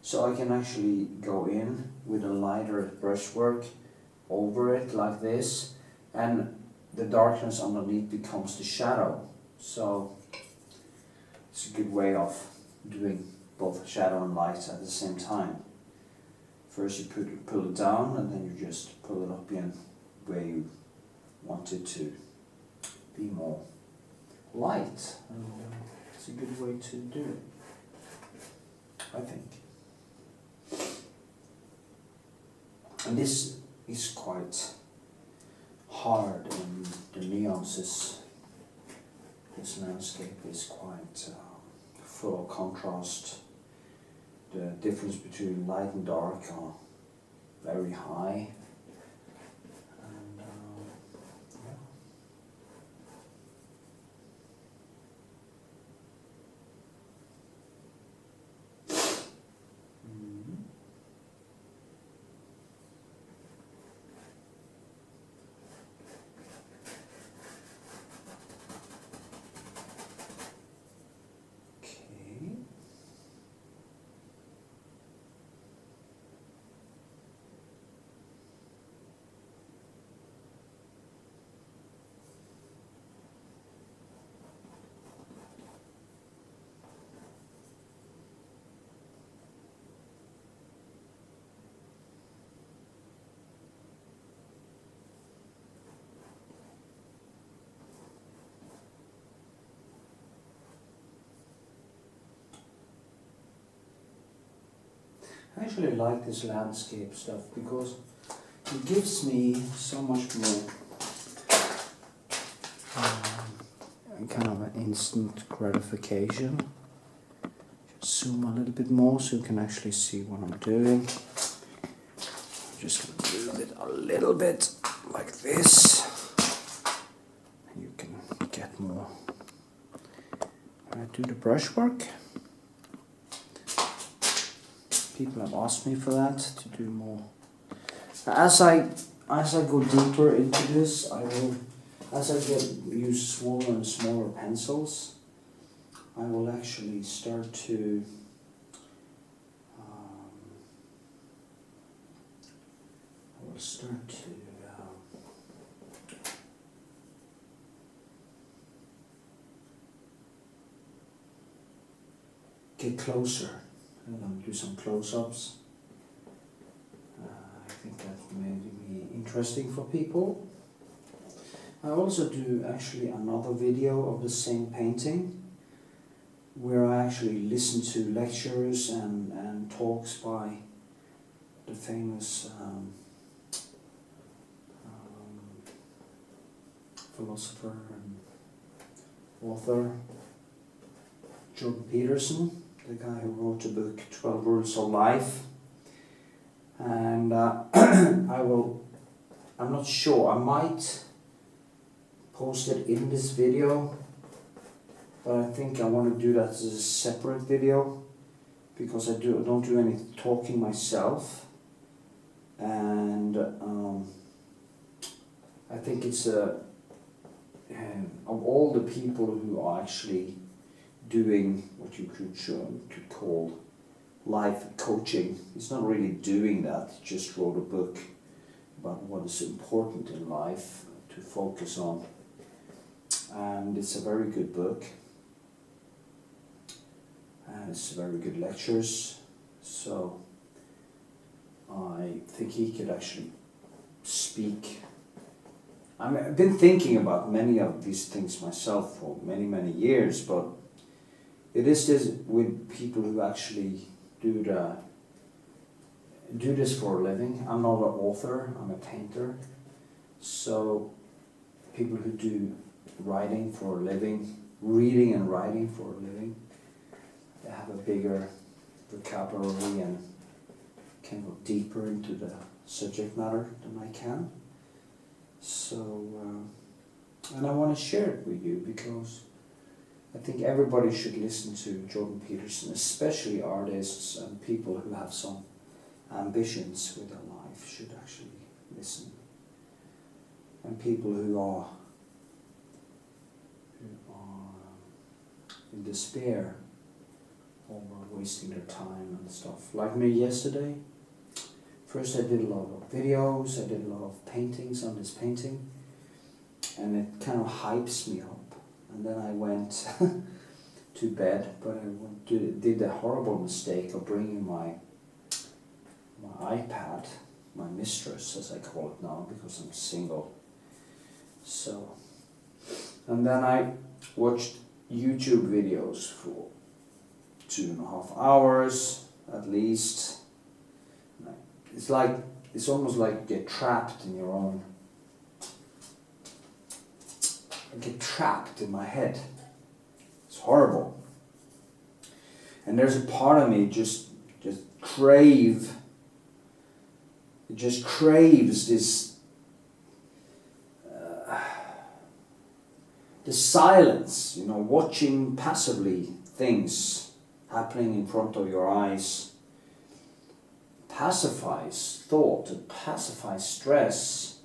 so I can actually go in with a lighter brushwork over it like this, and the darkness underneath becomes the shadow. So it's a good way of doing both shadow and light at the same time. First you pull it down and then you just pull it up again where you want it to be more light. And it's a good way to do it, I think. And this is quite hard, and the nuances. This landscape is quite full of contrast. The difference between light and dark are very high, and yeah. I actually like this landscape stuff because it gives me so much more kind of an instant gratification. Just zoom a little bit more so you can actually see what I'm doing. I'm just going to move it a little bit like this. And you can get more. When I do the brushwork, people have asked me for that, to do more. As I go deeper into this, as I use smaller and smaller pencils, I will actually start to get closer. And I'll do some close-ups. I think that may be interesting for people. I also do actually another video of the same painting where I actually listen to lectures and talks by the famous philosopher and author Jordan Peterson, the guy who wrote the book 12 Rules of Life. And I'm not sure, I might post it in this video, but I think I want to do that as a separate video because I don't do any talking myself, and I think it's of all the people who are actually doing what you could call life coaching. He's not really doing that. He just wrote a book about what is important in life to focus on. And it's a very good book. And it's very good lectures. So I think he could actually speak. I've been thinking about many of these things myself for many, many years, but it is this with people who actually do this for a living. I'm not an author, I'm a painter. So people who do writing for a living, reading and writing for a living, they have a bigger vocabulary and can go deeper into the subject matter than I can. So, and I want to share it with you because I think everybody should listen to Jordan Peterson, especially artists and people who have some ambitions with their life should actually listen. And people who are in despair over wasting their time and stuff. Like me yesterday. First I did a lot of videos, I did a lot of paintings on this painting, and it kind of hypes me up. And then I went to bed, but I did the horrible mistake of bringing my iPad, my mistress as I call it now because I'm single. So, and then I watched YouTube videos for 2.5 hours at least. It's almost like you get trapped in your own. I get trapped in my head. It's horrible. And there's a part of me just craves this the silence, watching passively things happening in front of your eyes. Pacifies thought, it pacifies stress.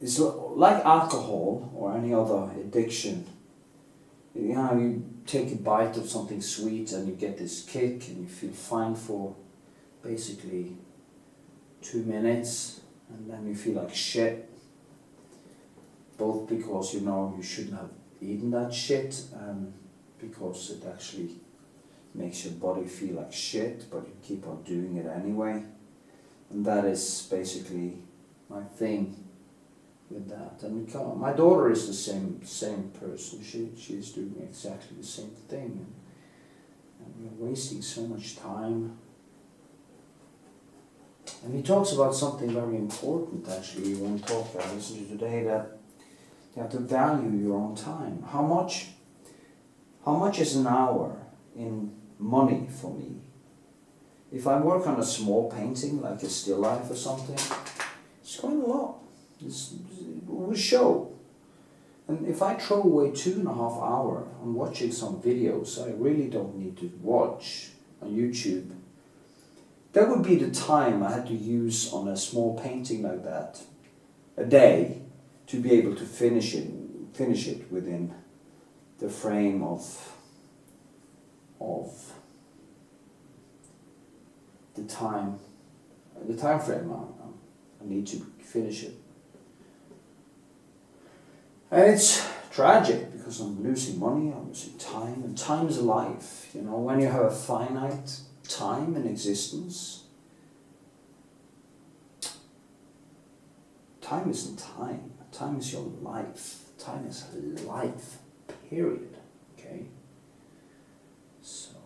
It's like alcohol or any other addiction. You take a bite of something sweet and you get this kick and you feel fine for basically 2 minutes, and then you feel like shit. Both because you shouldn't have eaten that shit and because it actually makes your body feel like shit, but you keep on doing it anyway. And that is basically my thing with that. And my daughter is the same person. She's doing exactly the same thing. And we're wasting so much time. And he talks about something very important actually in one talk I listened to today, that you have to value your own time. How much is an hour in money for me? If I work on a small painting like a still life or something, it's quite a lot. It will show. And if I throw away 2.5 hours on watching some videos I really don't need to watch on YouTube, that would be the time I had to use on a small painting like that a day to be able to finish it within the frame of the time frame I need to finish it. And it's tragic because I'm losing money, I'm losing time, and time is life. When you have a finite time in existence, time isn't time. Time is your life. Time is life, period. Okay? So,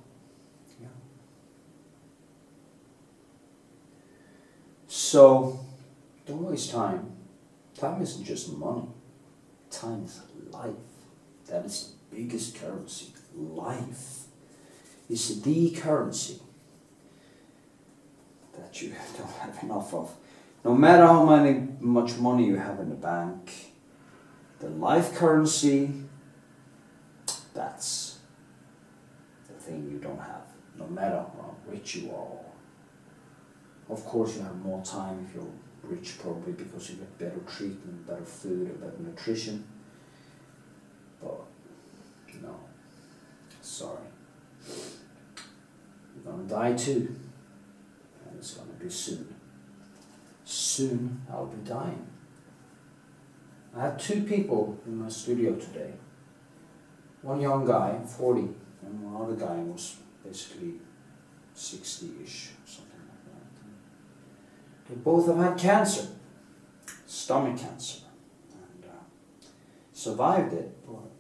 yeah. So, don't waste time. Time isn't just money. Time is life. That is the biggest currency. Life is the currency that you don't have enough of. No matter how much money you have in the bank, the life currency, that's the thing you don't have. No matter how rich you are. Of course you have more time if you're rich, probably because you get better treatment, better food, and better nutrition. But, sorry. You're gonna die too. And it's gonna be soon. Soon I'll be dying. I have 2 people in my studio today. One young guy, 40, and one other guy was basically 60-ish, something like that. They both have had cancer, stomach cancer, and survived it. But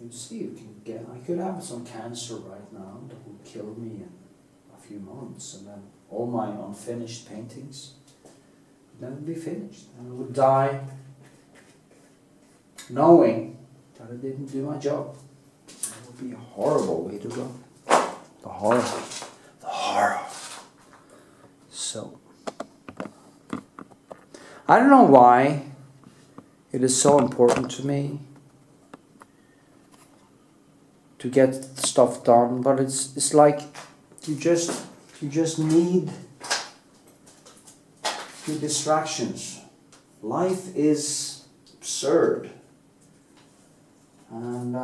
you see, you can get. I could have some cancer right now that would kill me in a few months, and then all my unfinished paintings would never be finished, and I would die knowing that I didn't do my job. That would be a horrible way to go. The horror. The horror. So, I don't know why it is so important to me to get stuff done, but it's like you just need the distractions. Life is absurd. And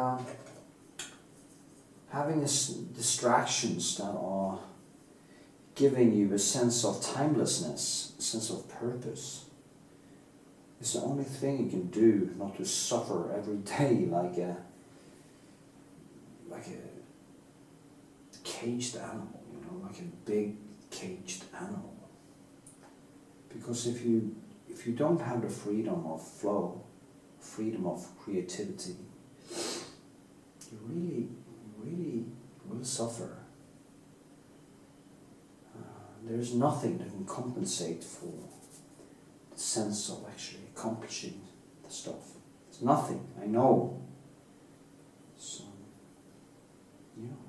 having distractions that are giving you a sense of timelessness, a sense of purpose, is the only thing you can do not to suffer every day like a caged animal, you know, like a big caged animal. Because if you don't have the freedom of flow, freedom of creativity, you really will suffer. There's nothing that can compensate for the sense of actually accomplishing the stuff. There's nothing, I know. So, yeah.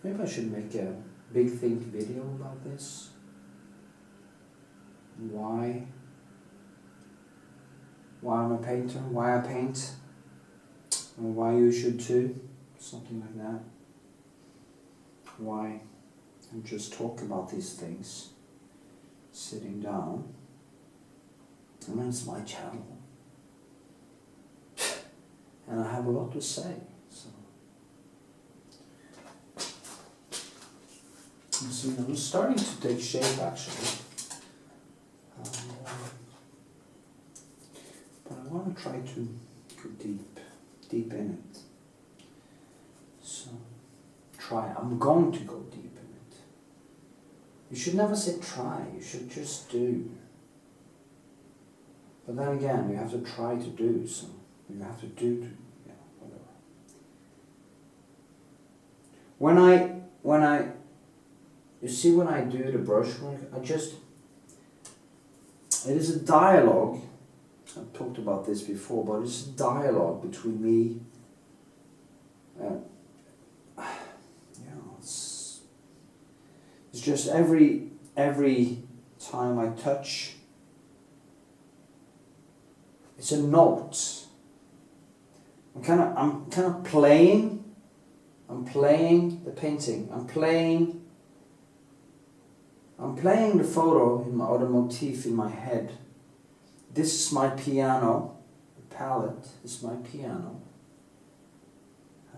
Maybe I should make a big think video about this. Why I'm a painter, why I paint, and why you should too, something like that. Why I just talk about these things, sitting down, and then it's my channel. And I have a lot to say, so. You see, I'm starting to take shape actually. But I want to try to go deep in it. So, I'm going to go deep in it. You should never say try, you should just do. But then again, you have to try to do, so you have to do, whatever. When I do the brushwork, it is a dialogue. I've talked about this before, but it's a dialogue between me. It's just every time I touch, it's a note. I'm kind of playing. I'm playing the painting. I'm playing the photo or the motif in my head. This is my piano. The palette is my piano.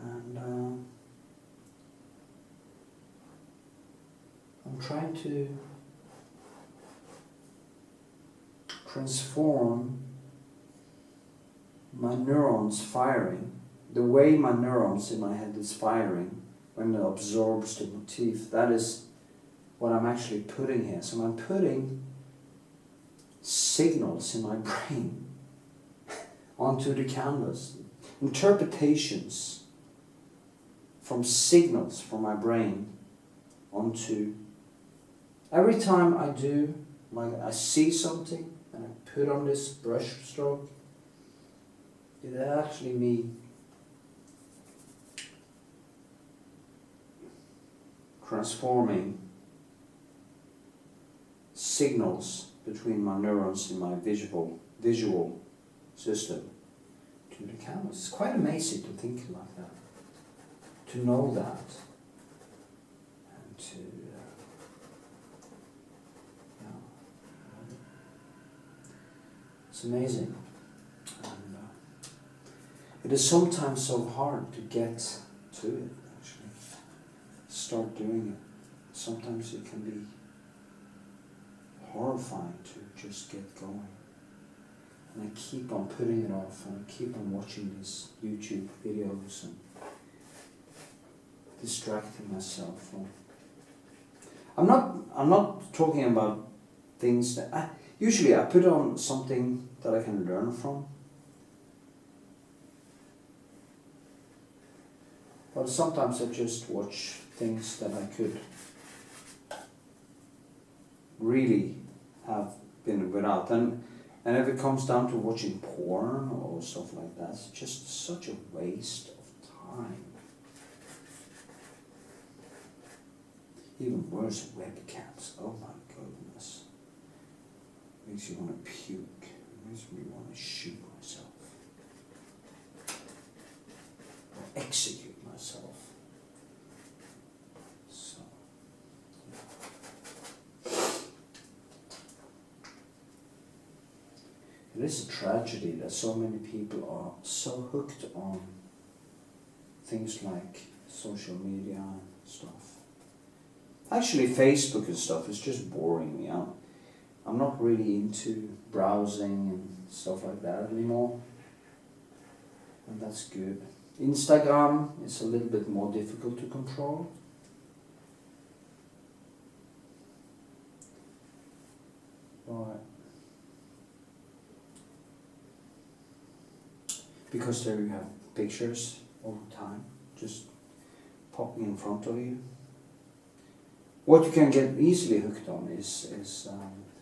And I'm trying to transform my neurons firing, the way my neurons in my head is firing when it absorbs the motif. That is what I'm actually putting here. So I'm putting signals in my brain onto the canvas, interpretations from signals from my brain onto. Every time I do, I see something and I put on this brush stroke, it actually me transforming signals between my neurons in my visual system to the canvas. It's quite amazing to think like that, to know that, and to it's amazing. And It is sometimes so hard to get to it, actually. Start doing it. Sometimes it can be horrifying to just get going. And I keep on putting it off, and I keep on watching these YouTube videos and distracting myself. I'm not talking about things that usually I put on something that I can learn from. But sometimes I just watch things that I could really have been without. And if it comes down to watching porn or stuff like that, it's just such a waste of time. Even worse, webcams. Oh my goodness. Makes you want to puke. Makes me want to shoot myself. Or execute myself. So, it is a tragedy that so many people are so hooked on things like social media and stuff. Actually, Facebook and stuff is just boring me out. I'm not really into browsing and stuff like that anymore. And that's good. Instagram is a little bit more difficult to control. But because there you have pictures all the time, just popping in front of you. What you can get easily hooked on is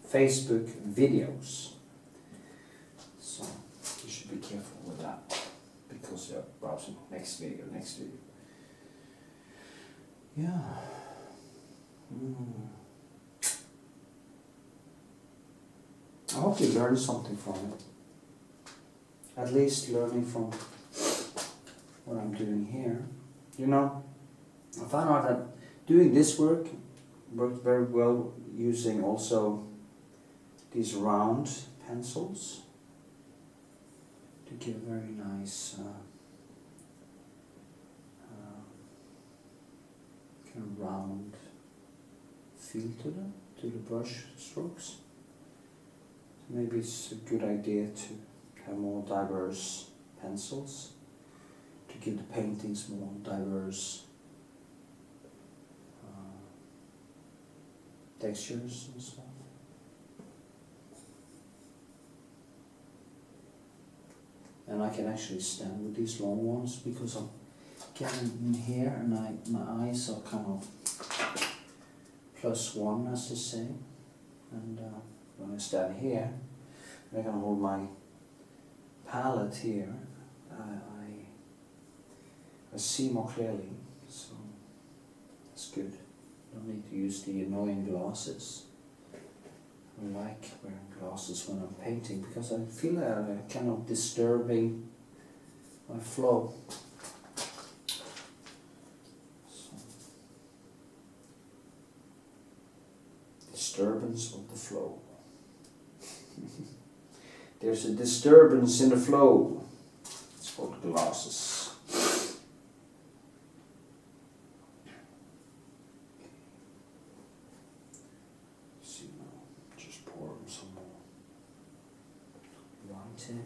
Facebook videos. So you should be careful with that, because you're browsing next video. Yeah. I hope you learned something from it. At least learning from what I'm doing here. You know, I found out that doing this worked very well using also these round pencils to give a very nice kind of round feel to the brush strokes. Maybe it's a good idea to have more diverse pencils to give the paintings more diverse textures and stuff. And I can actually stand with these long ones because I'm getting in here and my eyes are kind of +1, as they say. And when I stand here, I can hold my palette here. I see more clearly, so that's good. Don't need to use the annoying glasses. I like wearing glasses when I'm painting because I feel like I'm kind of disturbing my flow. So, disturbance of the flow. There's a disturbance in the flow. It's called glasses.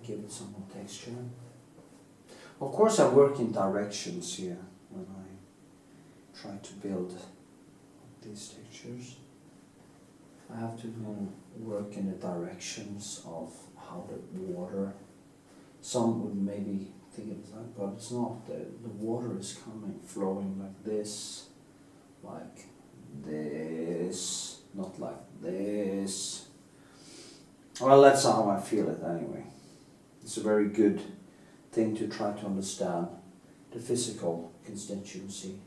Give it some more texture. Of course I work in directions here when I try to build these textures. I have to work in the directions of how the water, some would maybe think it's like, but it's not. The water is flowing like this, not like this. Well, that's how I feel it anyway. It's a very good thing to try to understand the physical constituency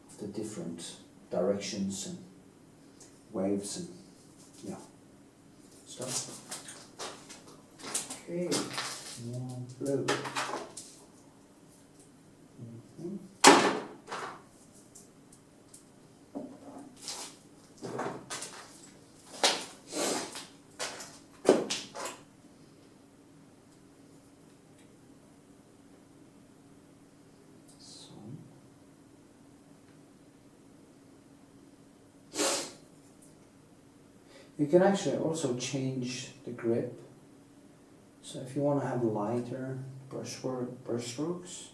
of the different directions and waves and stuff. Okay, more blue. You can actually also change the grip. So if you want to have lighter brush strokes,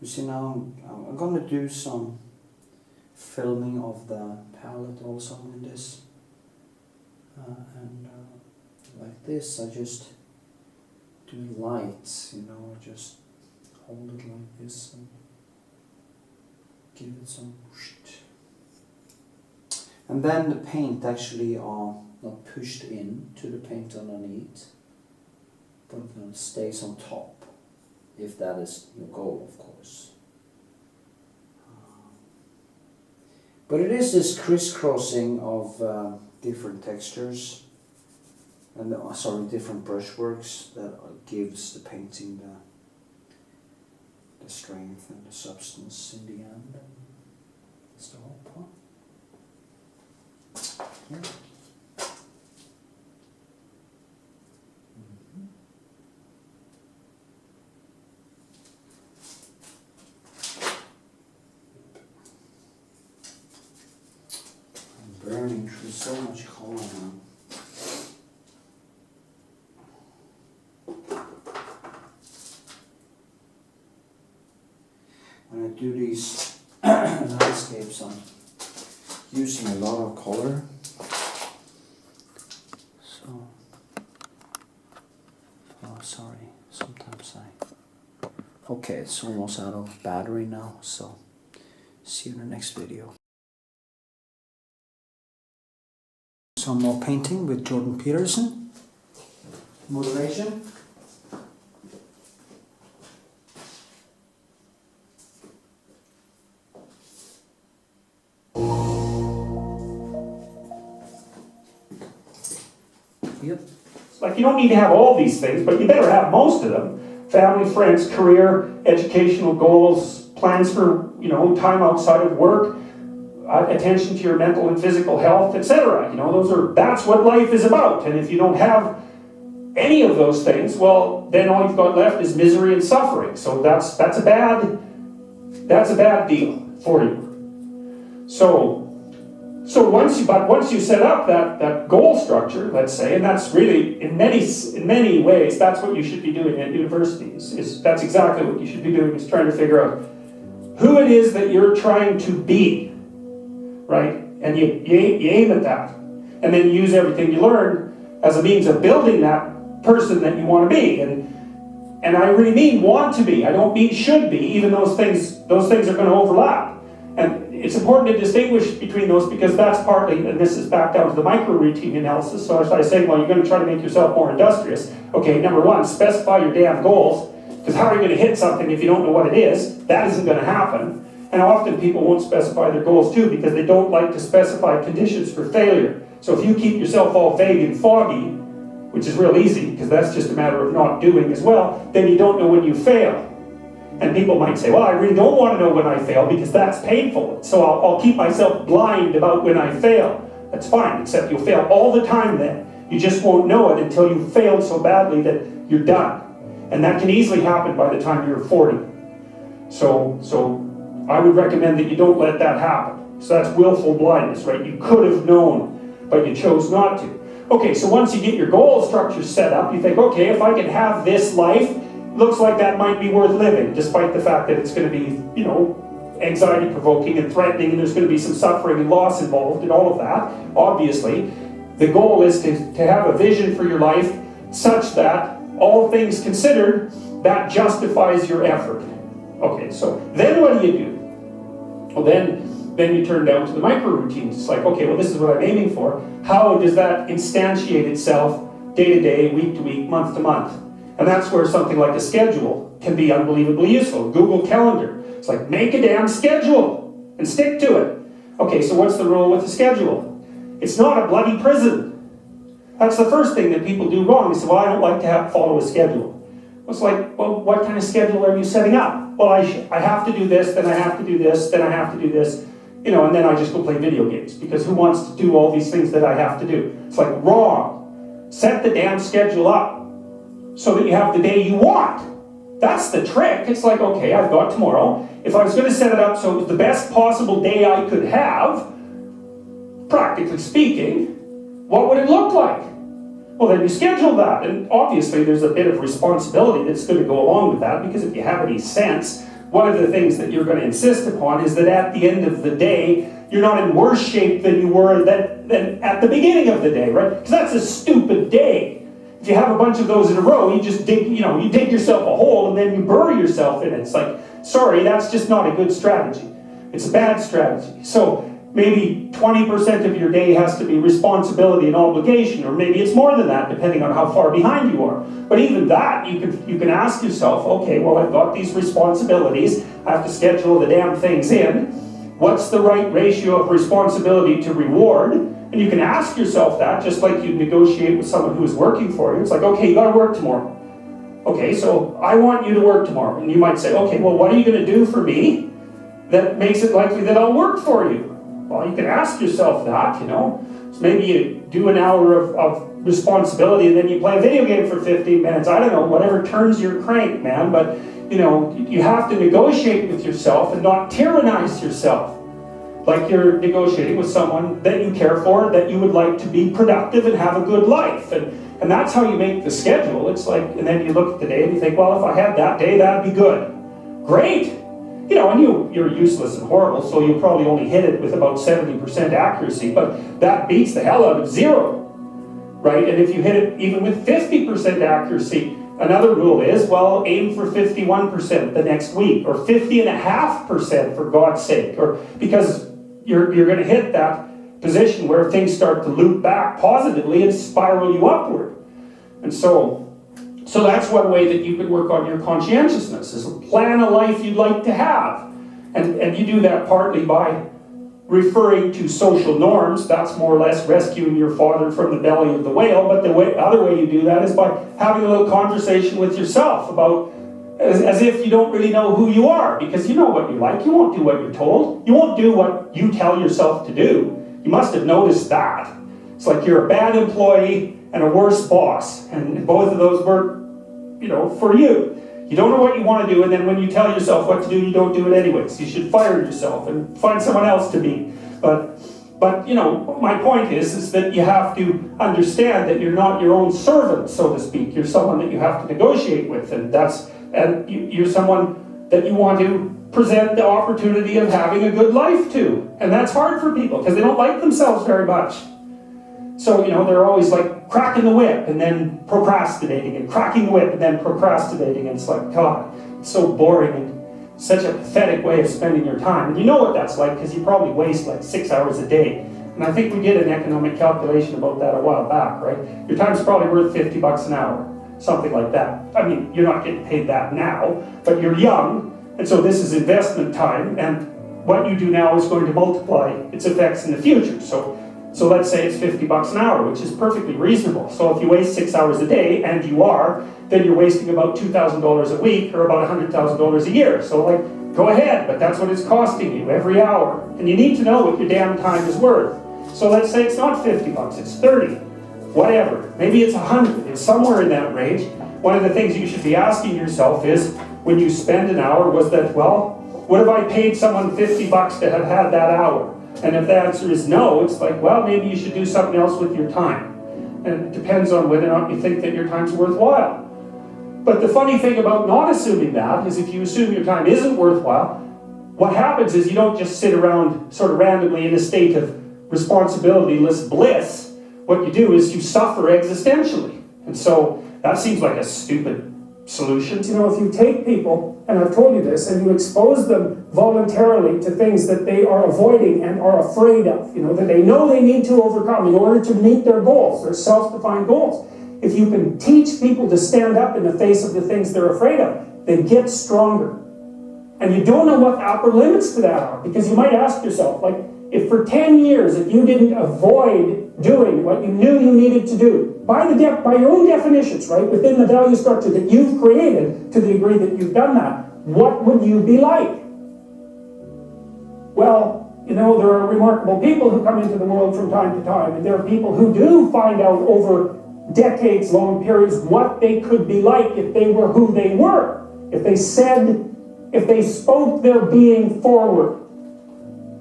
you see now I'm going to do some filming of the palette also in this. Like this, I just do lights, you know, just hold it like this and give it some whoosh. And then the paint actually are not pushed in to the paint underneath, but stays on top, if that is your goal, of course. But it is this crisscrossing of different textures and different brushworks that gives the painting the strength and the substance in the end. That's the whole point. Yeah. I'm burning through so much color now. When I do these landscapes, I'm using a lot of color. So, oh sorry, sometimes okay, it's almost out of battery now, so see you in the next video. Some more painting with Jordan Peterson. Motivation. Yep. Like, you don't need to have all these things, but you better have most of them. Family, friends, career, educational goals, plans for, you know, time outside of work, attention to your mental and physical health, etc. You know, that's what life is about. And if you don't have any of those things, well, then all you've got left is misery and suffering. So that's a bad deal for you. So once you set up that goal structure, let's say, and that's really in many ways that's what you should be doing at universities. That's exactly what you should be doing, is trying to figure out who it is that you're trying to be, right? And you aim at that, and then you use everything you learn as a means of building that person that you want to be. And I really mean want to be. I don't mean should be. Even those things are going to overlap. And it's important to distinguish between those, because that's partly, and this is back down to the micro routine analysis. So as I say, well, you're going to try to make yourself more industrious. Okay, number one, specify your damn goals, because how are you going to hit something if you don't know what it is? That isn't going to happen. And often people won't specify their goals too, because they don't like to specify conditions for failure. So if you keep yourself all vague and foggy, which is real easy, because that's just a matter of not doing as well, then you don't know when you fail. And people might say, well, I really don't want to know when I fail because that's painful. So I'll keep myself blind about when I fail. That's fine, except you'll fail all the time then. You just won't know it until you've failed so badly that you're done. And that can easily happen by the time you're 40. So I would recommend that you don't let that happen. So that's willful blindness, right? You could have known, but you chose not to. Okay, so once you get your goal structure set up, you think, okay, if I can have this life, looks like that might be worth living, despite the fact that it's going to be, you know, anxiety-provoking and threatening, and there's going to be some suffering and loss involved in all of that, obviously. The goal is to have a vision for your life such that, all things considered, that justifies your effort. Okay, so then what do you do? Well, then you turn down to the micro-routines. It's like, okay, well, this is what I'm aiming for. How does that instantiate itself day to day, week to week, month to month? And that's where something like a schedule can be unbelievably useful. Google Calendar. It's like, make a damn schedule and stick to it. Okay, so what's the rule with the schedule? It's not a bloody prison. That's the first thing that people do wrong. They say, well, I don't like to follow a schedule. It's like, well, what kind of schedule are you setting up? Well, I have to do this, then I have to do this, then I have to do this, you know, and then I just go play video games, because who wants to do all these things that I have to do? It's like, wrong. Set the damn schedule up so that you have the day you want. That's the trick. It's like, okay, I've got tomorrow. If I was going to set it up so it was the best possible day I could have, practically speaking, what would it look like? Well, then you schedule that, and obviously there's a bit of responsibility that's going to go along with that, because if you have any sense, one of the things that you're going to insist upon is that at the end of the day, you're not in worse shape than you were than at the beginning of the day, right? Because that's a stupid day. If you have a bunch of those in a row, you just dig, you dig yourself a hole and then you bury yourself in it. It's like, sorry, that's just not a good strategy. It's a bad strategy. So maybe 20% of your day has to be responsibility and obligation, or maybe it's more than that, depending on how far behind you are. But even that, you can ask yourself, okay, well, I've got these responsibilities, I have to schedule the damn things in. What's the right ratio of responsibility to reward? And you can ask yourself that, just like you negotiate with someone who is working for you. It's like, okay, you got to work tomorrow. Okay, so I want you to work tomorrow. And you might say, okay, well, what are you going to do for me that makes it likely that I'll work for you? Well, you can ask yourself that, So maybe you do an hour of responsibility and then you play a video game for 15 minutes. I don't know, whatever turns your crank, man. But, you have to negotiate with yourself and not tyrannize yourself. Like you're negotiating with someone that you care for, that you would like to be productive and have a good life. And that's how you make the schedule. It's like, and then you look at the day and you think, well, if I had that day, that'd be good. Great. And you're useless and horrible, so you'll probably only hit it with about 70% accuracy, but that beats the hell out of 0, right? And if you hit it even with 50% accuracy, another rule is, well, aim for 51% the next week, or 50.5% for God's sake, or because you're going to hit that position where things start to loop back positively and spiral you upward. And so that's one way that you can work on your conscientiousness, is plan a life you'd like to have. And you do that partly by referring to social norms. That's more or less rescuing your father from the belly of the whale. But the other way you do that is by having a little conversation with yourself about, as if you don't really know who you are, because you know what you like. You won't do what you're told. You won't do what you tell yourself to do. You must have noticed that. It's like you're a bad employee and a worse boss, and both of those work, for you. You don't know what you want to do, and then when you tell yourself what to do, you don't do it anyways. You should fire yourself and find someone else to be. But my point is that you have to understand that you're not your own servant, so to speak. You're someone that you have to negotiate with, and you're someone that you want to present the opportunity of having a good life to. And that's hard for people, because they don't like themselves very much. So, they're always like cracking the whip and then procrastinating, and cracking the whip and then procrastinating. And it's like, God, it's so boring and such a pathetic way of spending your time. And you know what that's like, because you probably waste like 6 hours a day. And I think we did an economic calculation about that a while back, right? Your time's probably worth $50 an hour, something like that. I mean, you're not getting paid that now, but you're young, and so this is investment time, and what you do now is going to multiply its effects in the future. So let's say it's $50 an hour, which is perfectly reasonable. So if you waste 6 hours a day, and you are, then you're wasting about $2,000 a week, or about $100,000 a year. So go ahead, but that's what it's costing you every hour. And you need to know what your damn time is worth. So let's say it's not $50, it's 30, whatever. Maybe it's 100, it's somewhere in that range. One of the things you should be asking yourself is, when you spend an hour, was that, what if I paid someone $50 to have had that hour? And if the answer is no, it's like, well, maybe you should do something else with your time. And it depends on whether or not you think that your time's worthwhile. But the funny thing about not assuming that is, if you assume your time isn't worthwhile, what happens is you don't just sit around sort of randomly in a state of responsibility-less bliss. What you do is you suffer existentially. And so that seems like a stupid solution. If you take people, and I've told you this, and you expose them voluntarily to things that they are avoiding and are afraid of, that they know they need to overcome in order to meet their goals, their self-defined goals. If you can teach people to stand up in the face of the things they're afraid of, they get stronger. And you don't know what the upper limits to that are, because you might ask yourself, if for 10 years, if you didn't avoid doing what you knew you needed to do, by your own definitions, right, within the value structure that you've created, to the degree that you've done that, what would you be like? Well, there are remarkable people who come into the world from time to time, and there are people who do find out over decades-long periods what they could be like if they were who they were, if they spoke their being forward.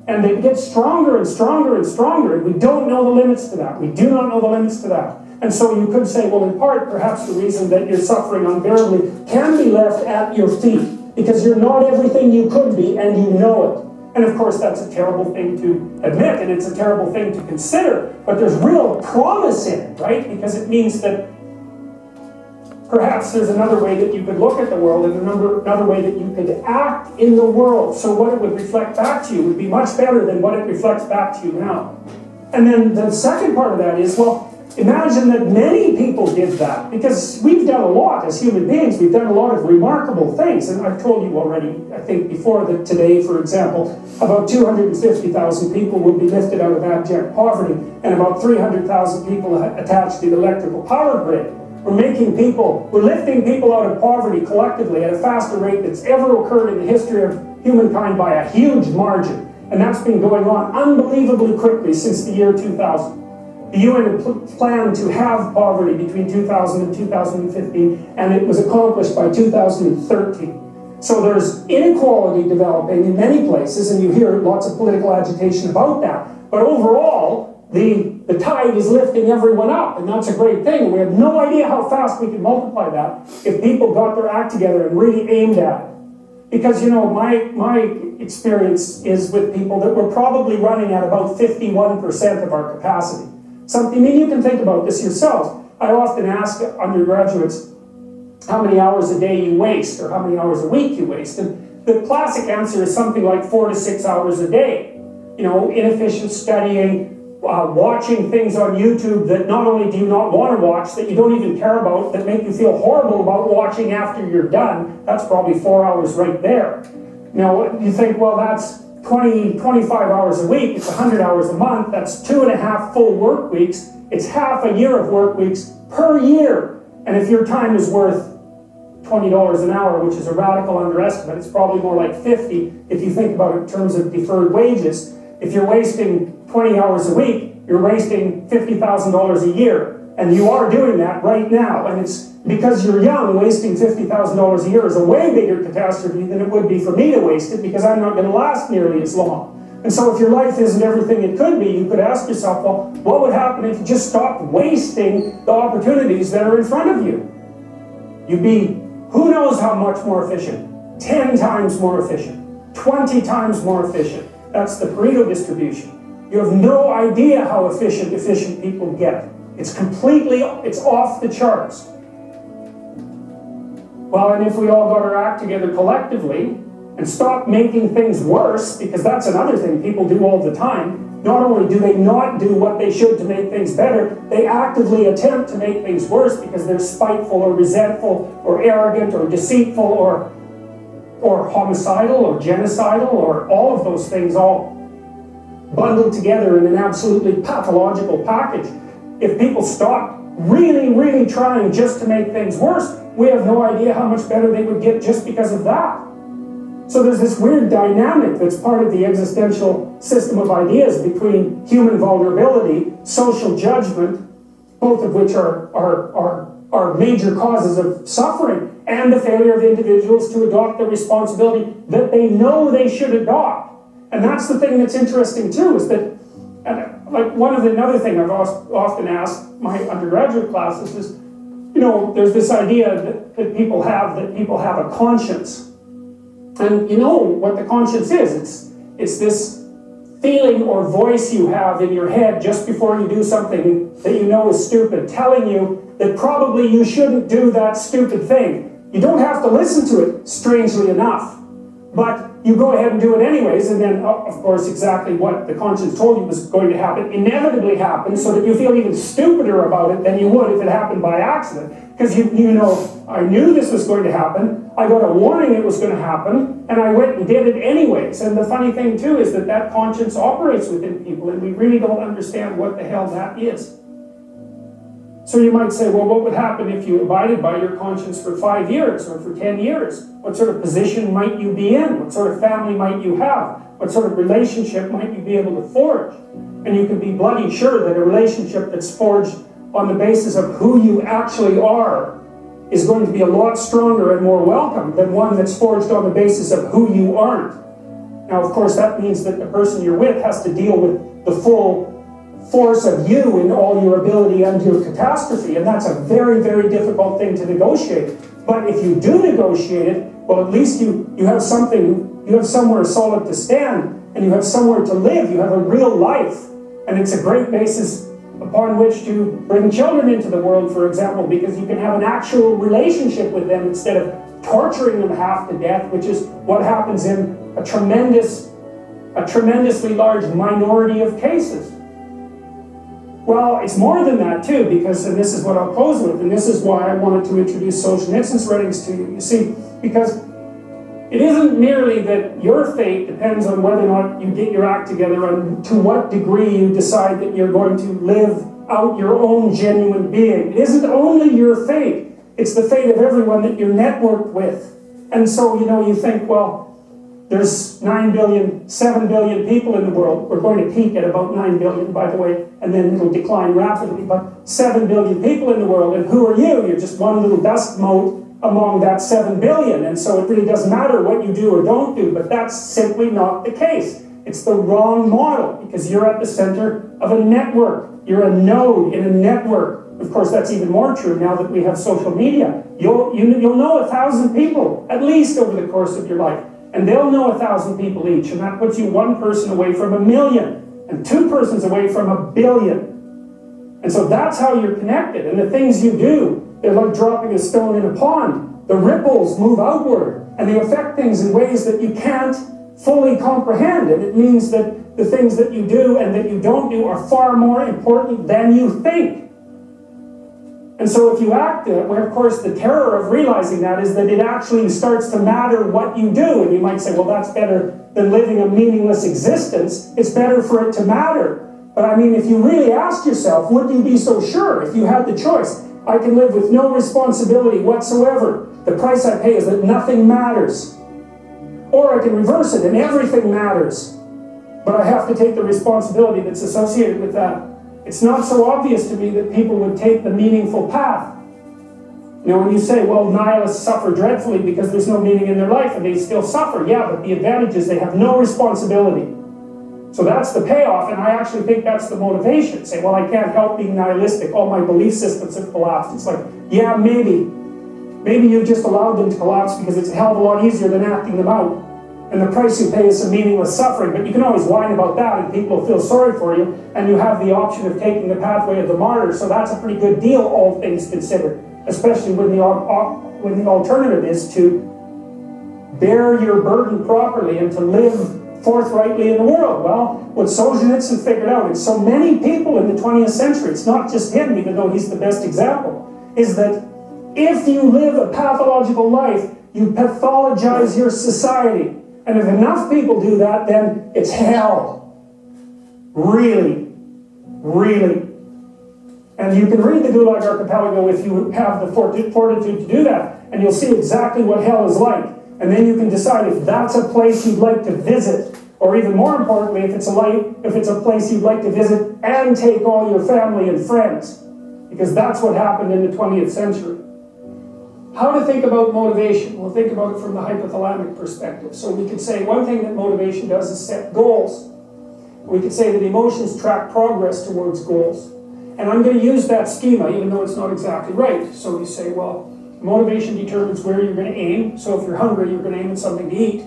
And they get stronger and stronger and stronger, and we don't know the limits to that. We do not know the limits to that. And so you could say, well, in part, perhaps the reason that you're suffering unbearably can be left at your feet, because you're not everything you could be, and you know it. And of course, that's a terrible thing to admit, and it's a terrible thing to consider, but there's real promise in it, right? Because it means that perhaps there's another way that you could look at the world, and another way that you could act in the world. So what it would reflect back to you would be much better than what it reflects back to you now. And then the second part of that is, well, imagine that many people did that, because we've done a lot as human beings. We've done a lot of remarkable things, and I've told you already, I think before, that today, for example, about 250,000 people will be lifted out of abject poverty, and about 300,000 people attached to the electrical power grid. We're lifting people out of poverty collectively at a faster rate that's ever occurred in the history of humankind by a huge margin. And that's been going on unbelievably quickly since the year 2000. The UN had planned to have poverty between 2000 and 2015, and it was accomplished by 2013. So there's inequality developing in many places, and you hear lots of political agitation about that. But overall, the tide is lifting everyone up, and that's a great thing. We have no idea how fast we can multiply that if people got their act together and really aimed at it. Because, you know, my experience is with people that we're probably running at about 51% of our capacity. I mean, you can think about this yourselves. I often ask undergraduates how many hours a day you waste, or how many hours a week you waste. And the classic answer is something like 4 to 6 hours a day. You know, inefficient studying, watching things on YouTube that not only do you not want to watch, that you don't even care about, that make you feel horrible about watching after you're done. That's probably 4 hours right there. Now, you think, well, that's 25 hours a week, it's 100 hours a month, that's 2.5 full work weeks, it's half a year of work weeks per year. And if your time is worth $20 an hour, which is a radical underestimate, it's probably more like 50 if you think about it in terms of deferred wages. If you're wasting 20 hours a week, you're wasting $50,000 a year. And you are doing that right now. And it's because you're young, wasting $50,000 a year is a way bigger catastrophe than it would be for me to waste it, because I'm not going to last nearly as long. And so if your life isn't everything it could be, you could ask yourself, well, what would happen if you just stopped wasting the opportunities that are in front of you? You'd be, who knows how much more efficient? 10 times more efficient, 20 times more efficient. That's the Pareto distribution. You have no idea how efficient people get. It's off the charts. Well, and if we all got our act together collectively and stopped making things worse, because that's another thing people do all the time, not only do they not do what they should to make things better, they actively attempt to make things worse because they're spiteful or resentful or arrogant or deceitful or homicidal or genocidal, or all of those things all bundled together in an absolutely pathological package. If people stop really, really trying just to make things worse, we have no idea how much better they would get just because of that. So there's this weird dynamic that's part of the existential system of ideas between human vulnerability, social judgment, both of which are major causes of suffering, and the failure of individuals to adopt the responsibility that they know they should adopt. And that's the thing that's interesting too, is that, like another thing I've often asked my undergraduate classes is, you know, there's this idea that people have a conscience. And you know what the conscience is. It's this feeling or voice you have in your head just before you do something that you know is stupid, telling you that probably you shouldn't do that stupid thing. You don't have to listen to it, strangely enough. But you go ahead and do it anyways, and then, of course, exactly what the conscience told you was going to happen inevitably happens, so that you feel even stupider about it than you would if it happened by accident. Because you know, I knew this was going to happen, I got a warning it was going to happen, and I went and did it anyways. And the funny thing too is that conscience operates within people, and we really don't understand what the hell that is. So you might say, well, what would happen if you abided by your conscience for 5 years or for 10 years? What sort of position might you be in? What sort of family might you have? What sort of relationship might you be able to forge? And you can be bloody sure that a relationship that's forged on the basis of who you actually are is going to be a lot stronger and more welcome than one that's forged on the basis of who you aren't. Now, of course, that means that the person you're with has to deal with the full force of you in all your ability and your catastrophe, and that's a very, very difficult thing to negotiate. But if you do negotiate it, well, at least you have something, you have somewhere solid to stand, and you have somewhere to live, you have a real life, and it's a great basis upon which to bring children into the world, for example, because you can have an actual relationship with them instead of torturing them half to death, which is what happens in a tremendously large minority of cases. Well, it's more than that too, because, and this is what I'll close with, and this is why I wanted to introduce Solzhenitsyn's writings to you. You see, because it isn't merely that your fate depends on whether or not you get your act together and to what degree you decide that you're going to live out your own genuine being. It isn't only your fate, it's the fate of everyone that you're networked with. And so, you think, well, there's 9 billion, 7 billion people in the world. We're going to peak at about 9 billion, by the way, and then it'll decline rapidly. But 7 billion people in the world, and who are you? You're just one little dust mote among that 7 billion. And so it really doesn't matter what you do or don't do, but that's simply not the case. It's the wrong model, because you're at the center of a network. You're a node in a network. Of course, that's even more true now that we have social media. You'll know 1,000 people, at least over the course of your life. And they'll know 1,000 people each, and that puts you one person away from 1 million, and 2 persons away from 1 billion. And so that's how you're connected, and the things you do, they're like dropping a stone in a pond. The ripples move outward, and they affect things in ways that you can't fully comprehend, and it means that the things that you do and that you don't do are far more important than you think. And so if you act it, well, of course, the terror of realizing that is that it actually starts to matter what you do. And you might say, well, that's better than living a meaningless existence. It's better for it to matter. But I mean, if you really ask yourself, would you be so sure if you had the choice? I can live with no responsibility whatsoever. The price I pay is that nothing matters. Or I can reverse it and everything matters. But I have to take the responsibility that's associated with that. It's not so obvious to me that people would take the meaningful path. When you say, well, nihilists suffer dreadfully because there's no meaning in their life, and they still suffer. Yeah, but the advantage is they have no responsibility. So that's the payoff, and I actually think that's the motivation. Say, well, I can't help being nihilistic. All my belief systems have collapsed. It's like, yeah, maybe. Maybe you've just allowed them to collapse because it's a hell of a lot easier than acting them out. And the price you pay is some meaningless suffering, but you can always whine about that and people will feel sorry for you, and you have the option of taking the pathway of the martyr, so that's a pretty good deal, all things considered, especially when the alternative is to bear your burden properly and to live forthrightly in the world. Well, what Solzhenitsyn figured out, and so many people in the 20th century, it's not just him, even though he's the best example, is that if you live a pathological life, you pathologize your society. And if enough people do that, then it's hell. Really. Really. And you can read the Gulag Archipelago if you have the fortitude to do that, and you'll see exactly what hell is like. And then you can decide if that's a place you'd like to visit, or even more importantly, if it's a place you'd like to visit and take all your family and friends. Because that's what happened in the 20th century. How to think about motivation? We'll think about it from the hypothalamic perspective. So we could say one thing that motivation does is set goals. We could say that emotions track progress towards goals. And I'm going to use that schema, even though it's not exactly right. So you say, well, motivation determines where you're going to aim. So if you're hungry, you're going to aim at something to eat.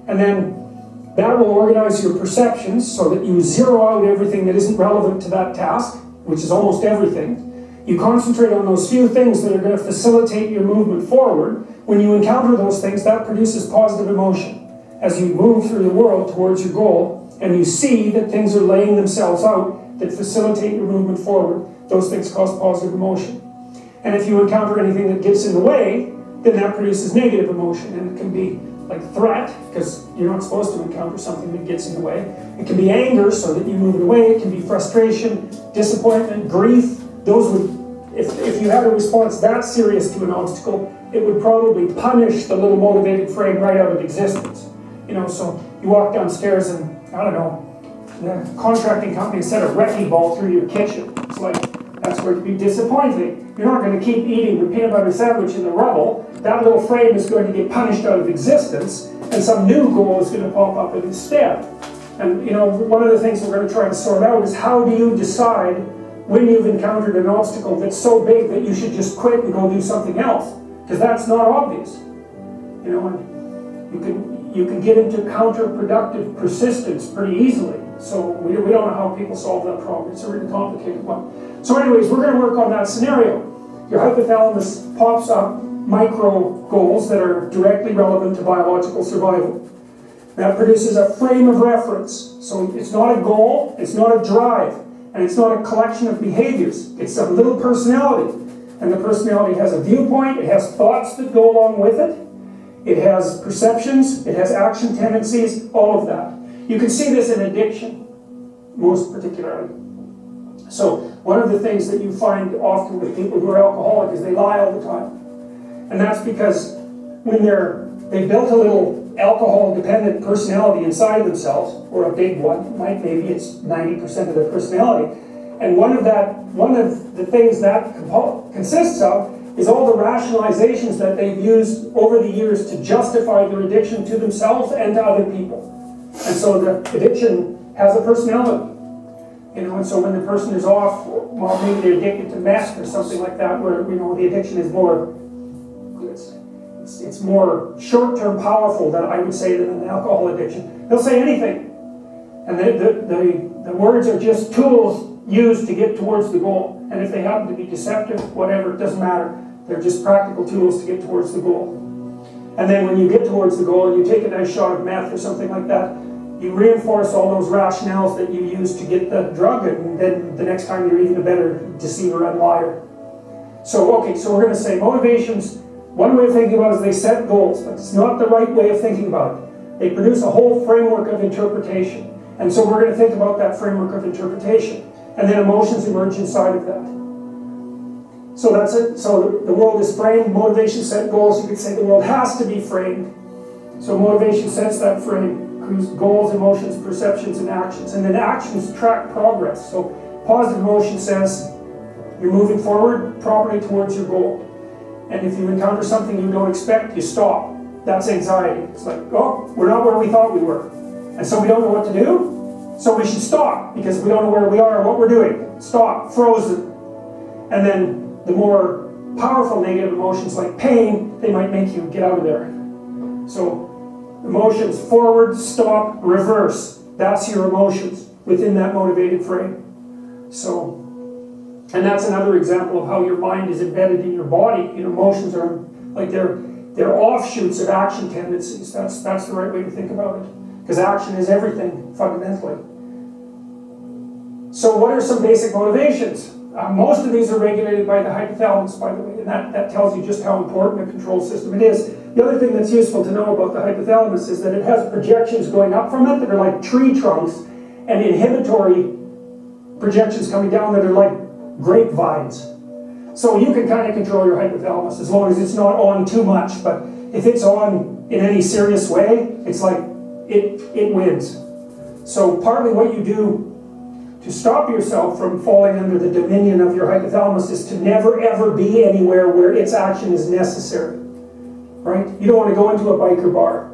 And then that will organize your perceptions so that you zero out everything that isn't relevant to that task, which is almost everything. You concentrate on those few things that are going to facilitate your movement forward. When you encounter those things, that produces positive emotion. As you move through the world towards your goal, and you see that things are laying themselves out that facilitate your movement forward, those things cause positive emotion. And if you encounter anything that gets in the way, then that produces negative emotion. And it can be like threat, because you're not supposed to encounter something that gets in the way. It can be anger, so that you move it away. It can be frustration, disappointment, grief. Those would, if you had a response that serious to an obstacle, it would probably punish the little motivated frame right out of existence. So you walk downstairs and, I don't know, the contracting company set a wrecking ball through your kitchen. It's like, that's that's going to be disappointing. You're not going to keep eating the peanut butter sandwich in the rubble. That little frame is going to get punished out of existence, and some new goal is going to pop up instead. And you know, one of the things we're going to try to sort out is how do you decide when you've encountered an obstacle that's so big that you should just quit and go do something else? Because that's not obvious. You know, and you can get into counterproductive persistence pretty easily. So we don't know how people solve that problem. It's a really complicated one. So anyways, we're going to work on that scenario. Your hypothalamus pops up micro goals that are directly relevant to biological survival. That produces a frame of reference. So it's not a goal, it's not a drive, and it's not a collection of behaviors. It's a little personality. And the personality has a viewpoint, it has thoughts that go along with it, it has perceptions, it has action tendencies, all of that. You can see this in addiction, most particularly. So one of the things that you find often with people who are alcoholic is they lie all the time. And that's because when they built a little alcohol-dependent personality inside themselves, or a big one, maybe it's 90% of their personality, and one of the things that consists of is all the rationalizations that they've used over the years to justify their addiction to themselves and to other people. And so the addiction has a personality. You know, and so when the person is off, well, maybe they're addicted to meth or something like that, where, you know, the addiction is more, it's more short-term powerful than I would say than an alcohol addiction. They'll say anything. And the words are just tools used to get towards the goal. And if they happen to be deceptive, whatever, it doesn't matter. They're just practical tools to get towards the goal. And then when you get towards the goal and you take a nice shot of meth or something like that, you reinforce all those rationales that you use to get the drug, and then the next time you're even a better deceiver and liar. So, okay, so we're going to say motivations, one way of thinking about it is they set goals, but it's not the right way of thinking about it. They produce a whole framework of interpretation. And so we're going to think about that framework of interpretation. And then emotions emerge inside of that. So that's it. So the world is framed, motivation set goals. You could say the world has to be framed. So motivation sets that frame. Goals, emotions, perceptions, and actions. And then actions track progress. So positive emotion says you're moving forward properly towards your goal. And if you encounter something you don't expect, you stop. That's anxiety. It's like, oh, we're not where we thought we were. And so we don't know what to do. So we should stop because we don't know where we are or what we're doing. Stop, frozen. And then the more powerful negative emotions like pain, they might make you get out of there. So emotions, forward, stop, reverse. That's your emotions within that motivated frame. So, and that's another example of how your mind is embedded in your body. You know, emotions are like they're offshoots of action tendencies. That's the right way to think about it. Because action is everything, fundamentally. So what are some basic motivations? Most of these are regulated by the hypothalamus, by the way, and that tells you just how important a control system it is. The other thing that's useful to know about the hypothalamus is that it has projections going up from it that are like tree trunks, and inhibitory projections coming down that are like grapevines. So you can kind of control your hypothalamus as long as it's not on too much, but if it's on in any serious way, it's like it wins. So partly what you do to stop yourself from falling under the dominion of your hypothalamus is to never ever be anywhere where its action is necessary. Right? You don't want to go into a biker bar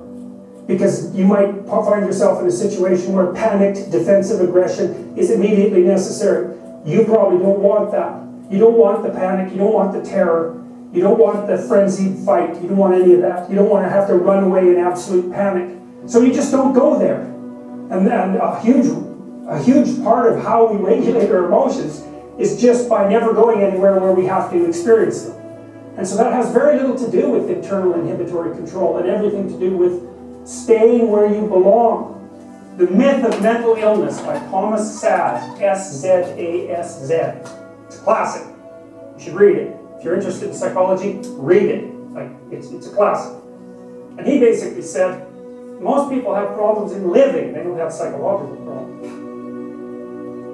because you might find yourself in a situation where panicked defensive aggression is immediately necessary. You probably don't want that. You don't want the panic, you don't want the terror, you don't want the frenzied fight, you don't want any of that. You don't want to have to run away in absolute panic. So you just don't go there. And a huge part of how we regulate our emotions is just by never going anywhere where we have to experience them. And so that has very little to do with internal inhibitory control and everything to do with staying where you belong. The Myth of Mental Illness by Thomas Saz, S-Z-A-S-Z. It's a classic. You should read it. If you're interested in psychology, read it. It's a classic. And he basically said, most people have problems in living, they don't have psychological problems.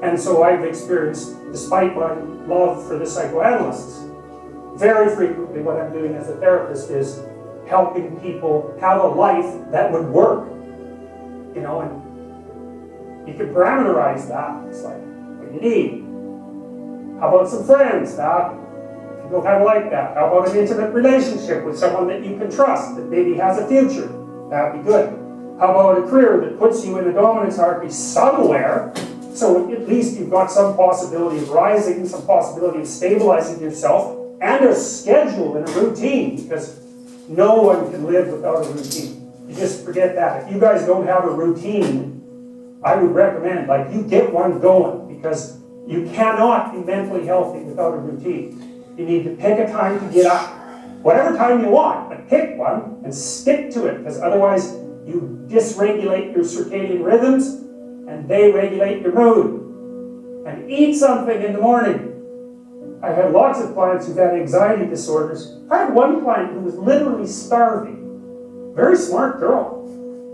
And so I've experienced, despite my love for the psychoanalysts, very frequently what I'm doing as a therapist is helping people have a life that would work. You know, and you can parameterize that. It's like, what do you need? How about some friends? People kind of like that. How about an intimate relationship with someone that you can trust, that maybe has a future? That'd be good. How about a career that puts you in the dominance hierarchy somewhere, so at least you've got some possibility of rising, some possibility of stabilizing yourself, and a schedule and a routine, because no one can live without a routine. You just forget that. If you guys don't have a routine, I would recommend, like, you get one going, because you cannot be mentally healthy without a routine. You need to pick a time to get up, whatever time you want, but pick one and stick to it, because otherwise you dysregulate your circadian rhythms and they regulate your mood. And eat something in the morning. I had lots of clients who've had anxiety disorders. I had one client who was literally starving. Very smart girl.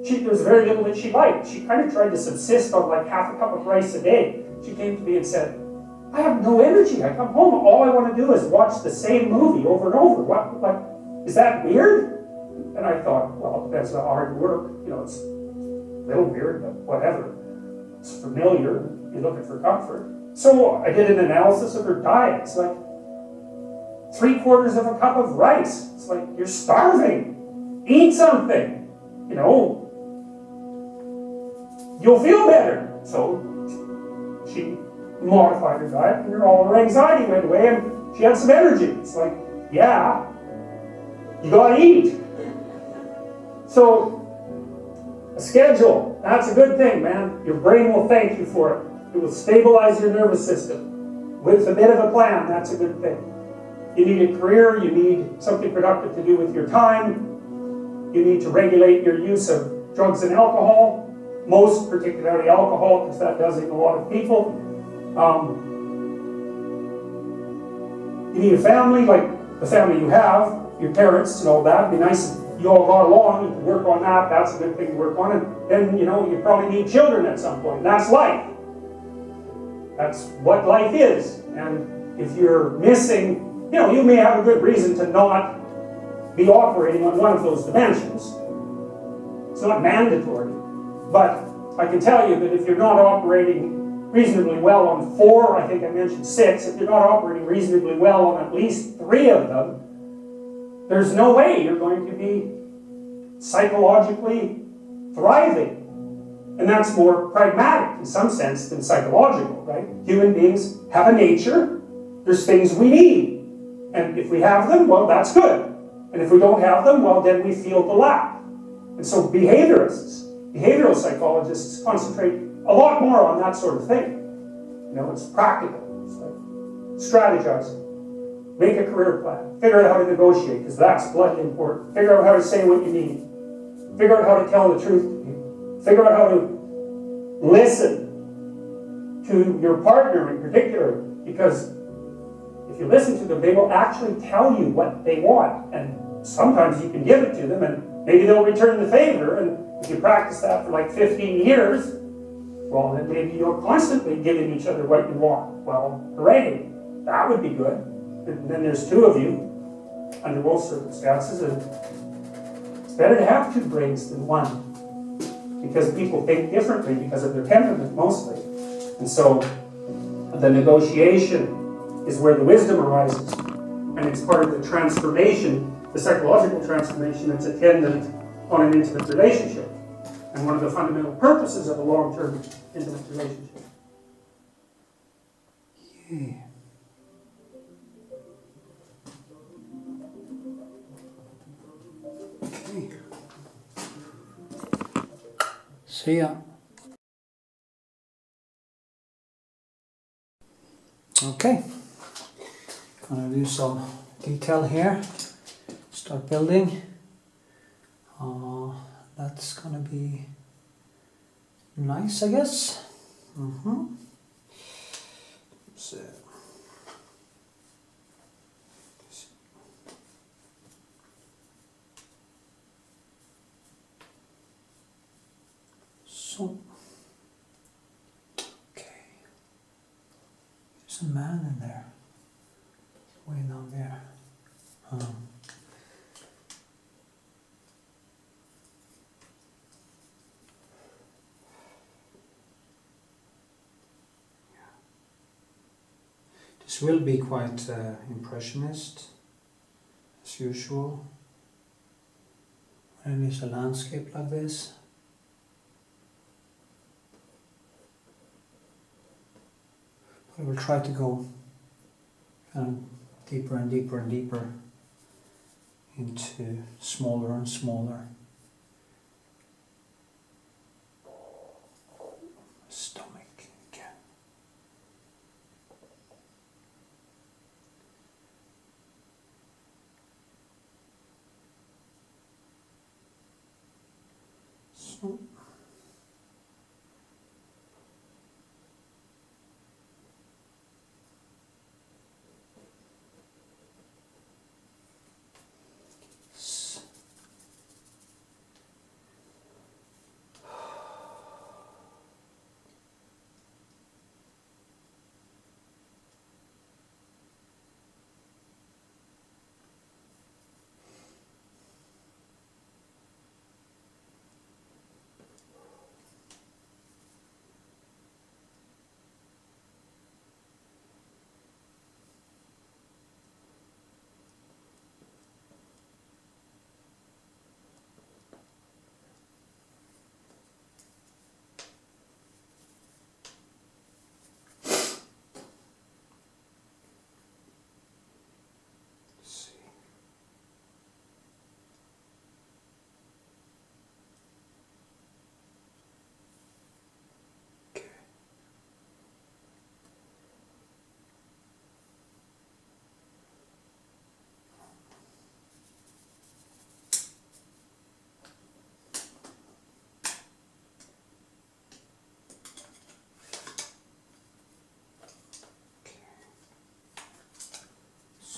There was very little that she liked. She kind of tried to subsist on like half a cup of rice a day. She came to me and said, I have no energy. I come home, all I want to do is watch the same movie over and over. What, like, is that weird? And I thought, well, it depends on hard work. You know, it's a little weird, but whatever. It's familiar. You're looking for comfort. So I did an analysis of her diet. It's like 3/4 of a cup of rice. It's like, you're starving. Eat something. You know, you'll feel better. So she modified her diet, and all her anxiety went away, and she had some energy. It's like, yeah, you gotta eat. So, a schedule, that's a good thing, man. Your brain will thank you for it. It will stabilize your nervous system. With a bit of a plan, that's a good thing. You need a career, you need something productive to do with your time. You need to regulate your use of drugs and alcohol, most particularly alcohol, because that does it in a lot of people. You need a family, like the family you have, your parents and all that. It'd be nice if you all got along, you can work on that, that's a good thing to work on. And then, you know, you probably need children at some point. That's life. That's what life is. And if you're missing, you know, you may have a good reason to not be operating on one of those dimensions. It's not mandatory. But I can tell you that if you're not operating reasonably well on 4, I think I mentioned 6, if you're not operating reasonably well on at least 3 of them, there's no way you're going to be psychologically thriving. And that's more pragmatic in some sense than psychological, right? Human beings have a nature. There's things we need. And if we have them, well, that's good. And if we don't have them, well, then we feel the lack. And so behavioral psychologists concentrate a lot more on that sort of thing. You know, it's practical. It's like strategizing. Make a career plan. Figure out how to negotiate, because that's bloody important. Figure out how to say what you need. Figure out how to tell the truth to people. Figure out how to listen to your partner in particular, because if you listen to them, they will actually tell you what they want. And sometimes you can give it to them, and maybe they'll return the favor. And if you practice that for like 15 years, well, then maybe you're constantly giving each other what you want. Well, hooray, that would be good. And then there's 2 of you, under most circumstances, and it's better to have 2 brains than 1, because people think differently because of their temperament mostly. And so the negotiation is where the wisdom arises, and it's part of the transformation, the psychological transformation that's attendant on an intimate relationship, and one of the fundamental purposes of a long-term intimate relationship. Yeah. Okay. See ya. Okay. Gonna do some detail here. Start building. That's gonna be nice, I guess. So. Okay. There's a man in there. Way down there. This will be quite impressionist, as usual, when it is a landscape like this. But I will try to go deeper and deeper and deeper into smaller and smaller stomach again. So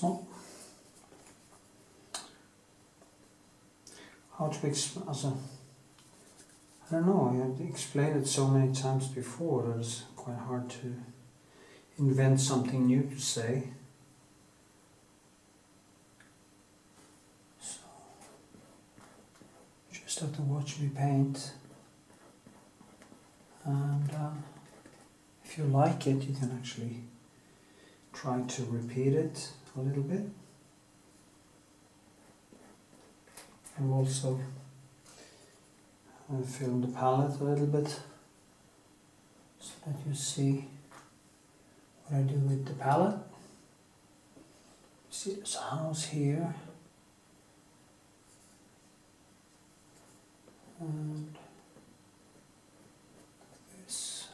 So, how to explain? I don't know. I have explained it so many times before that it's quite hard to invent something new to say. So, you just have to watch me paint, and if you like it, you can actually try to repeat it a little bit. And also film the palette a little bit so that you see what I do with the palette. See this house here, and this.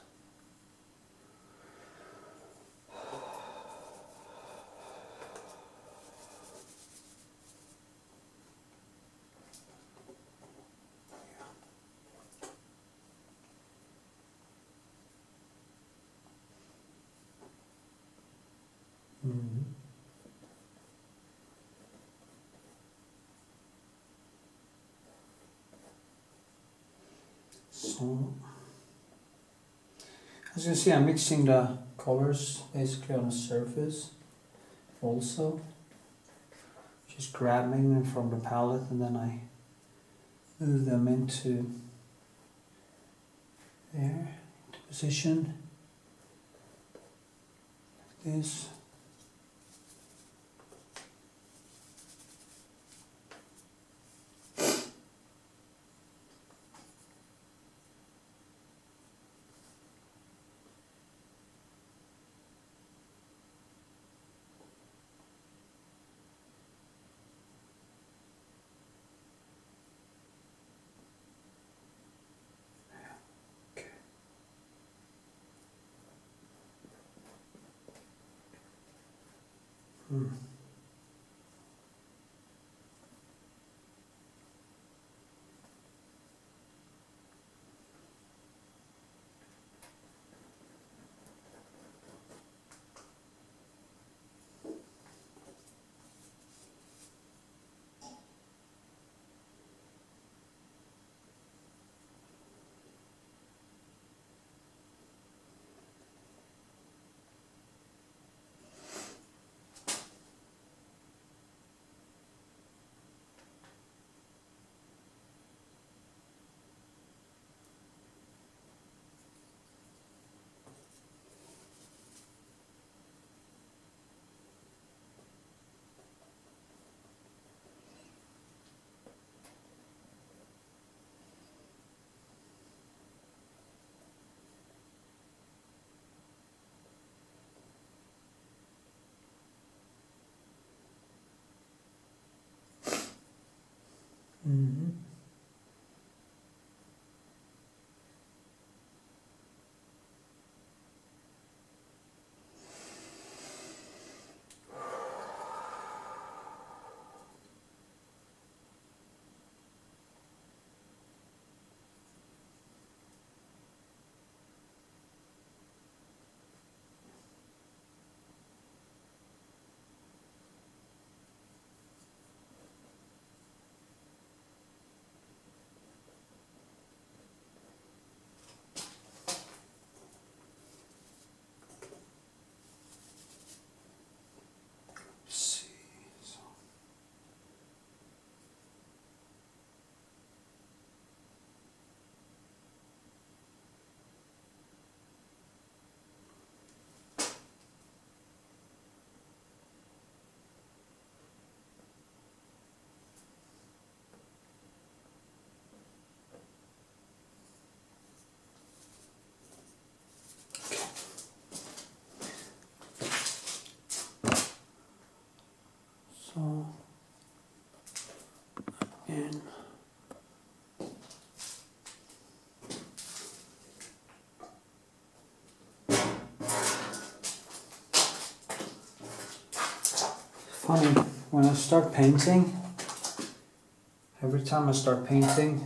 So, as you can see, I'm mixing the colors basically on the surface also. Just grabbing them from the palette and then I move them into there, into position, like this. Funny, when I start painting, every time I start painting,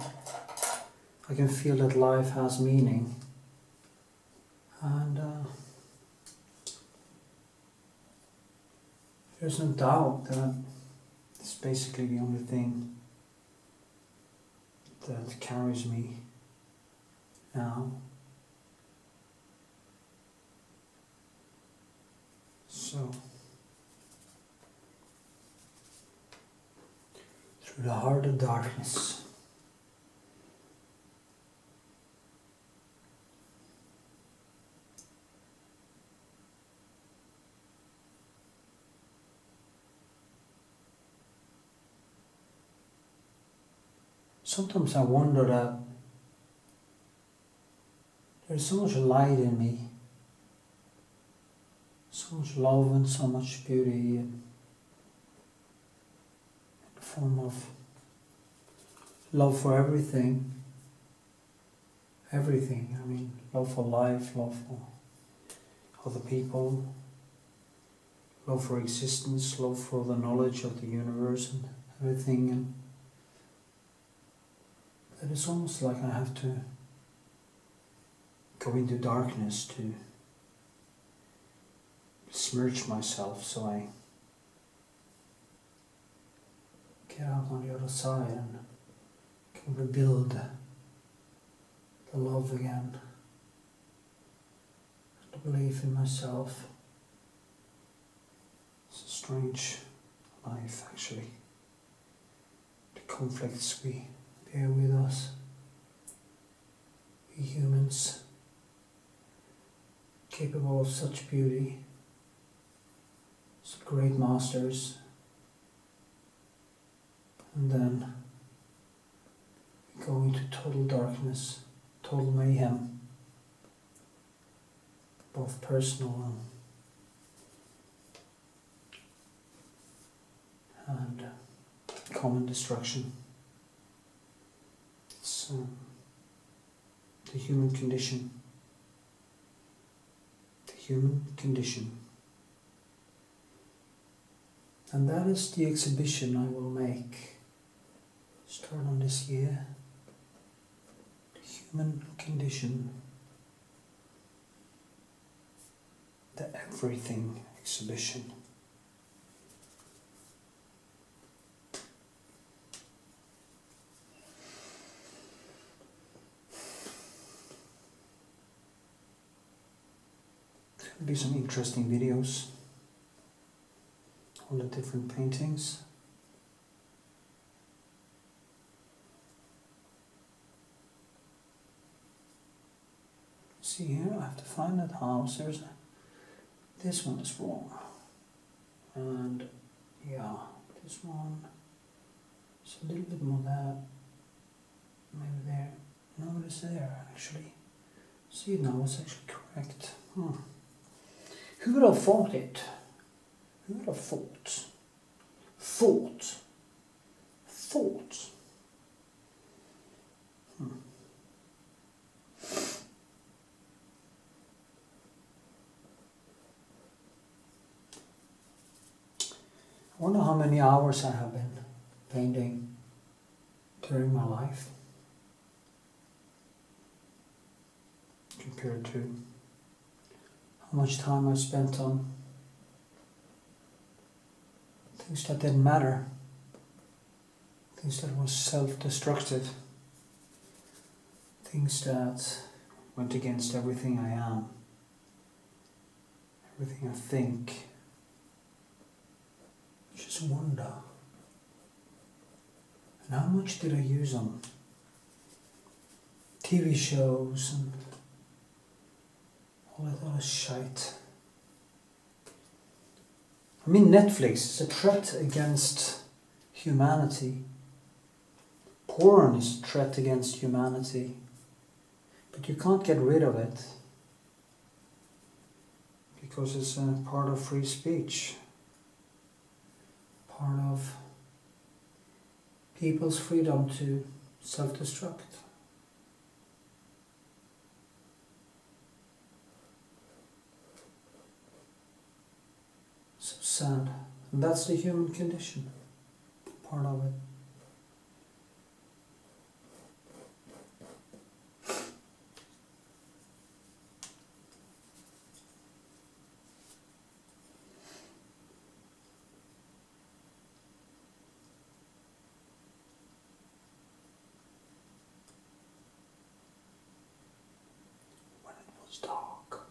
I can feel that life has meaning. And there's no doubt that it's basically the only thing that carries me now. So, through the heart of darkness, sometimes I wonder that there's so much light in me, so much love and so much beauty in the form of love for everything. Everything, I mean, love for life, love for other people, love for existence, love for the knowledge of the universe and everything. And that it's almost like I have to go into darkness to submerge myself so I get out on the other side and can rebuild the love again, the belief in myself. It's a strange life, actually. The conflicts we bear with us, we humans, capable of such beauty, such great masters, and then we go into total darkness, total mayhem, both personal and common destruction. It's the human condition. The human condition. And that is the exhibition I will make. Start on this year. The human condition. The everything exhibition. There'll be some interesting videos on the different paintings. See here, I have to find that house. This one is wrong. And yeah, this one is a little bit more that. Maybe there. No, it is there actually. See, now it's actually correct. Who would have thought it? Who would have thought? Thought. I wonder how many hours I have been painting during my life compared to how much time I spent on things that didn't matter, things that was self-destructive, things that went against everything I am, everything I think. Just wonder. And how much did I use on TV shows and all that other shite? I mean, Netflix is a threat against humanity. Porn is a threat against humanity. But you can't get rid of it because it's a part of free speech. Part of people's freedom to self-destruct. So sad And that's the human condition, part of it. When it was dark.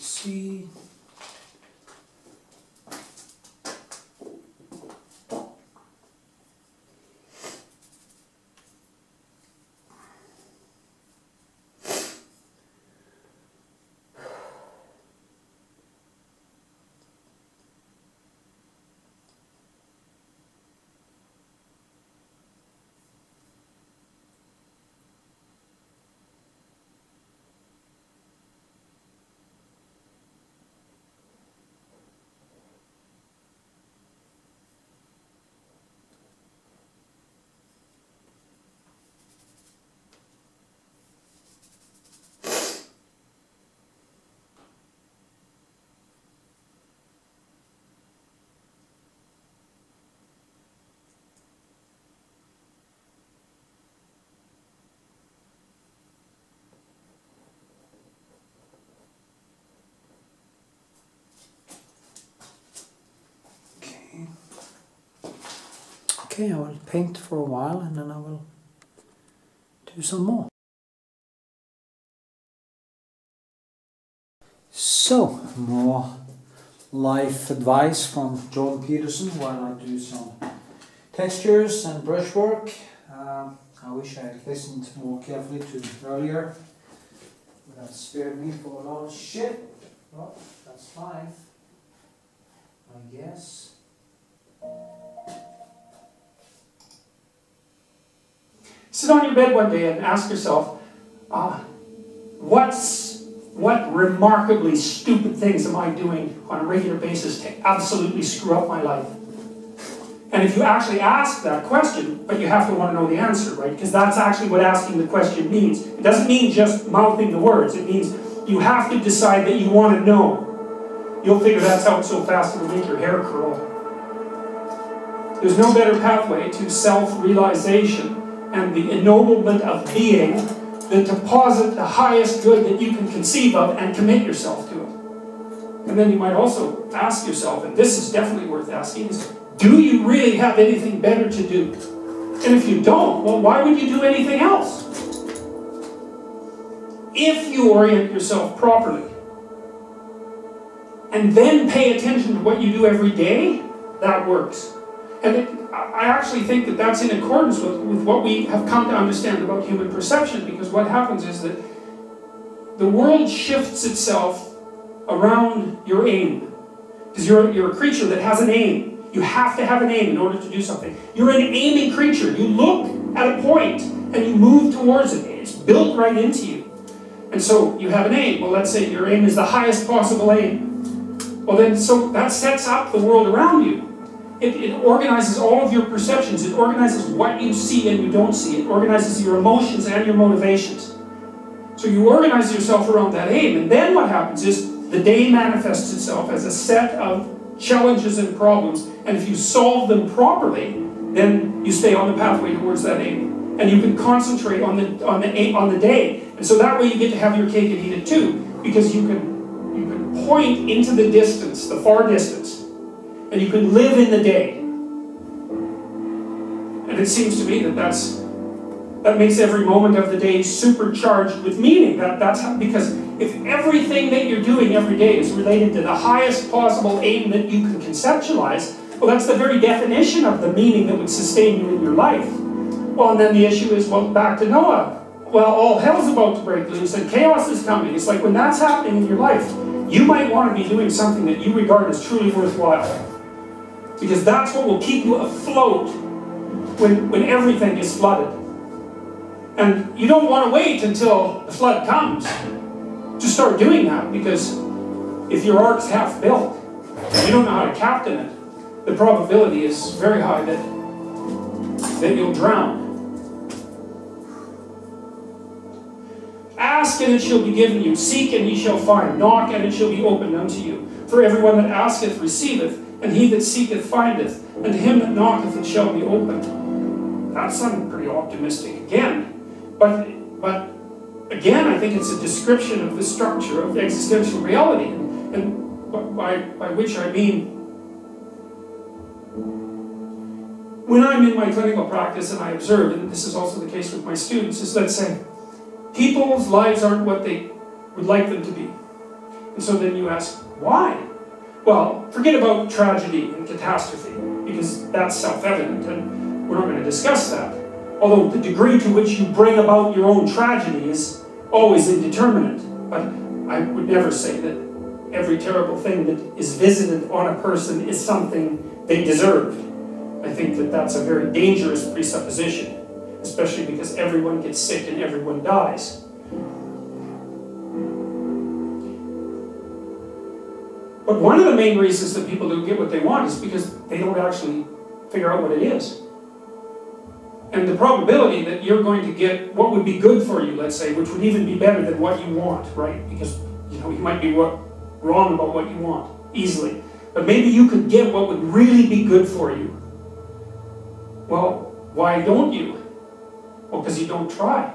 See. Okay, I will paint for a while and then I will do some more. So, more life advice from Jordan Peterson while I do some textures and brushwork. I wish I had listened more carefully to earlier. That spared me for a lot of shit. Well, that's life, I guess. Sit on your bed one day and ask yourself, what remarkably stupid things am I doing on a regular basis to absolutely screw up my life? And if you actually ask that question, but you have to want to know the answer, right? Because that's actually what asking the question means. It doesn't mean just mouthing the words. It means you have to decide that you want to know. You'll figure that's out so fast it'll make your hair curl. There's no better pathway to self-realization and the ennoblement of being than to posit the highest good that you can conceive of and commit yourself to it. And then you might also ask yourself, and this is definitely worth asking, is do you really have anything better to do? And if you don't, well, why would you do anything else? If you orient yourself properly, and then pay attention to what you do every day, that works. And I actually think that that's in accordance with what we have come to understand about human perception, because what happens is that the world shifts itself around your aim. Because you're a creature that has an aim. You have to have an aim in order to do something. You're an aiming creature. You look at a point and you move towards it. It's built right into you. And so you have an aim. Well, let's say your aim is the highest possible aim. Well then, so that sets up the world around you. It organizes all of your perceptions. It organizes what you see and you don't see. It organizes your emotions and your motivations. So you organize yourself around that aim, and then what happens is the day manifests itself as a set of challenges and problems, and if you solve them properly, then you stay on the pathway towards that aim. And you can concentrate on the day. And so that way you get to have your cake and eat it too, because you can point into the distance, the far distance, and you can live in the day. And it seems to me that that makes every moment of the day supercharged with meaning. That's how, because if everything that you're doing every day is related to the highest possible aim that you can conceptualize, well, that's the very definition of the meaning that would sustain you in your life. Well, and then the issue is, well, back to Noah. Well, all hell's about to break loose and chaos is coming. It's like when that's happening in your life, you might want to be doing something that you regard as truly worthwhile. Because that's what will keep you afloat when everything is flooded. And you don't want to wait until the flood comes to start doing that, because if your ark's half built and you don't know how to captain it, the probability is very high that you'll drown. Ask and it shall be given you. Seek and ye shall find. Knock and it shall be opened unto you. For everyone that asketh receiveth, and he that seeketh findeth, and to him that knocketh it shall be opened. That sounded pretty optimistic again. But again, I think it's a description of the structure of existential reality, and by which I mean, when I'm in my clinical practice and I observe, and this is also the case with my students, is, let's say, people's lives aren't what they would like them to be. And so then you ask, why? Well, forget about tragedy and catastrophe, because that's self-evident, and we're not going to discuss that. Although the degree to which you bring about your own tragedy is always indeterminate. But I would never say that every terrible thing that is visited on a person is something they deserved. I think that that's a very dangerous presupposition, especially because everyone gets sick and everyone dies. But one of the main reasons that people don't get what they want is because they don't actually figure out what it is. And the probability that you're going to get what would be good for you, let's say, which would even be better than what you want, right? Because, you might be wrong about what you want, easily. But maybe you could get what would really be good for you. Well, why don't you? Well, because you don't try.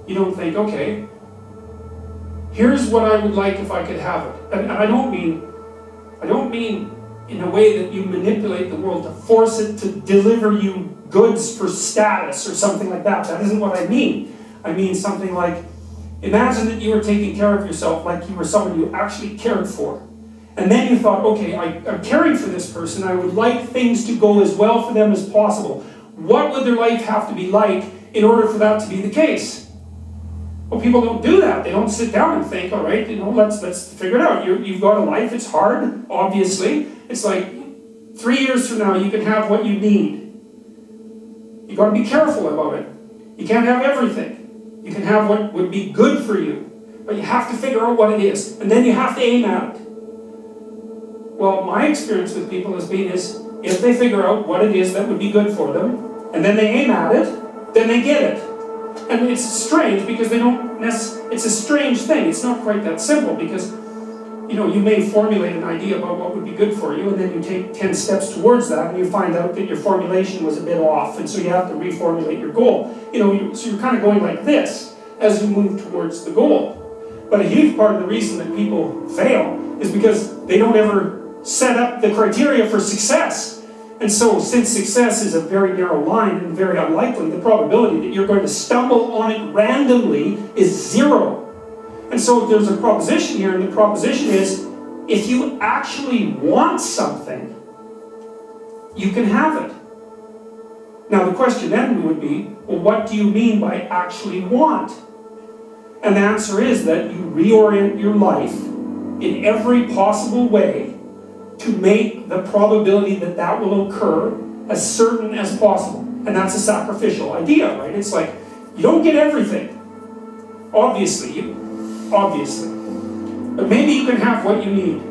You don't think, okay, here's what I would like if I could have it. And I don't mean in a way that you manipulate the world to force it to deliver you goods for status or something like that. That isn't what I mean. I mean something like, imagine that you were taking care of yourself like you were someone you actually cared for. And then you thought, okay, I'm caring for this person. I would like things to go as well for them as possible. What would their life have to be like in order for that to be the case? Well, people don't do that. They don't sit down and think, all right, let's figure it out. You've got a life. It's hard, obviously. It's like 3 years from now, you can have what you need. You've got to be careful about it. You can't have everything. You can have what would be good for you. But you have to figure out what it is. And then you have to aim at it. Well, my experience with people has been is, if they figure out what it is that would be good for them, and then they aim at it, then they get it. And it's strange because it's a strange thing. It's not quite that simple because, you may formulate an idea about what would be good for you, and then you take 10 steps towards that, and you find out that your formulation was a bit off, and so you have to reformulate your goal. So you're kind of going like this as you move towards the goal. But a huge part of the reason that people fail is because they don't ever set up the criteria for success. And so, since success is a very narrow line and very unlikely, the probability that you're going to stumble on it randomly is 0. And so there's a proposition here, and the proposition is, if you actually want something, you can have it. Now the question then would be, well, what do you mean by actually want? And the answer is that you reorient your life in every possible way to make the probability that that will occur as certain as possible. And that's a sacrificial idea, right? It's like, you don't get everything. Obviously. But maybe you can have what you need.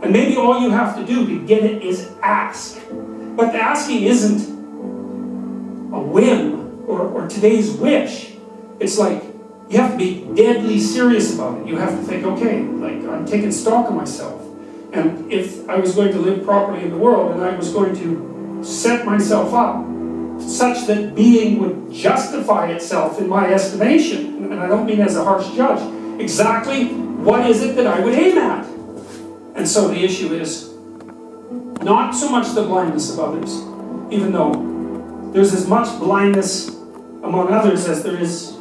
And maybe all you have to do to get it is ask. But the asking isn't a whim or today's wish. It's like, you have to be deadly serious about it. You have to think, okay, like, I'm taking stock of myself. And if I was going to live properly in the world, and I was going to set myself up such that being would justify itself in my estimation, and I don't mean as a harsh judge, exactly what is it that I would aim at? And so the issue is, Not so much the blindness of others, even though there's as much blindness among others as there is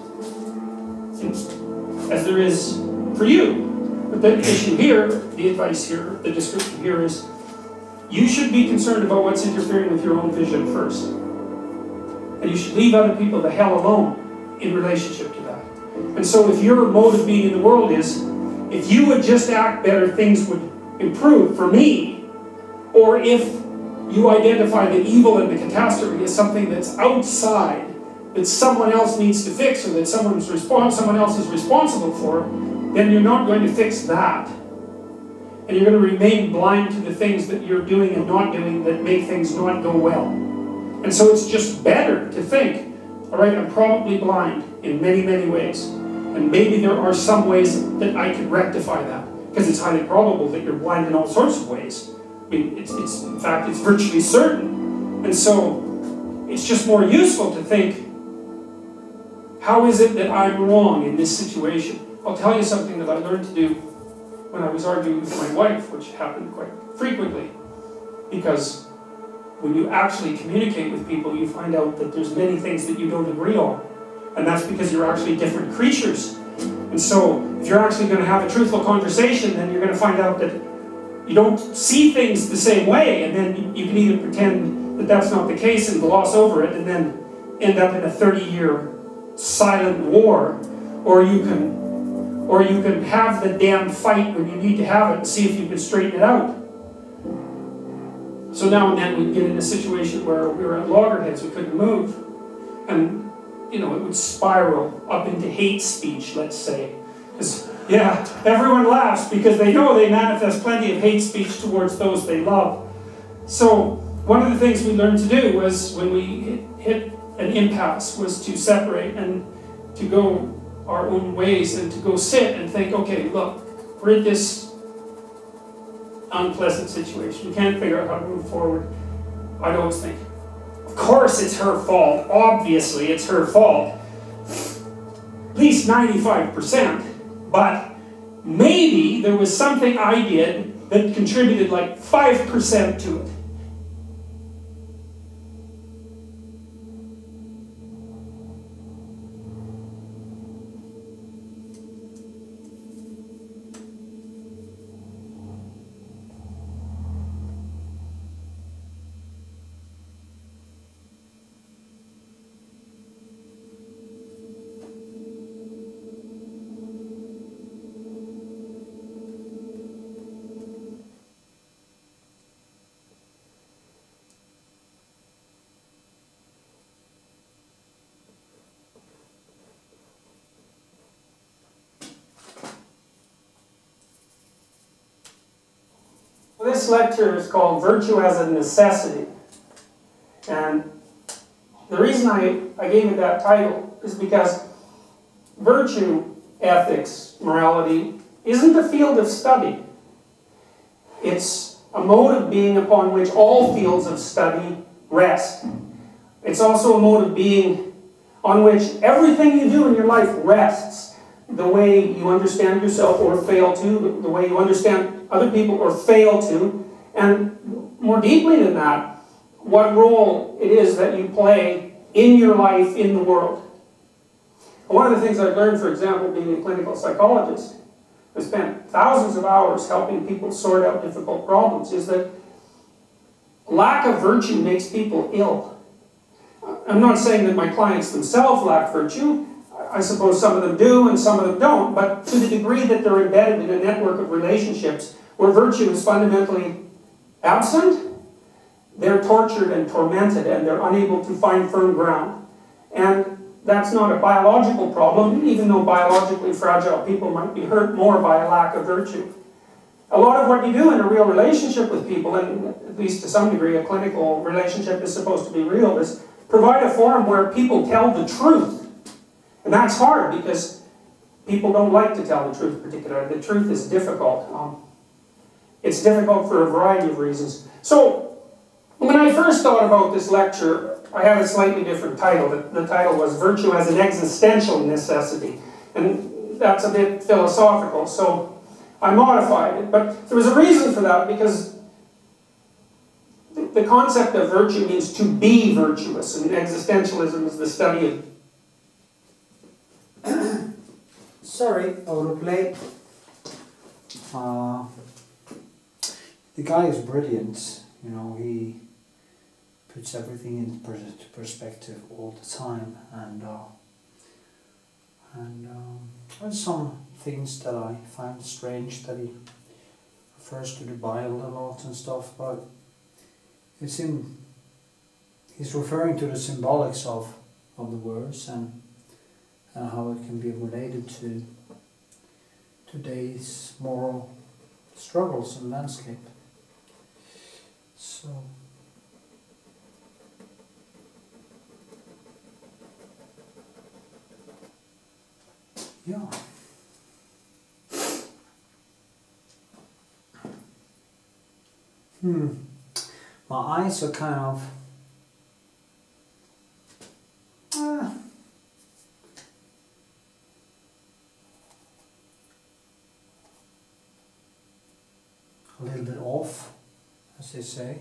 for you. But the issue here, the advice here, the description here is, you should be concerned about what's interfering with your own vision first. And you should leave other people the hell alone in relationship to that. And so if your mode of being in the world is, if you would just act better, things would improve for me, or if you identify the evil and the catastrophe as something that's outside, that someone else needs to fix, or that someone else is responsible for, then you're not going to fix that. And you're going to remain blind to the things that you're doing and not doing that make things not go well. And so it's just better to think, all right, I'm probably blind in many, many ways. And maybe there are some ways that I could rectify that. Because it's highly probable that you're blind in all sorts of ways. I mean, in fact, it's virtually certain. And so it's just more useful to think, how is it that I'm wrong in this situation? I'll tell you something that I learned to do when I was arguing with my wife, which happened quite frequently. Because when you actually communicate with people, you find out that there's many things that you don't agree on. And that's because you're actually different creatures. And so, if you're actually going to have a truthful conversation, then you're going to find out that you don't see things the same way, and then you can either pretend that that's not the case and gloss over it, and then end up in a 30-year silent war, or you can have the damn fight when you need to have it and see if you can straighten it out. So now and then we'd get in a situation where we were at loggerheads, we couldn't move, and it would spiral up into hate speech, let's say. Yeah, everyone laughs because they know they manifest plenty of hate speech towards those they love. So one of the things we learned to do was, when we hit an impasse, was to separate and to go our own ways and to go sit and think, okay, look, we're in this unpleasant situation. We can't figure out how to move forward. I'd always think, of course it's her fault. Obviously it's her fault. At least 95%. But maybe there was something I did that contributed like 5% to it. This lecture is called Virtue as a Necessity. And the reason I gave it that title is because virtue, ethics, morality, isn't a field of study. It's a mode of being upon which all fields of study rest. It's also a mode of being on which everything you do in your life rests. The way you understand yourself or fail to, the way you understand other people or fail to, and more deeply than that, what role it is that you play in your life, in the world. One of the things I've learned, for example, being a clinical psychologist, I spent thousands of hours helping people sort out difficult problems, is that lack of virtue makes people ill. I'm not saying that my clients themselves lack virtue. I suppose some of them do and some of them don't, but to the degree that they're embedded in a network of relationships where virtue is fundamentally absent, they're tortured and tormented and they're unable to find firm ground. And that's not a biological problem, even though biologically fragile people might be hurt more by a lack of virtue. A lot of what you do in a real relationship with people, and at least to some degree a clinical relationship is supposed to be real, is provide a forum where people tell the truth. And that's hard because people don't like to tell the truth particularly. The truth is difficult. It's difficult for a variety of reasons. So, when I first thought about this lecture, I had a slightly different title. The title was Virtue as an Existential Necessity. And that's a bit philosophical, so I modified it. But there was a reason for that, because the concept of virtue means to be virtuous, and existentialism is the study of... Sorry, autoplay. The guy is brilliant, you know, he puts everything in perspective all the time, and there's some things that I find strange that he refers to the Bible a lot and stuff, but he's referring to the symbolics of the words and how it can be related to today's moral struggles and landscape. So yeah. My eyes are kind of a little bit off, as they say.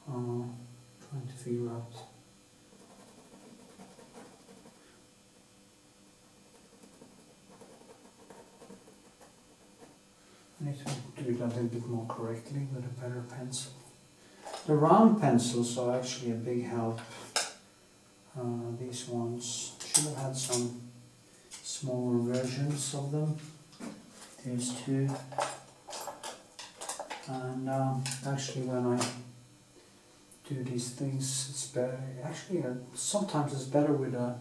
Trying to figure out. I need to do it a little bit more correctly with a better pencil. The round pencils are actually a big help. These ones should have had some smaller versions of them. There's two. And actually when I do these things, it's better. Actually, sometimes it's better with a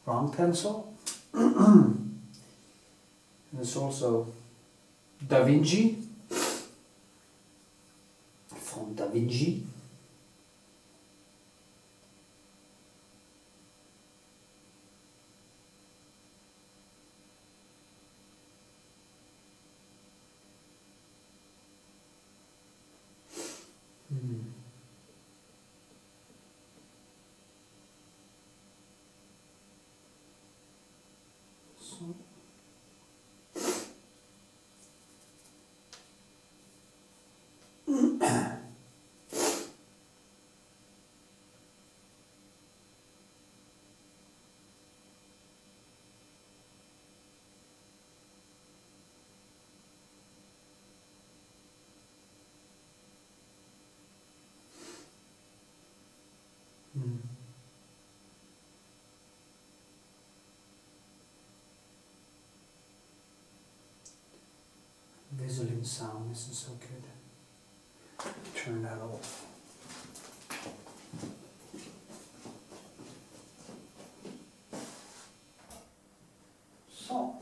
round pencil. And there's also Da Vinci, from Da Vinci. So. Whistling sound isn't so good. Turn that off. So.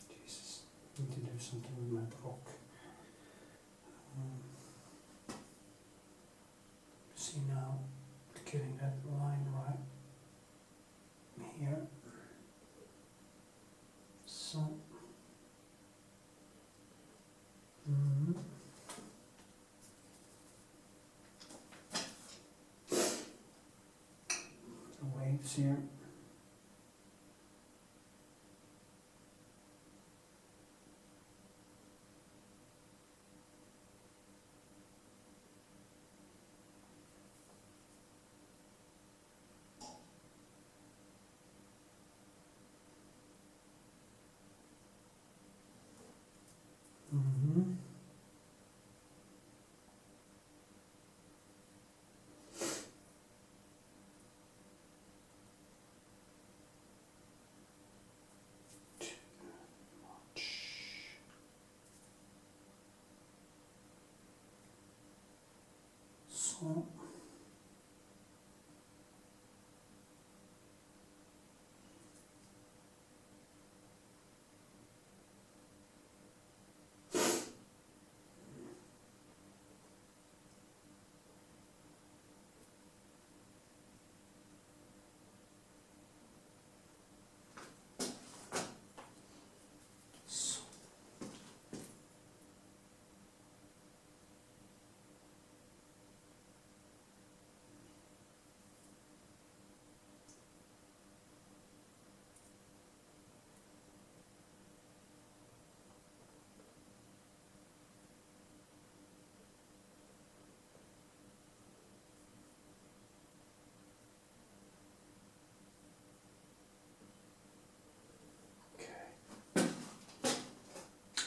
Jesus, I need to do something with my block. See now, getting that line right here. So. The waves here.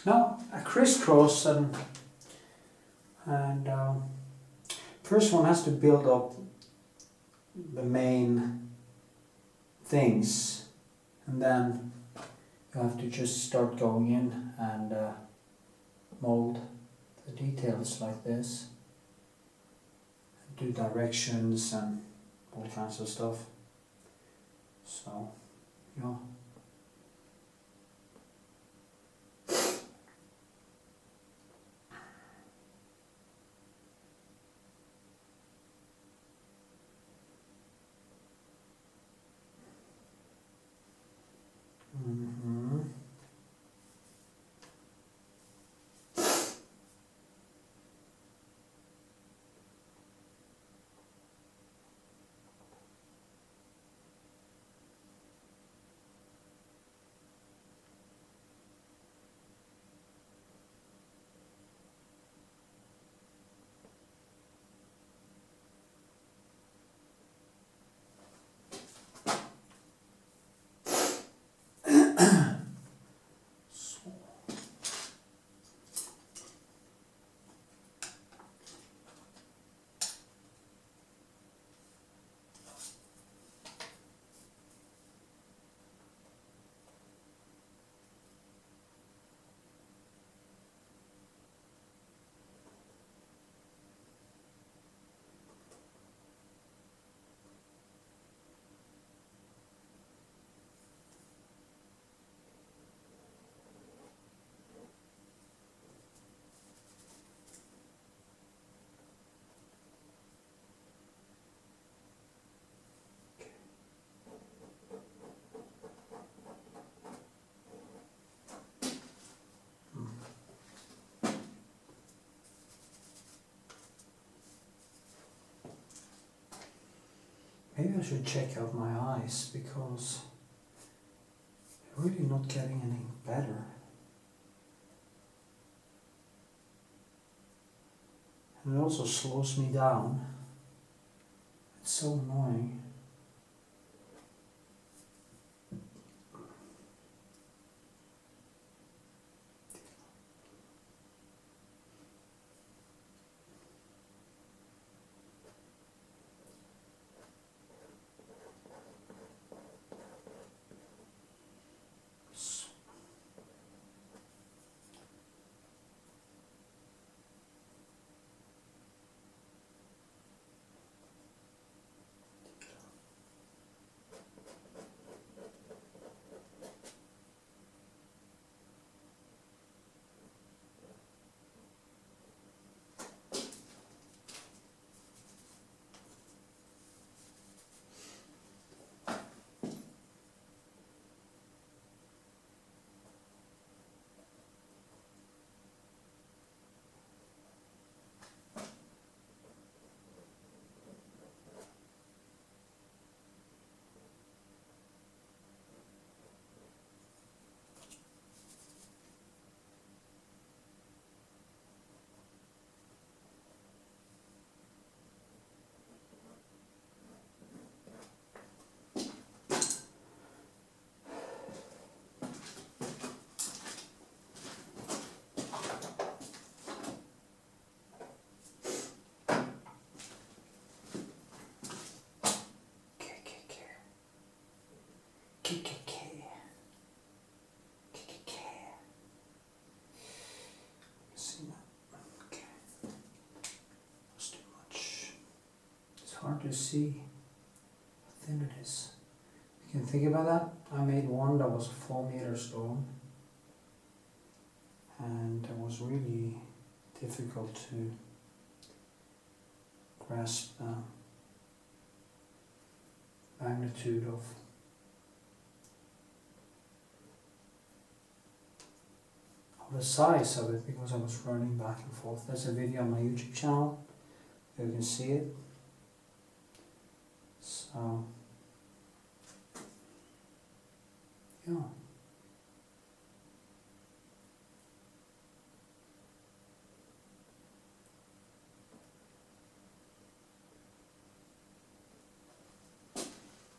Now a crisscross and first one has to build up the main things, and then you have to just start going in and mold the details like this, do directions and all kinds of stuff. So, yeah. Maybe I should check out my eyes, because they're really not getting any better. And it also slows me down. It's so annoying. Hard to see how thin it is. You can think about that. I made one that was a 4 meter stone, and it was really difficult to grasp the magnitude of the size of it, because I was running back and forth. There's a video on my YouTube channel, you can see it. So, yeah.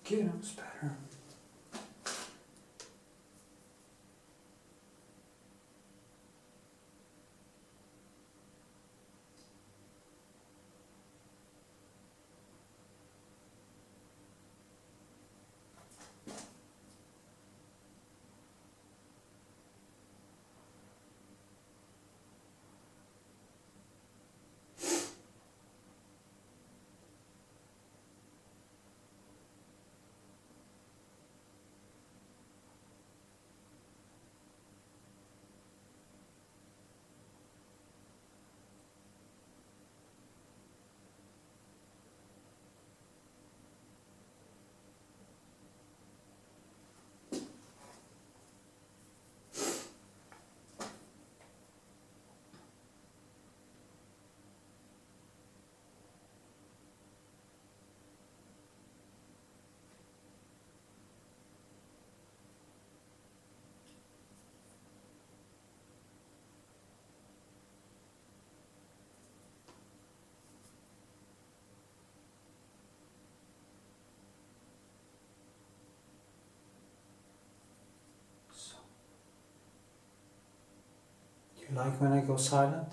Okay, that was better. You like when I go silent?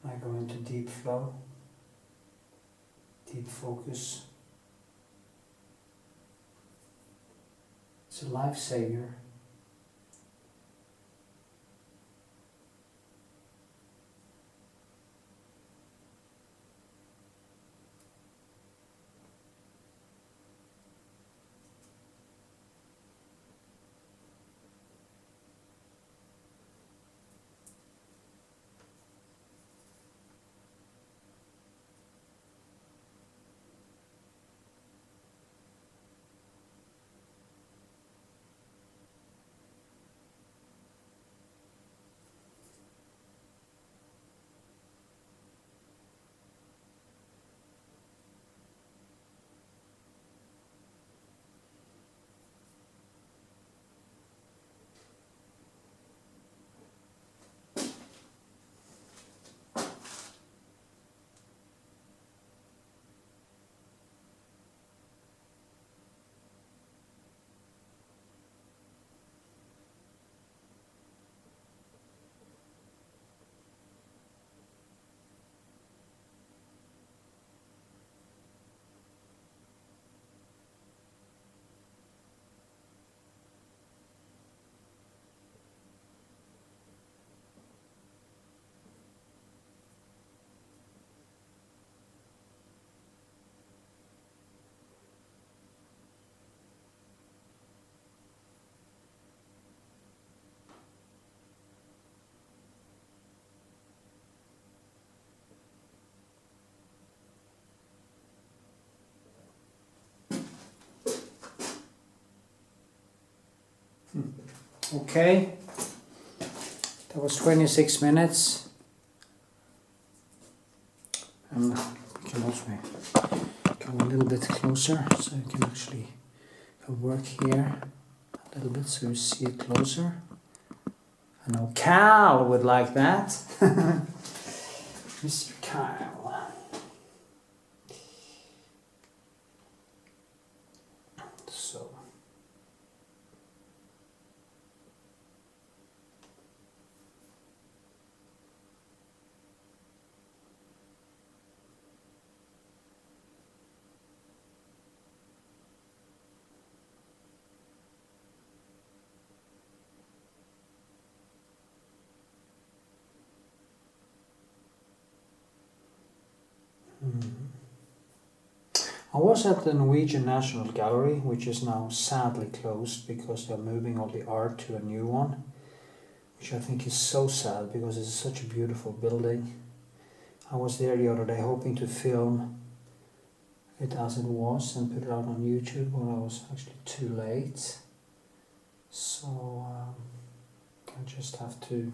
I go into deep flow, deep focus. It's a lifesaver. Okay, that was 26 minutes. And we can also go a little bit closer so you can actually work here a little bit so you see it closer. I know Cal would like that. Mr. Kyle. So. I was at the Norwegian National Gallery, which is now sadly closed because they're moving all the art to a new one, which I think is so sad because it's such a beautiful building. I was there the other day hoping to film it as it was and put it out on YouTube, but I was actually too late. So I just have to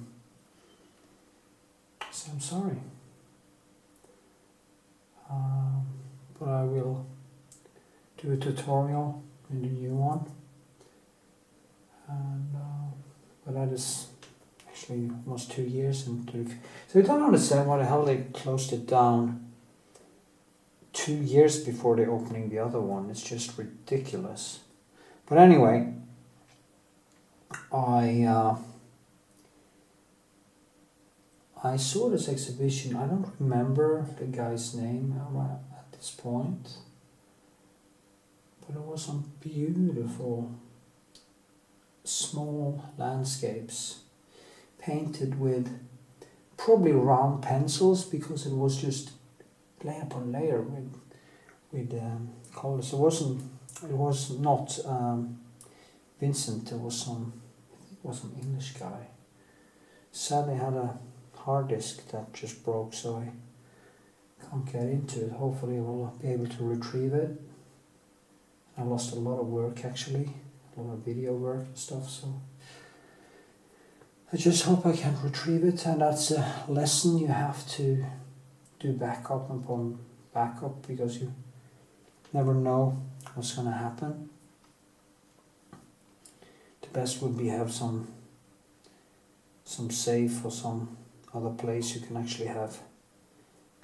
say I'm sorry. But I will do a tutorial in the new one, and but that is actually almost 2 years into. So I don't understand why the hell they closed it down 2 years before they opening the other one. It's just ridiculous. But anyway, I saw this exhibition. I don't remember the guy's name at this point, but it was some beautiful small landscapes painted with probably round pencils because it was just layer upon layer with colors. It was not Vincent. It was some English guy. Sadly, had a hard disk that just broke, so I can't get into it. Hopefully I will be able to retrieve it. I lost a lot of work actually, a lot of video work and stuff, so I just hope I can retrieve it, and that's a lesson. You have to do backup upon backup because you never know what's going to happen. The best would be have some safe or some other place you can actually have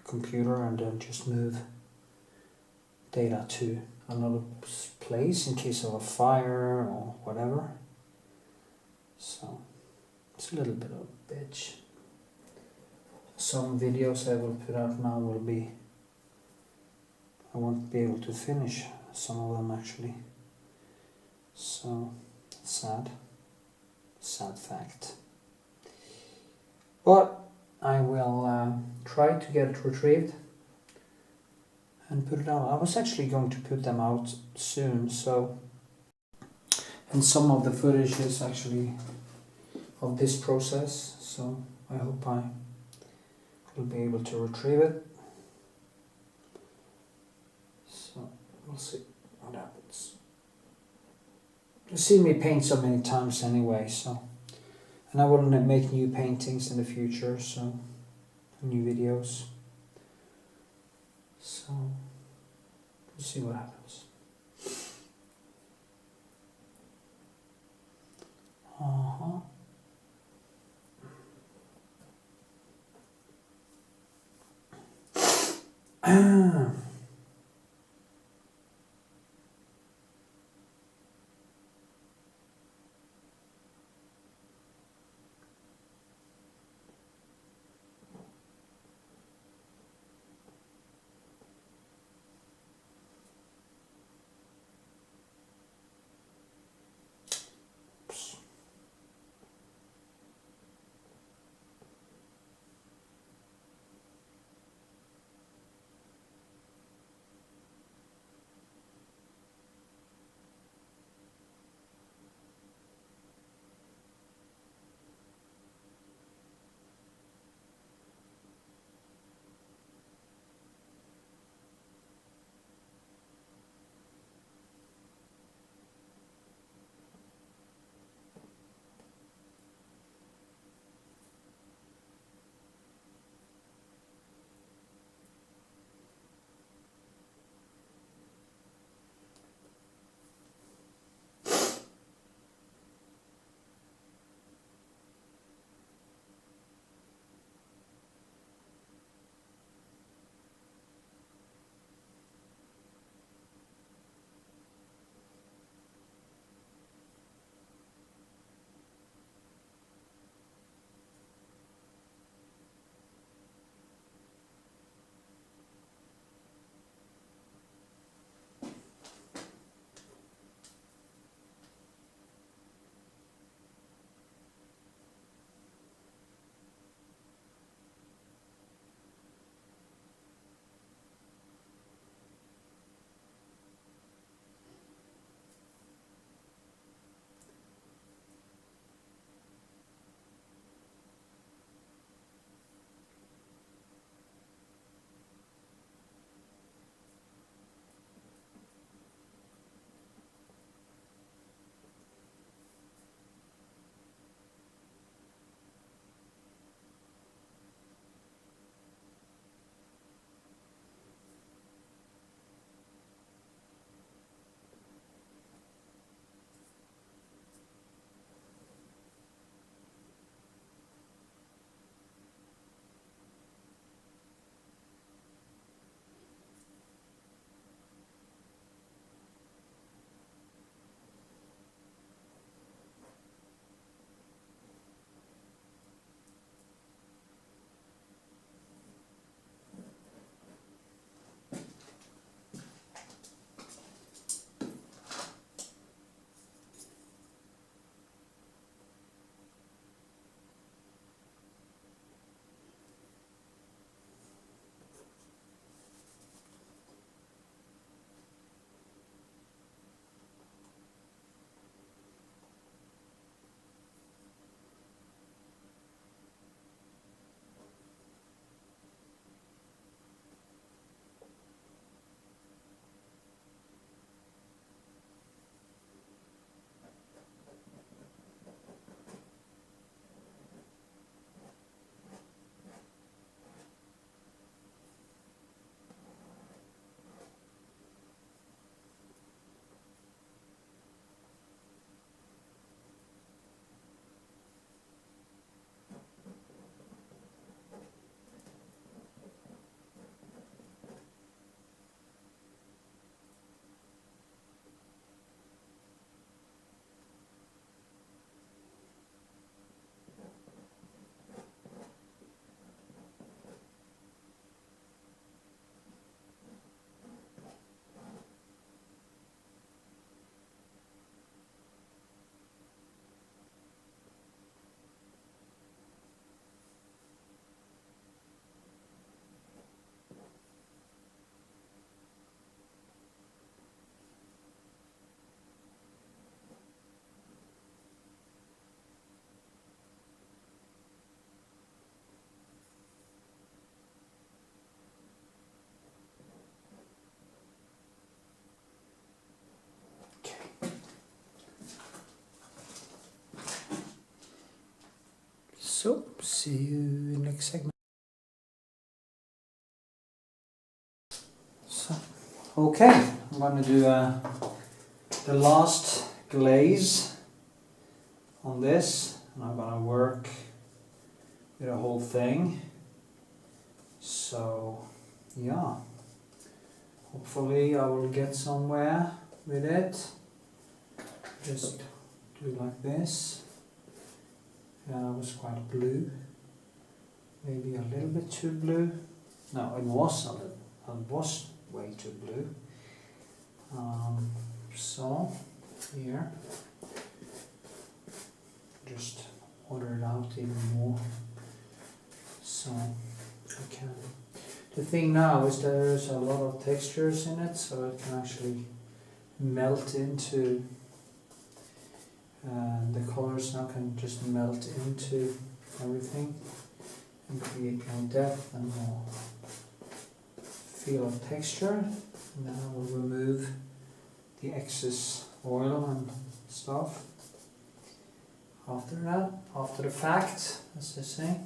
a computer and then just move data to another place in case of a fire or whatever. So it's a little bit of a bitch. Some videos I will put out now will be, I won't be able to finish some of them actually. So sad fact. But I will try to get it retrieved and put it out. I was actually going to put them out soon, so, and some of the footage is actually of this process, so I hope I will be able to retrieve it. So we'll see what happens. You've seen me paint so many times anyway, so, and I will make new paintings in the future, so new videos. So we'll see what happens. See you in the next segment. So, okay, I'm going to do the last glaze on this, and I'm going to work with the whole thing. So, yeah, hopefully I will get somewhere with it. Just do like this. Yeah, that was quite blue. Maybe a little bit too blue. No, it was a little. It was way too blue. So here, just order it out even more. So I can. The thing now is there's a lot of textures in it, so it can actually melt into. The colors now can just melt into everything and create more depth and more feel of texture. And then I will remove the excess oil and stuff after that, after the fact, as they say.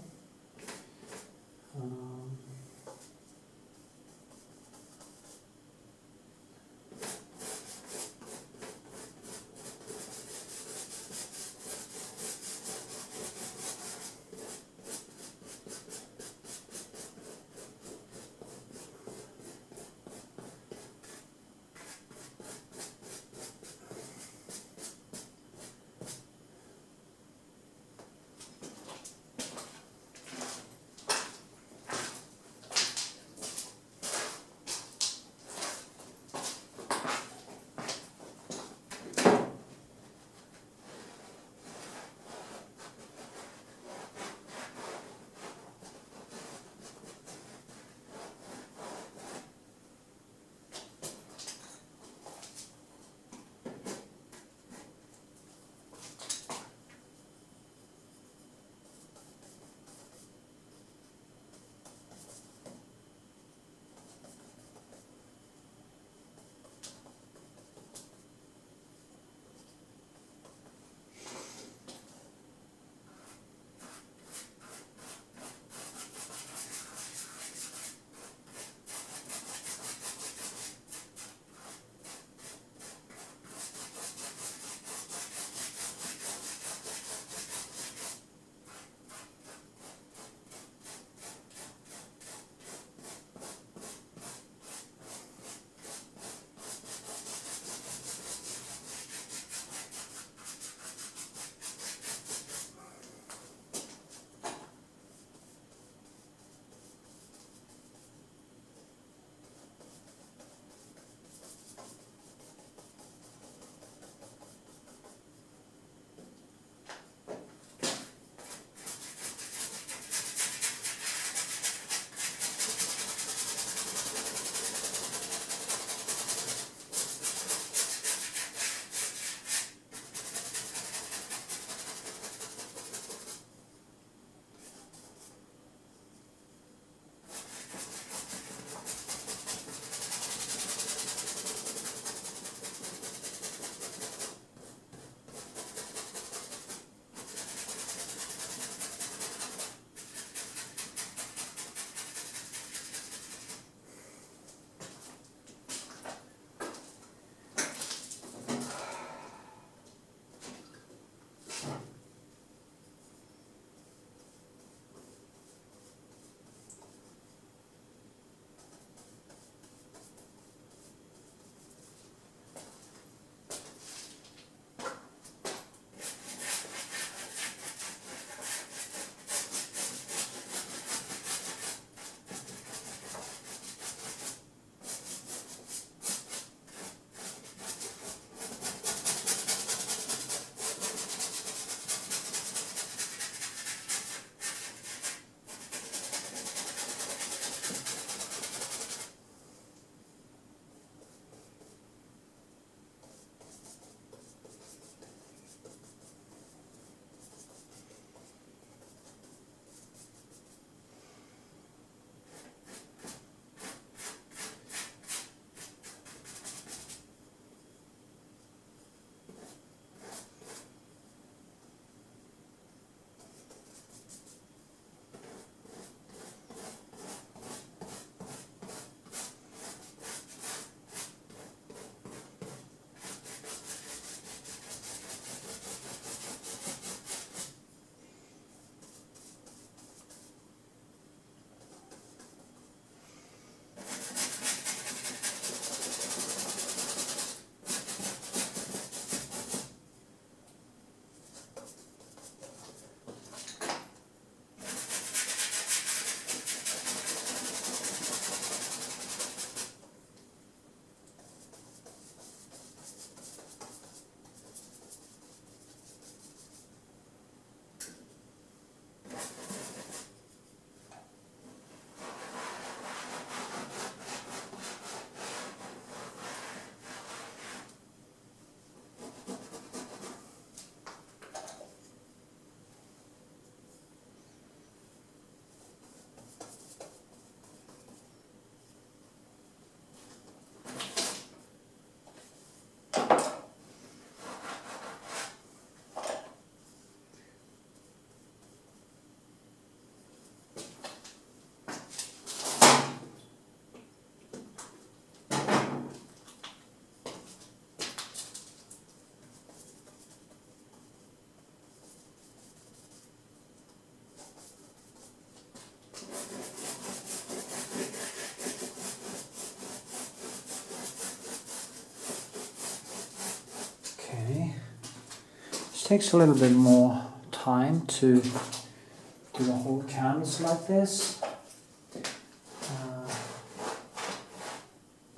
takes a little bit more time to do the whole canvas like this.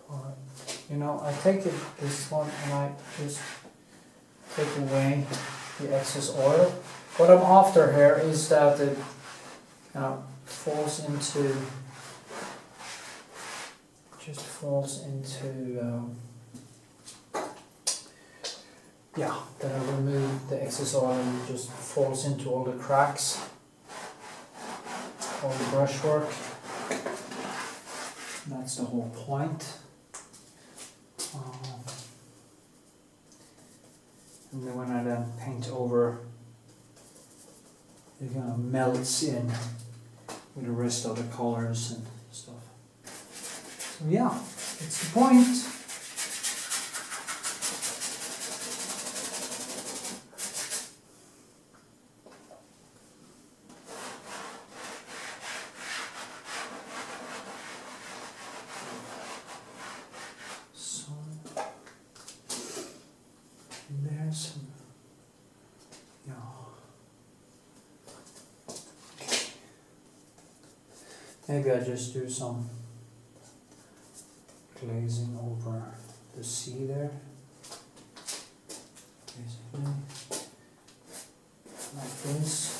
But, you know, I take this one and I just take away the excess oil. What I'm after here is that it falls into yeah, then I remove the excess oil and it just falls into all the cracks, all the brushwork. That's the whole point. And then when I then paint over, it kind of melts in with the rest of the colors and stuff. So yeah, it's the point. So there's some, yeah. Maybe I just do some glazing over the sea there, basically, like this.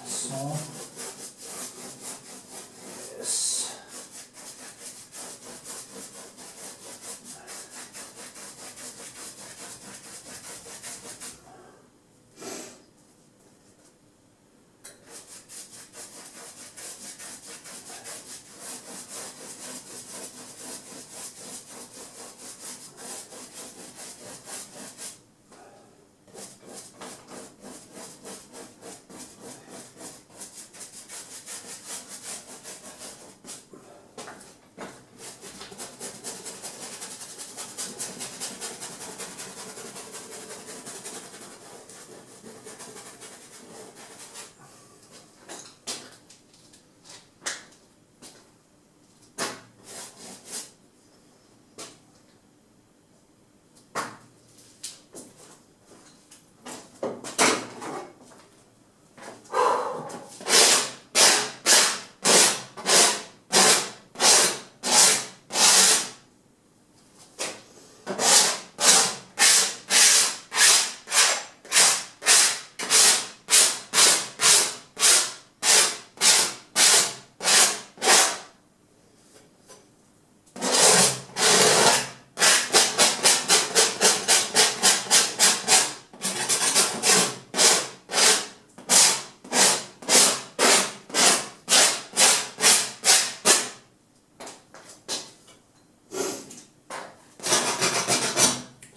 So, yes.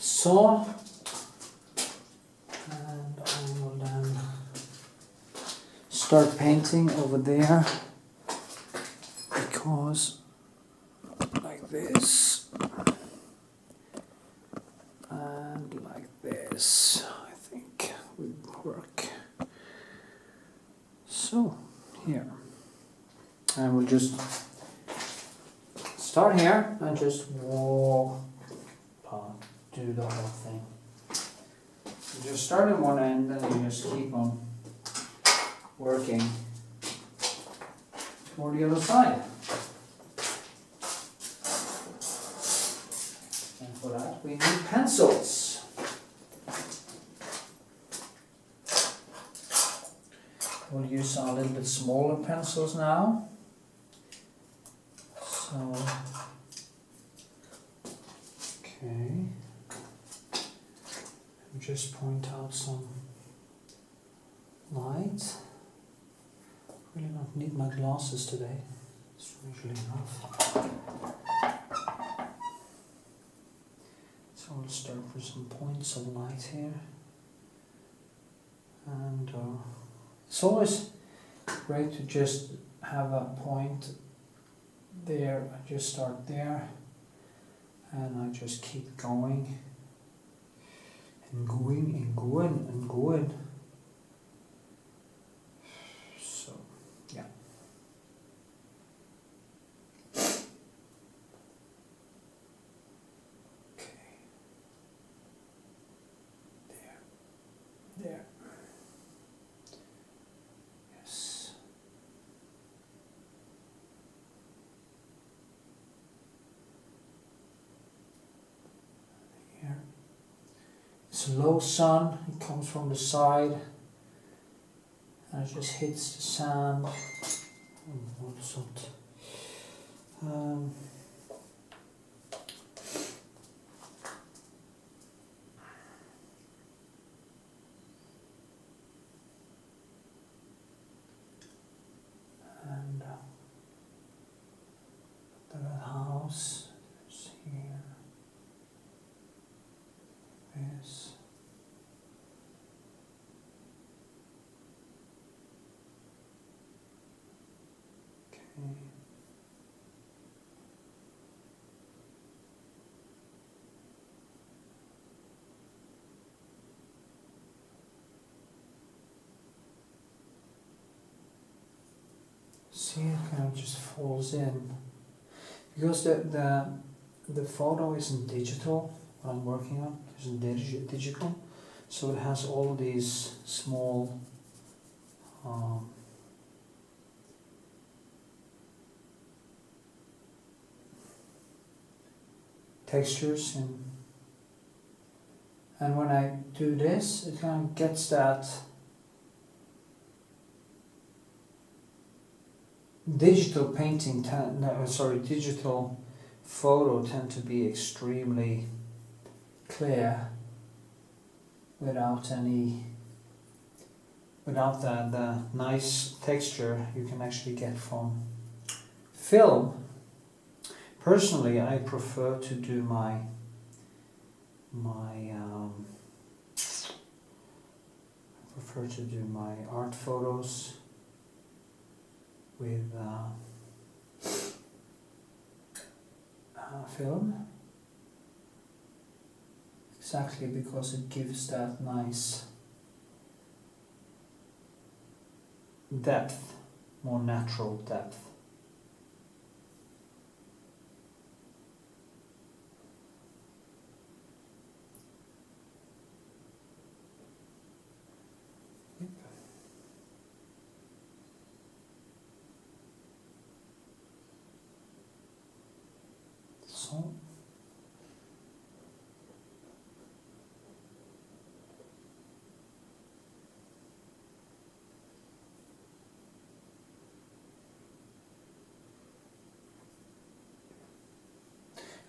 So, and I will then start painting over there, because like this and like this I think would work. So here, I will just start here and just walk past. Do the whole thing. You just start at one end and you just keep on working for the other side. And for that we need pencils. We'll use a little bit smaller pencils now. So, okay. Just point out some light. Really don't need my glasses today. It's usually enough. So we'll start with some points of light here. And it's always great to just have a point there. I just start there and I just keep going. And going and going and going. So, yeah. It's low sun, it comes from the side and it just hits the sand. And the red house is here. Yes. Okay. See, it kind of just falls in because the photo isn't digital. What I'm working on isn't digital, so it has all these small textures and when I do this, it kind of gets that digital painting. Digital photo tend to be extremely clear without the nice texture you can actually get from film. Personally, I prefer to do my art photos with film. Exactly because it gives that nice depth, more natural depth. Yep. So.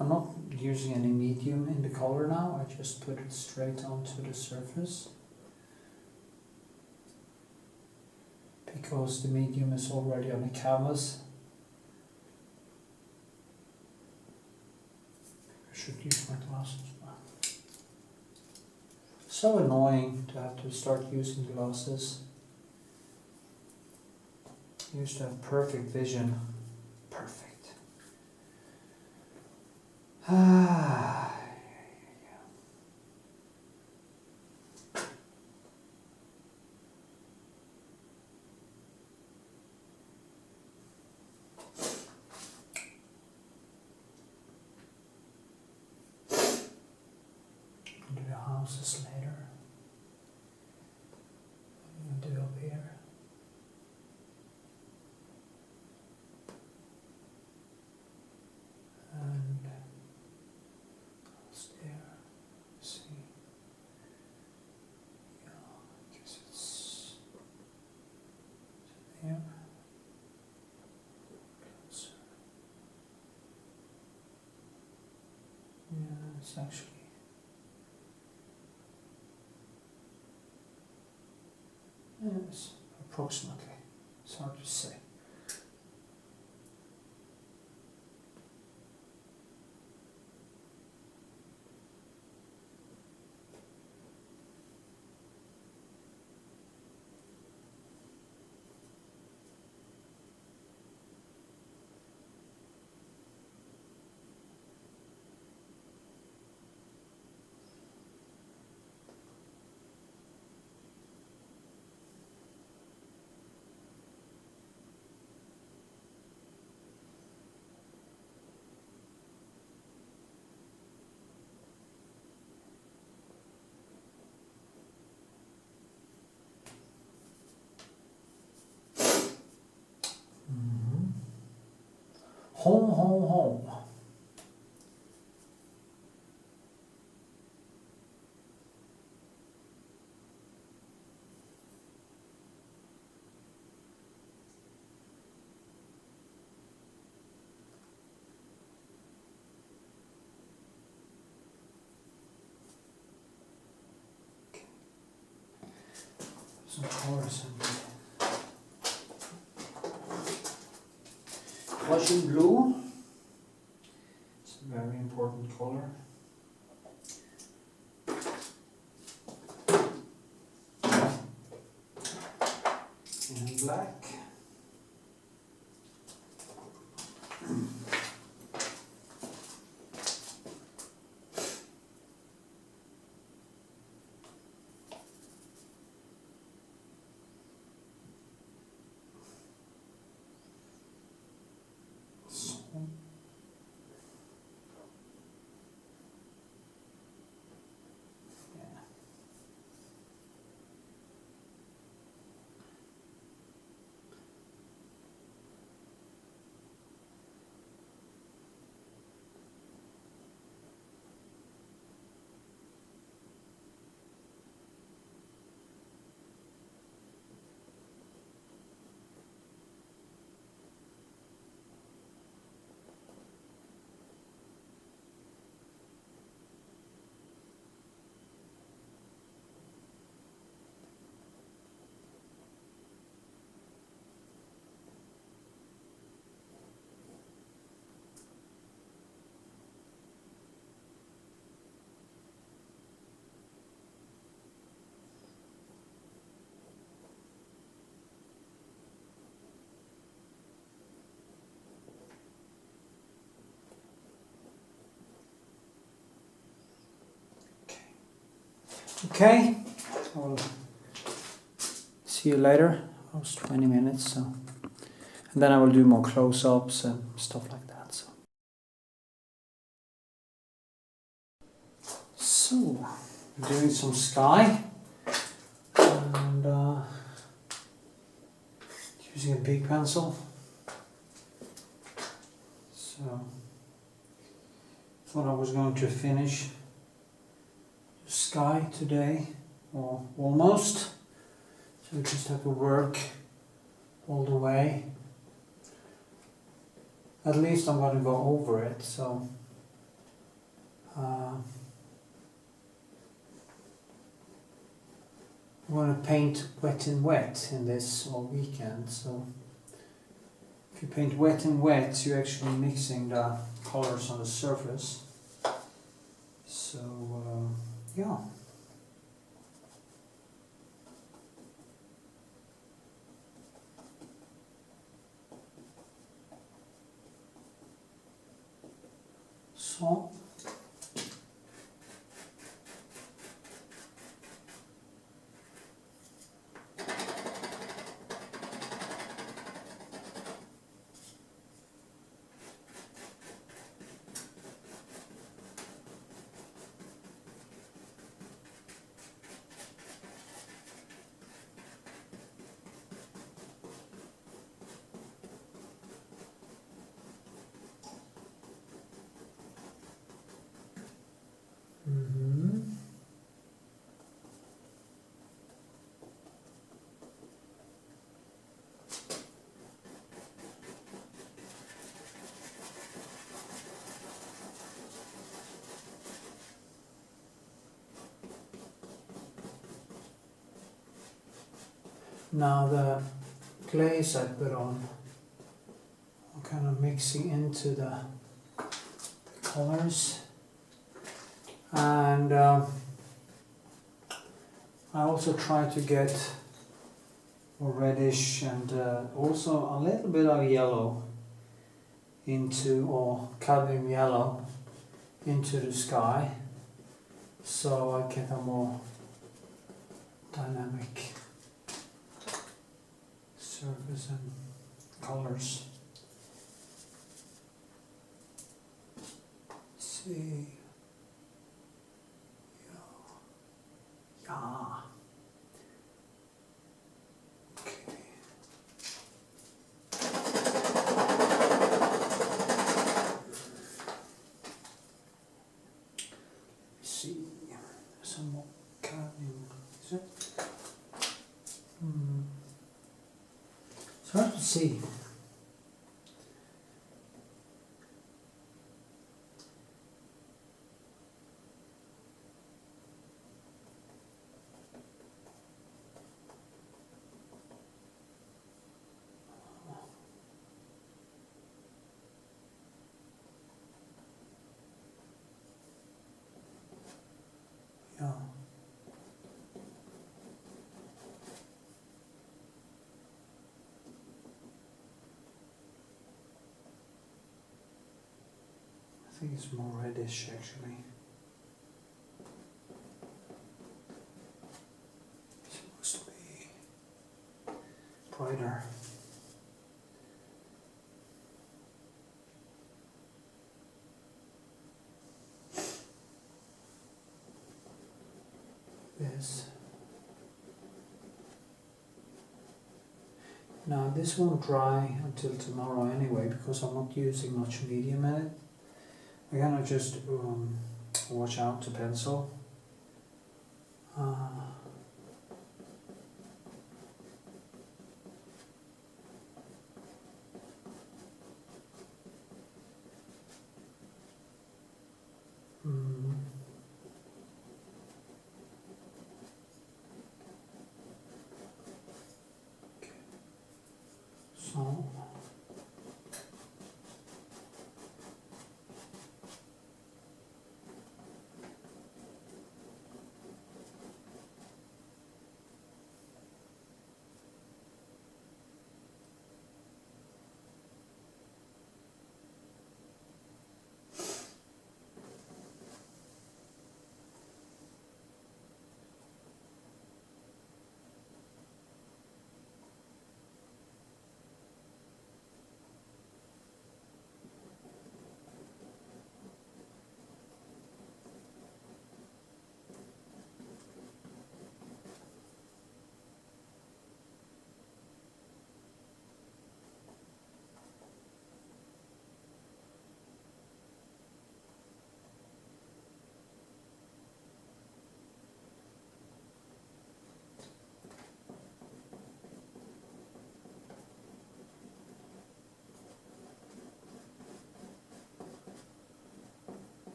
I'm not using any medium in the color now, I just put it straight onto the surface because the medium is already on the canvas. I should use my glasses. So annoying to have to start using glasses. I used to have perfect vision. Perfect. Ah, do the houses later. I'm gonna do up here. And there, see, yeah, I guess it's there, closer, yeah, it's actually, yes, approximately, it's hard to say. Home, home, home. some colors in there. Russian blue. It's a very important color. And black. Okay, I'll see you later. It was 20 minutes, so, and then I will do more close-ups and stuff like that. So doing some sky and using a big pencil. So thought I was going to finish sky today, or almost, so we just have to work all the way. At least I'm going to go over it, so I'm going to paint wet and wet in this all weekend. So if you paint wet and wet, you're actually mixing the colors on the surface. So yeah. So now the glaze I put on, I'm kind of mixing into the colors, and I also try to get more reddish and also a little bit of yellow into, or cadmium yellow into the sky, so I get a more dynamic surface and colors. Let's see. Yeah. Okay. Let's see. Some more cadmium. Is it? It's hard to see. think it's more reddish actually. It's supposed to be brighter. This. Now this won't dry until tomorrow anyway because I'm not using much medium in it. I'm gonna just wash out the pencil. So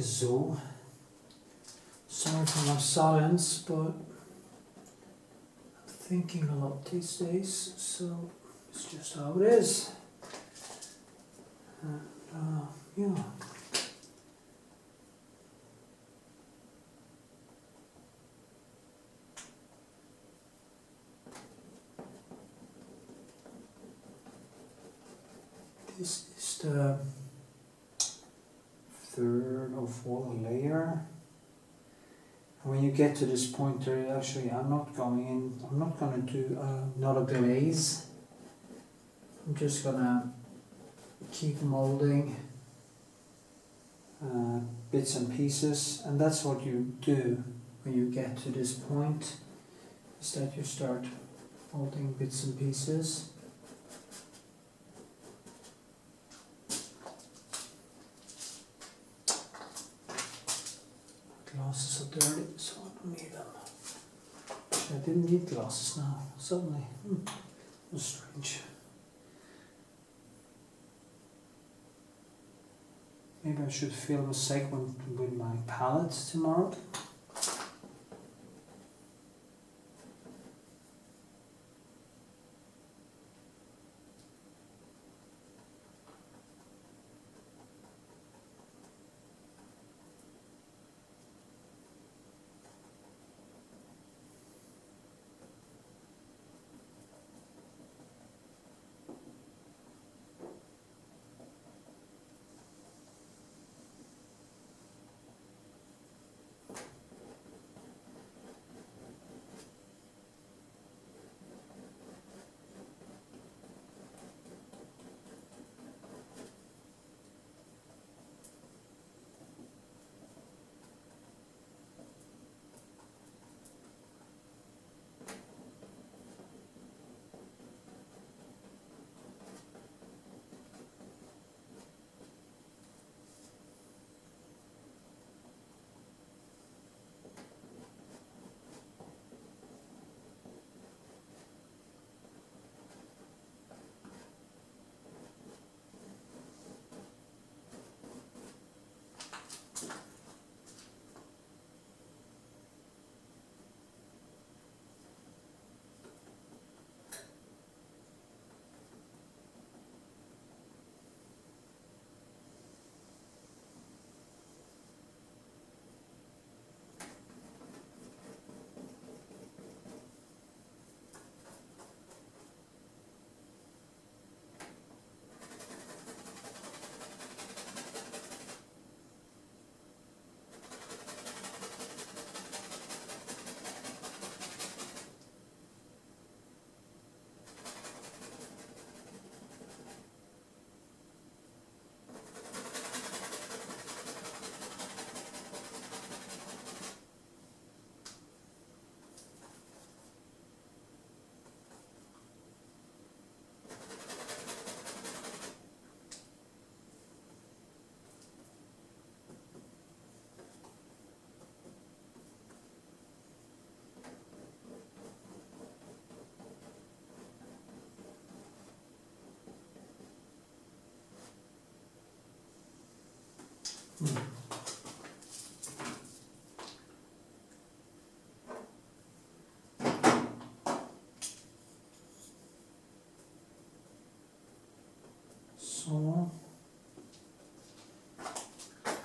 so, sorry for my silence, but I'm thinking a lot these days, so it's just how it is. And yeah. This is the third or fourth layer. And when you get to this point there, actually I'm not going to do another glaze. I'm just gonna keep molding bits and pieces, and that's what you do when you get to this point, is that you start molding bits and pieces. Glasses are dirty, so I don't need them. Actually, I didn't need glasses now, suddenly. That's strange. Maybe I should film a segment with my palette tomorrow. So,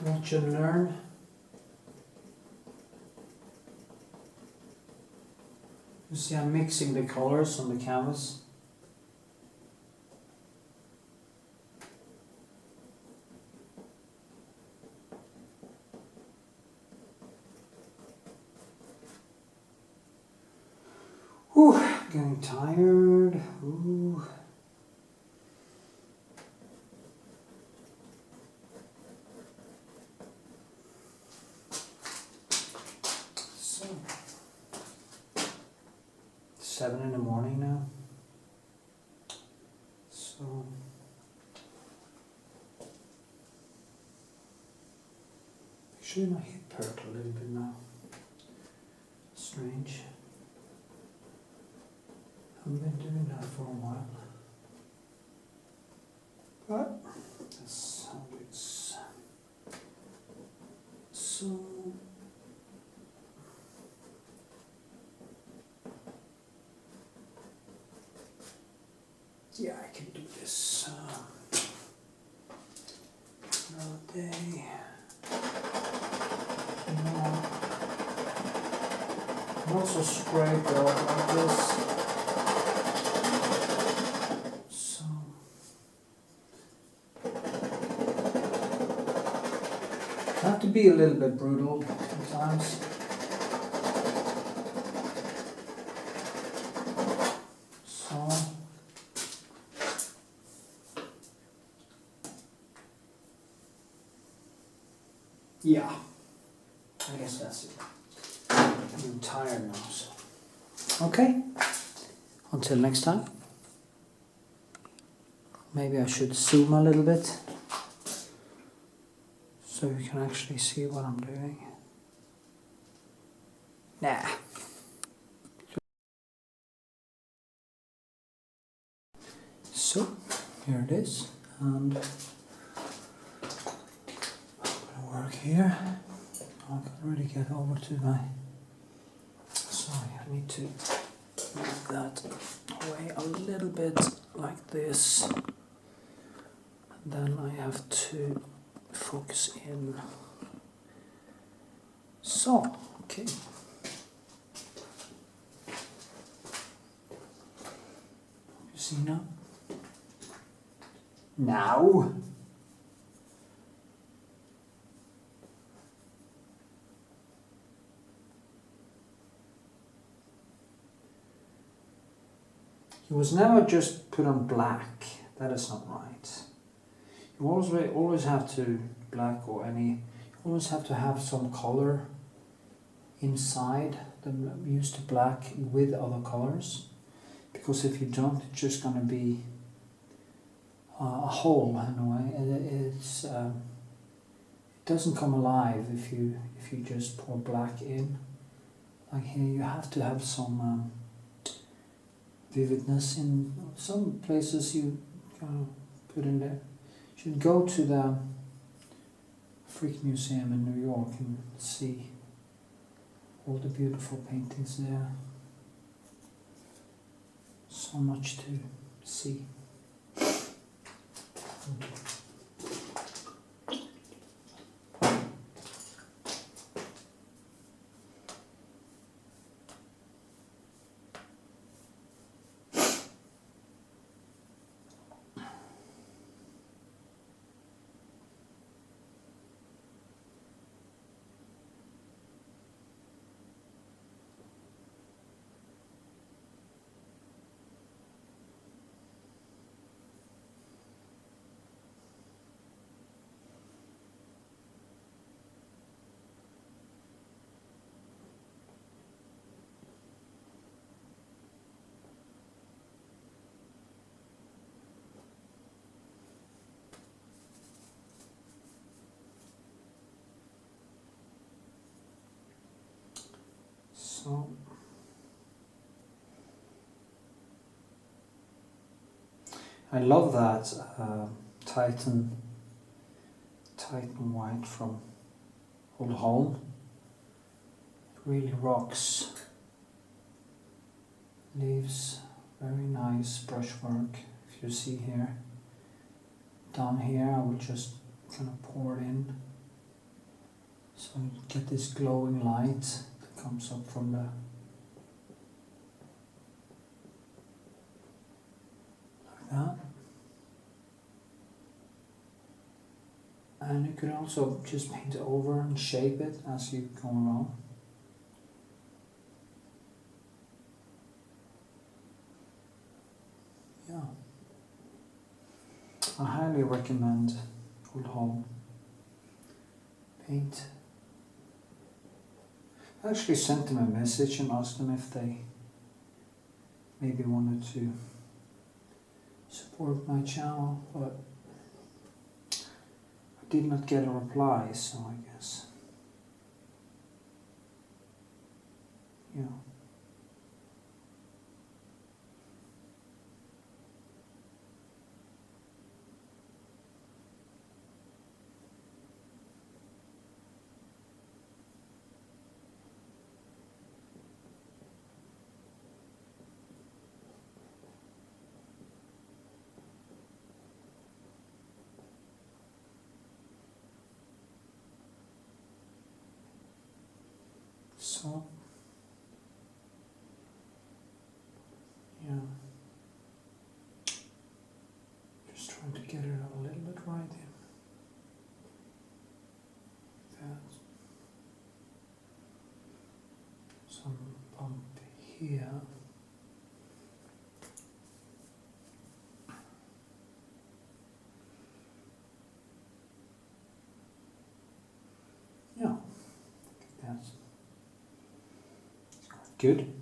watch and learn. You see, I'm mixing the colors on the canvas. Whew, getting tired. Ooh. So, 7 in the morning now. So, actually my hip hurt a little bit now. Strange. I've been doing that for a while. But that's how it's. So. Yeah, I can do this another day. No. Not so straight though, like this. So. I have to be a little bit brutal sometimes. So. Yeah, I guess that's it. I'm tired now, so. Okay, until next time. Maybe I should zoom a little bit so you can actually see what I'm doing. Nah. So, here it is, and work here. I can really get over to my. Sorry, I need to move that away a little bit like this. And then I have to focus in. So, okay. You see now? Now! He was never just put on black. That is not right. You always have to black or any. You always have to have some color inside the used to black with other colors, because if you don't, it's just gonna be a hole in a way. It doesn't come alive if you just pour black in. Like here, you have to have some. Vividness in some places you put in there. You should go to the Freak Museum in New York and see all the beautiful paintings there. So much to see. So I love that Titan White from Old Home. It really rocks. Leaves very nice brushwork. If you see here, down here I will just kind of pour it in. So you get this glowing light that comes up from the like that. And you can also just paint it over and shape it as you go along. Yeah. I highly recommend Old Home paint. I actually sent them a message and asked them if they maybe wanted to support my channel, but I did not get a reply, so I guess, yeah. So, yeah, just trying to get it a little bit right here. That. Some bump here. Yeah, that's good.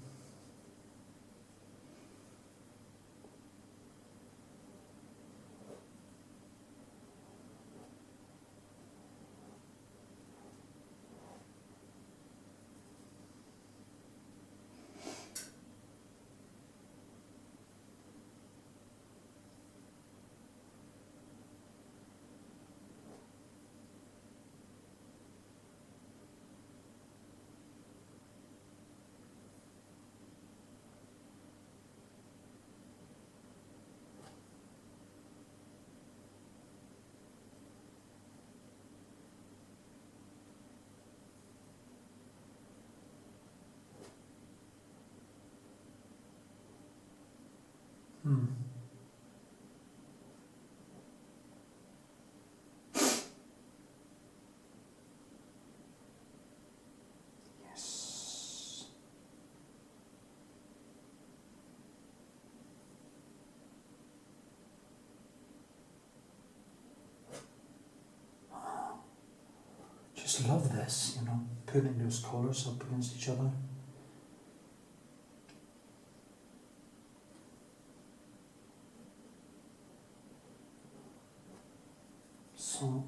Hmm. Yes. Just love this, you know, putting those colors up against each other. So,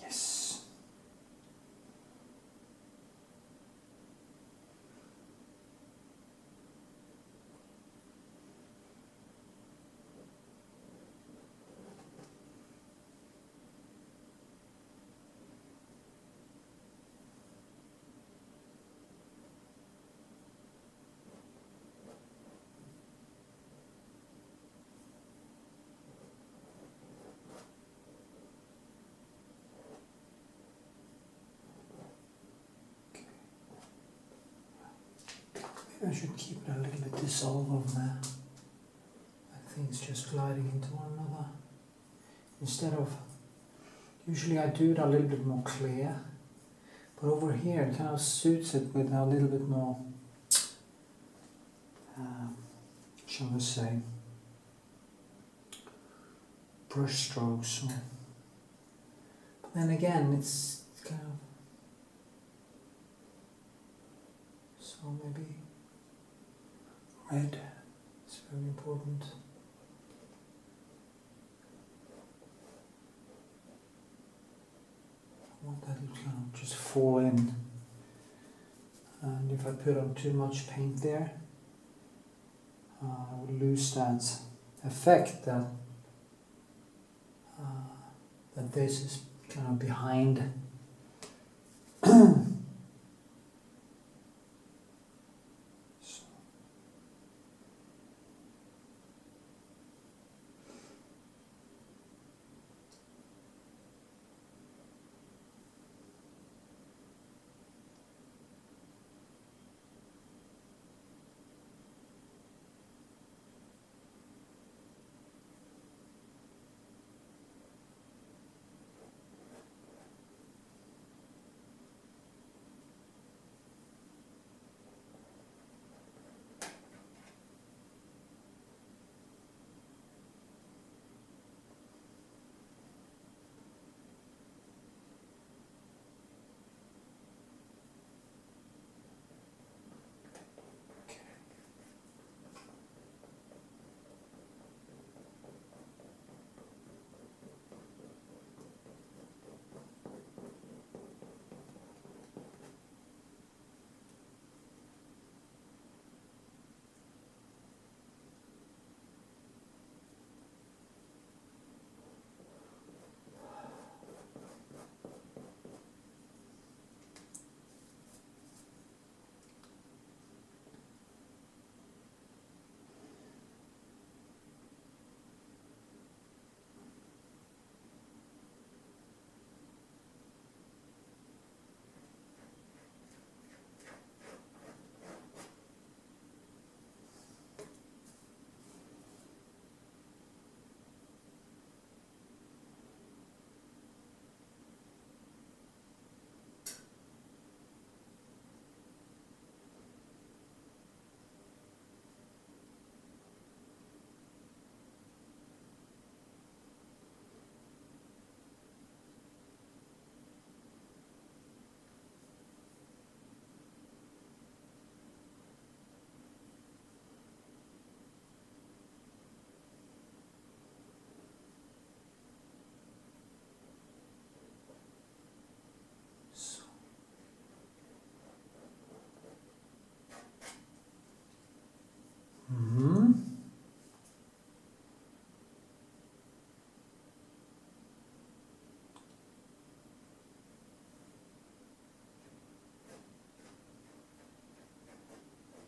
yes. Maybe I should keep it a little bit dissolved on there. Like things just gliding into one another. Instead of, usually I do it a little bit more clear, but over here it kind of suits it with a little bit more, shall we say, brush strokes. But then again, it's kind of, so maybe red is very important. I want that to kind of just fall in, and if I put on too much paint there, I would lose that effect that that this is kind of behind.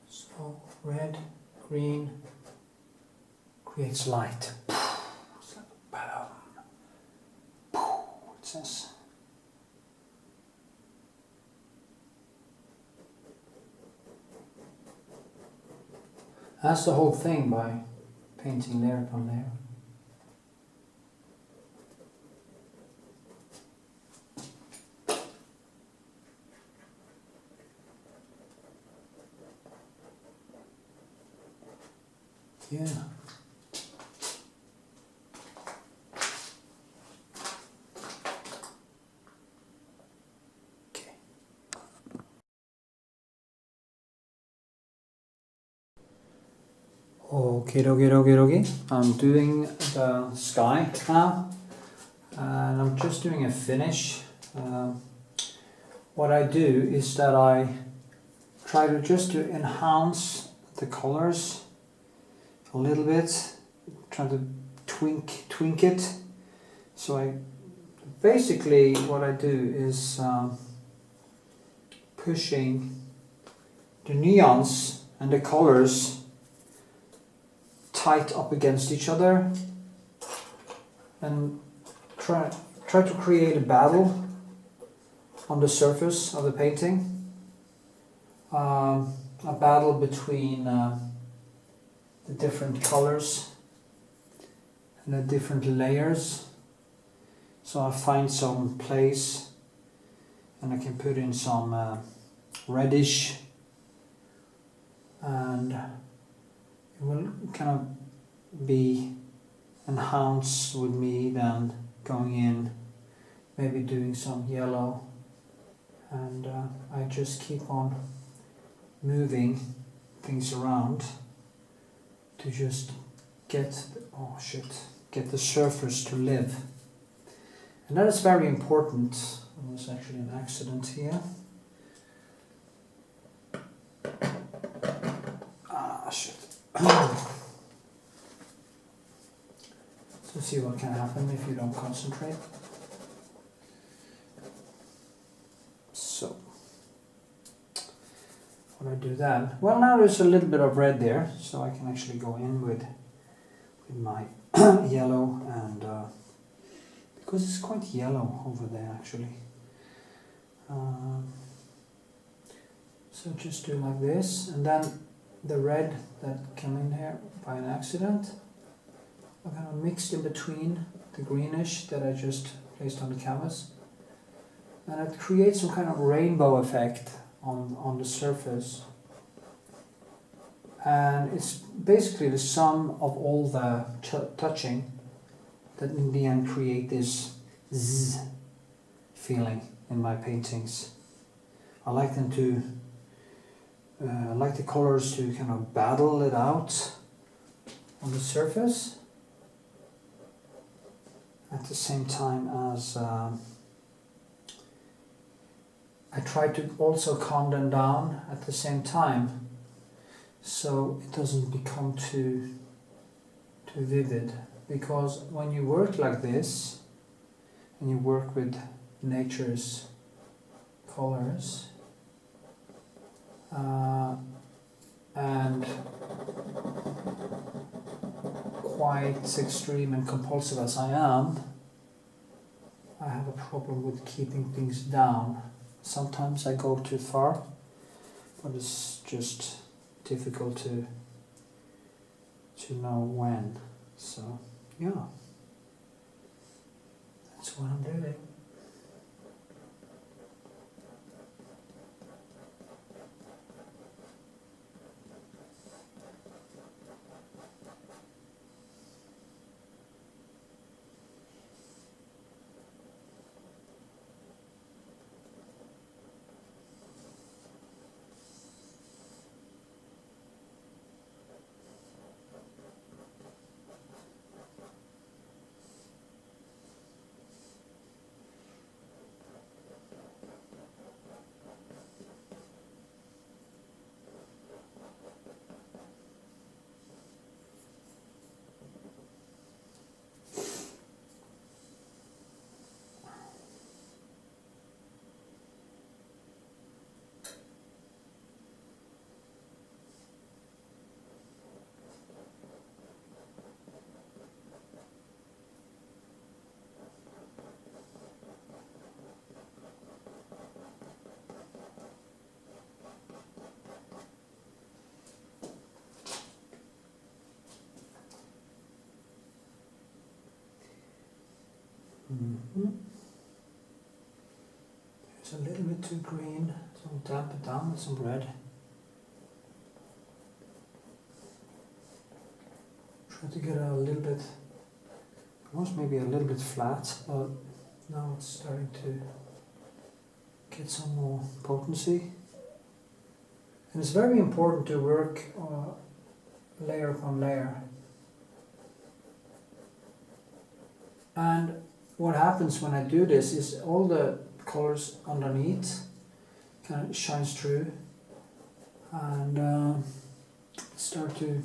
So red, green creates light. It's like a balloon. It says. That's the whole thing by painting layer upon layer. Yeah. Okay. Okay. I'm doing the sky now, and I'm just doing a finish. What I do is that I try to enhance the colors a little bit, try to twink it. So I basically what I do is pushing the neons and the colors tight up against each other and try to create a battle on the surface of the painting. a battle between the different colors and the different layers. So I find some place and I can put in some reddish, and it will kind of be enhanced with me then going in, maybe doing some yellow, and I just keep on moving things around to just get the surface to live. And that is very important. There was actually an accident here. Shit. So see what can happen if you don't concentrate. So, what I do then? Well, now there's a little bit of red there, so I can actually go in with my yellow, and because it's quite yellow over there actually. So just do like this, and then the red that came in here by an accident, I kind of mixed in between the greenish that I just placed on the canvas, and it creates some kind of rainbow effect on the surface. And it's basically the sum of all the touching that in the end create this zzz feeling in my paintings. I like them to, I like the colors to kind of battle it out on the surface at the same time as I try to also calm them down at the same time, so it doesn't become too vivid. Because when you work like this and you work with nature's colors and quite extreme and compulsive as I am, I have a problem with keeping things down. Sometimes I go too far, but it's just difficult to know when. So yeah, that's what I'm doing. It's a little bit too green, so I'll damp it down with some red. Try to get a little bit, almost maybe a little bit flat, but now it's starting to get some more potency. And it's very important to work layer upon layer. And what happens when I do this is all the colors underneath kind of shines through and start to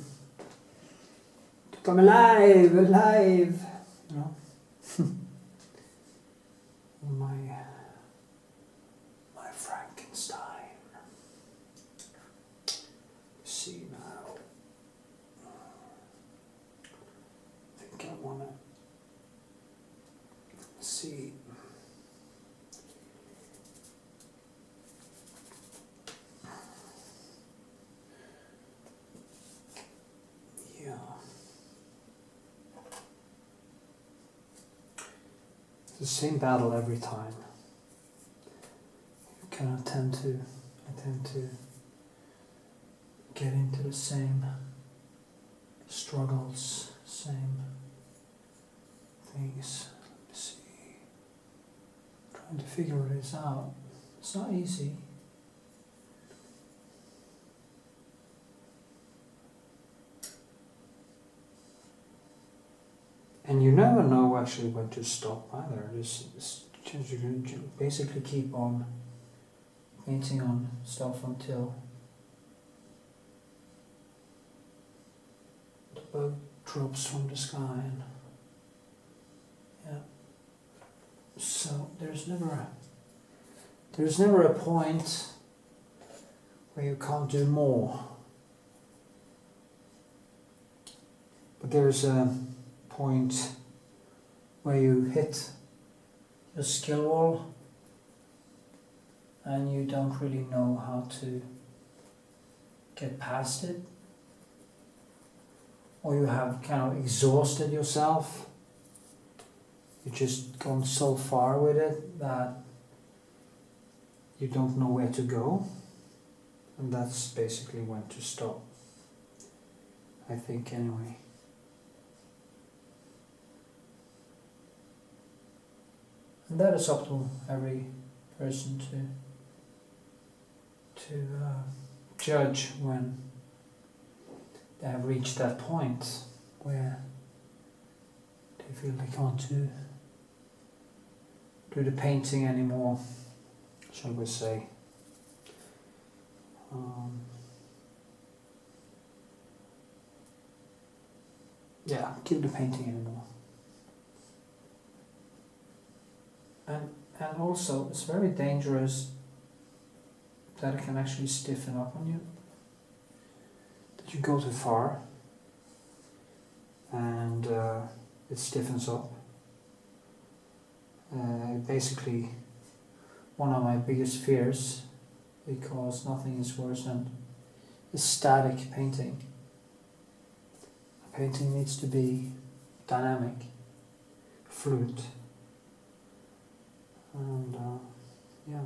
come alive, you know. my Frankenstein. See now. I think I want to see. the same battle every time. You kind of tend to get into the same struggles, same things. Let me see. Trying to figure this out. It's not easy. And you never know actually when to stop either. You can basically keep on painting on stuff until the bug drops from the sky. And yeah. So there's never a point where you can't do more. But there's a point where you hit your skill wall and you don't really know how to get past it, or you have kind of exhausted yourself. You've just gone so far with it that you don't know where to go, and that's basically when to stop, I think, anyway. And that is up to every person to judge when they have reached that point where they feel they can't do the painting anymore, shall we say. Yeah, keep the painting anymore. And also, it's very dangerous that it can actually stiffen up on you. That you go too far and it stiffens up. Basically, one of my biggest fears, because nothing is worse than static painting. A painting needs to be dynamic, fluid. And yeah.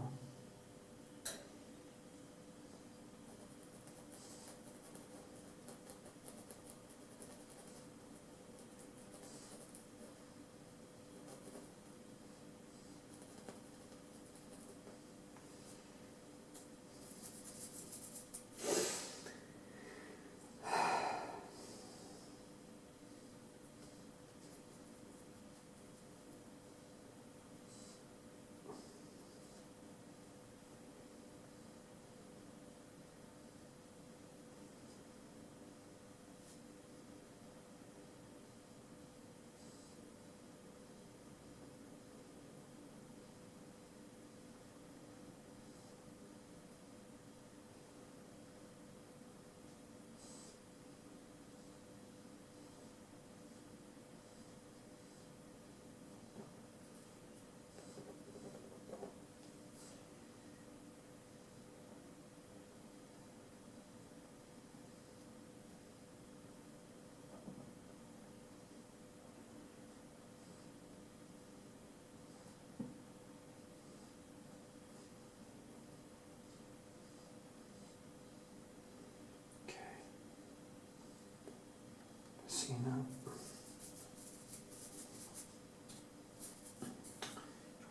See now.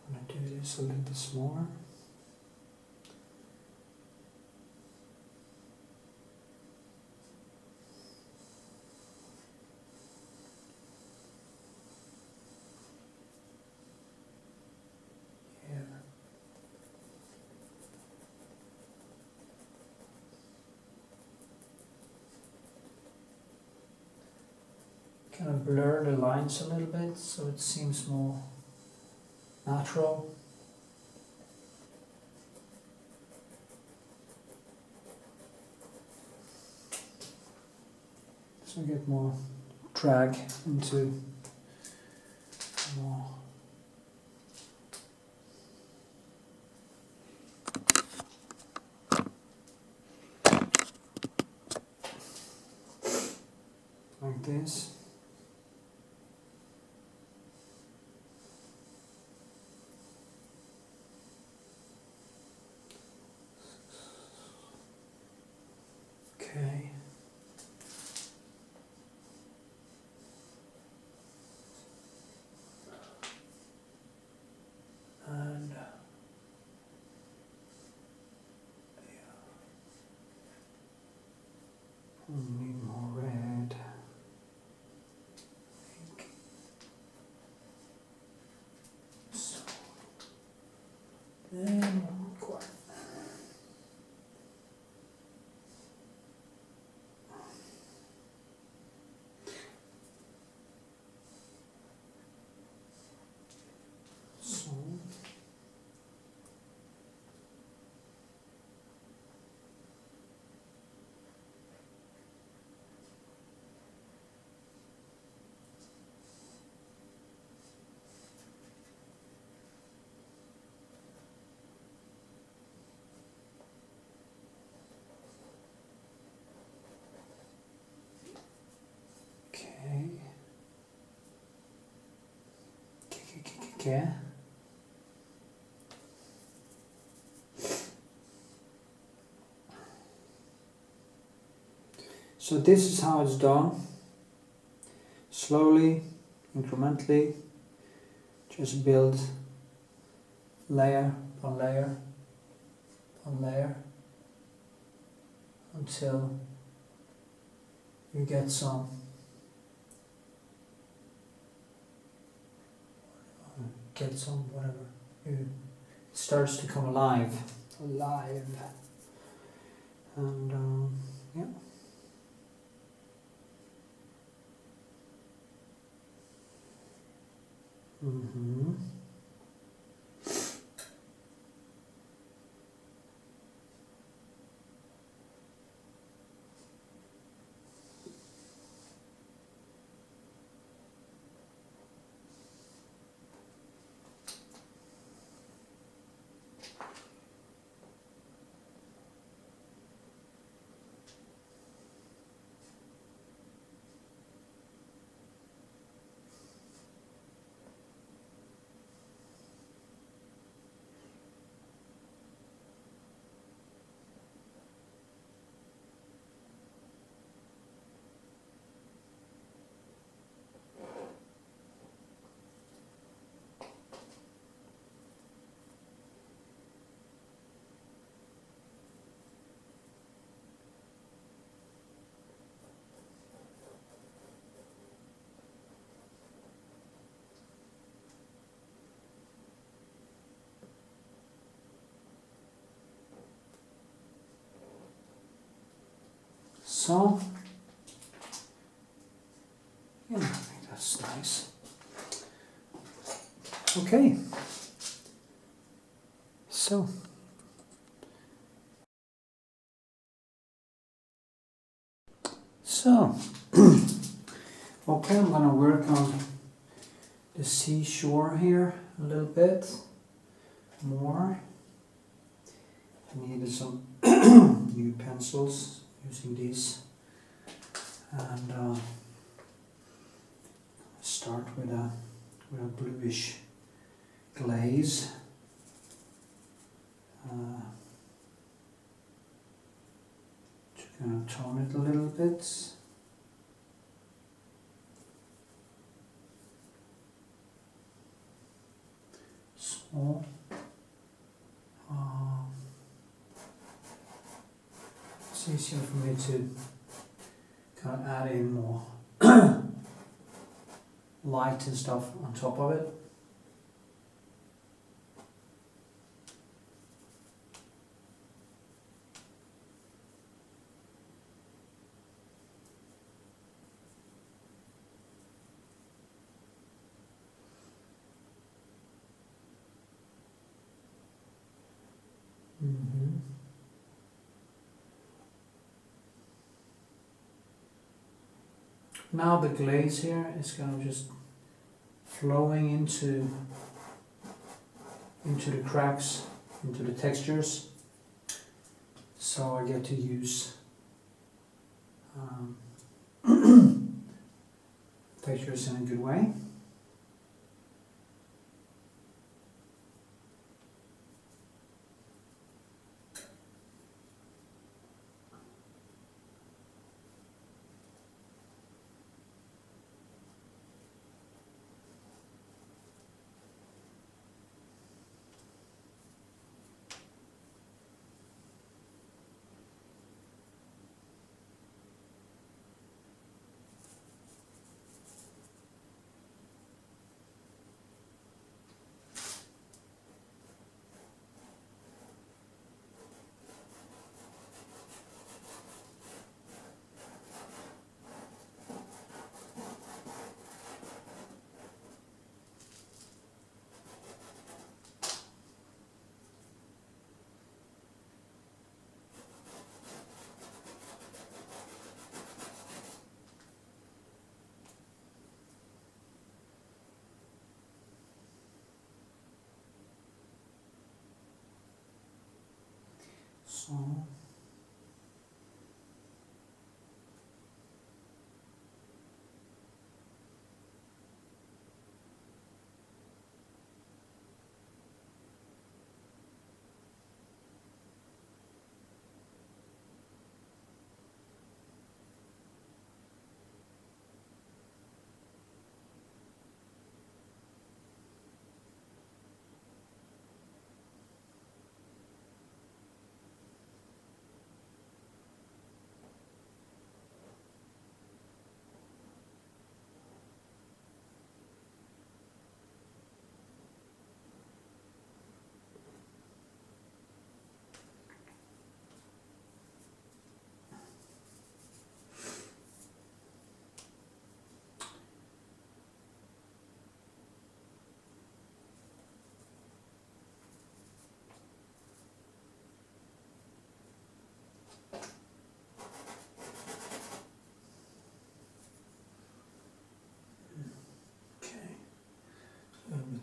I'm going to do this a little bit smaller. Kind of blur the lines a little bit so it seems more natural. So get more drag into more. Like this. And quiet. So. Okay. So this is how it's done. Slowly, incrementally, just build layer upon layer upon layer until you get some whatever. It starts to come alive. And yeah. Mm-hmm. So, yeah, I think that's nice. Okay. So, okay, I'm gonna work on the seashore here a little bit more. I needed some new pencils using these, and start with a bluish glaze. Just gonna tone it a little bit. So, it's easier for me to kind of add in more light and stuff on top of it. Mm-hmm. Now the glaze here is kind of just flowing into the cracks, into the textures, so I get to use textures in a good way.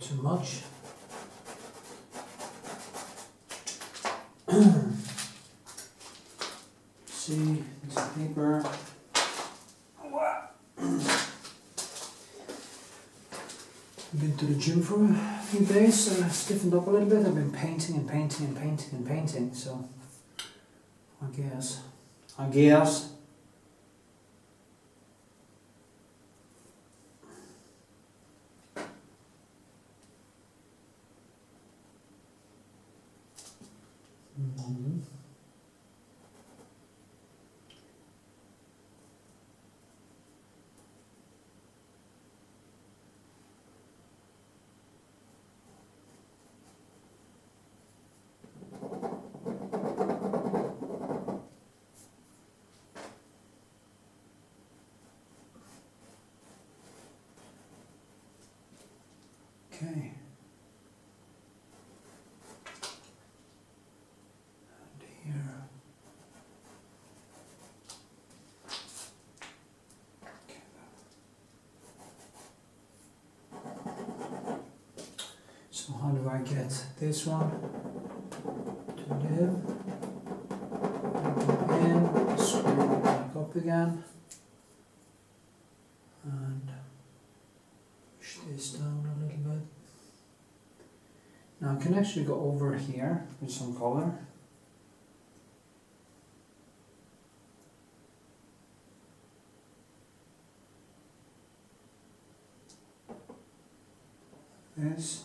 too much. See, it's a paper. I've been to the gym for a few days, so I stiffened up a little bit. I've been painting and painting and painting and painting, so I guess. Mhm. Okay. And here. Okay. So how do I get this one to live? Go in, screw it back up again, and push this down a little bit. Now I can actually go over here with some color. This.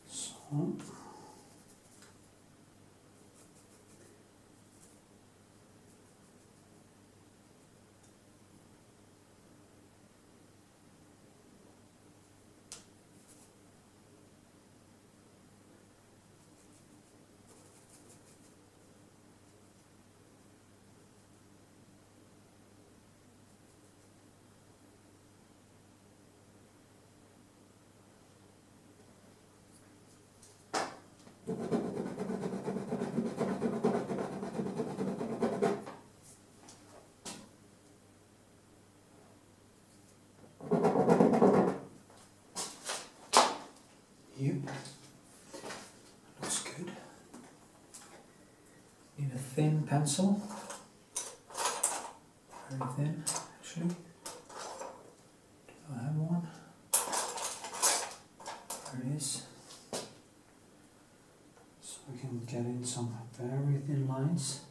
So. Yep, looks good. Need a thin pencil, very thin actually. Do I have one? There it is. So we can get in some very thin lines.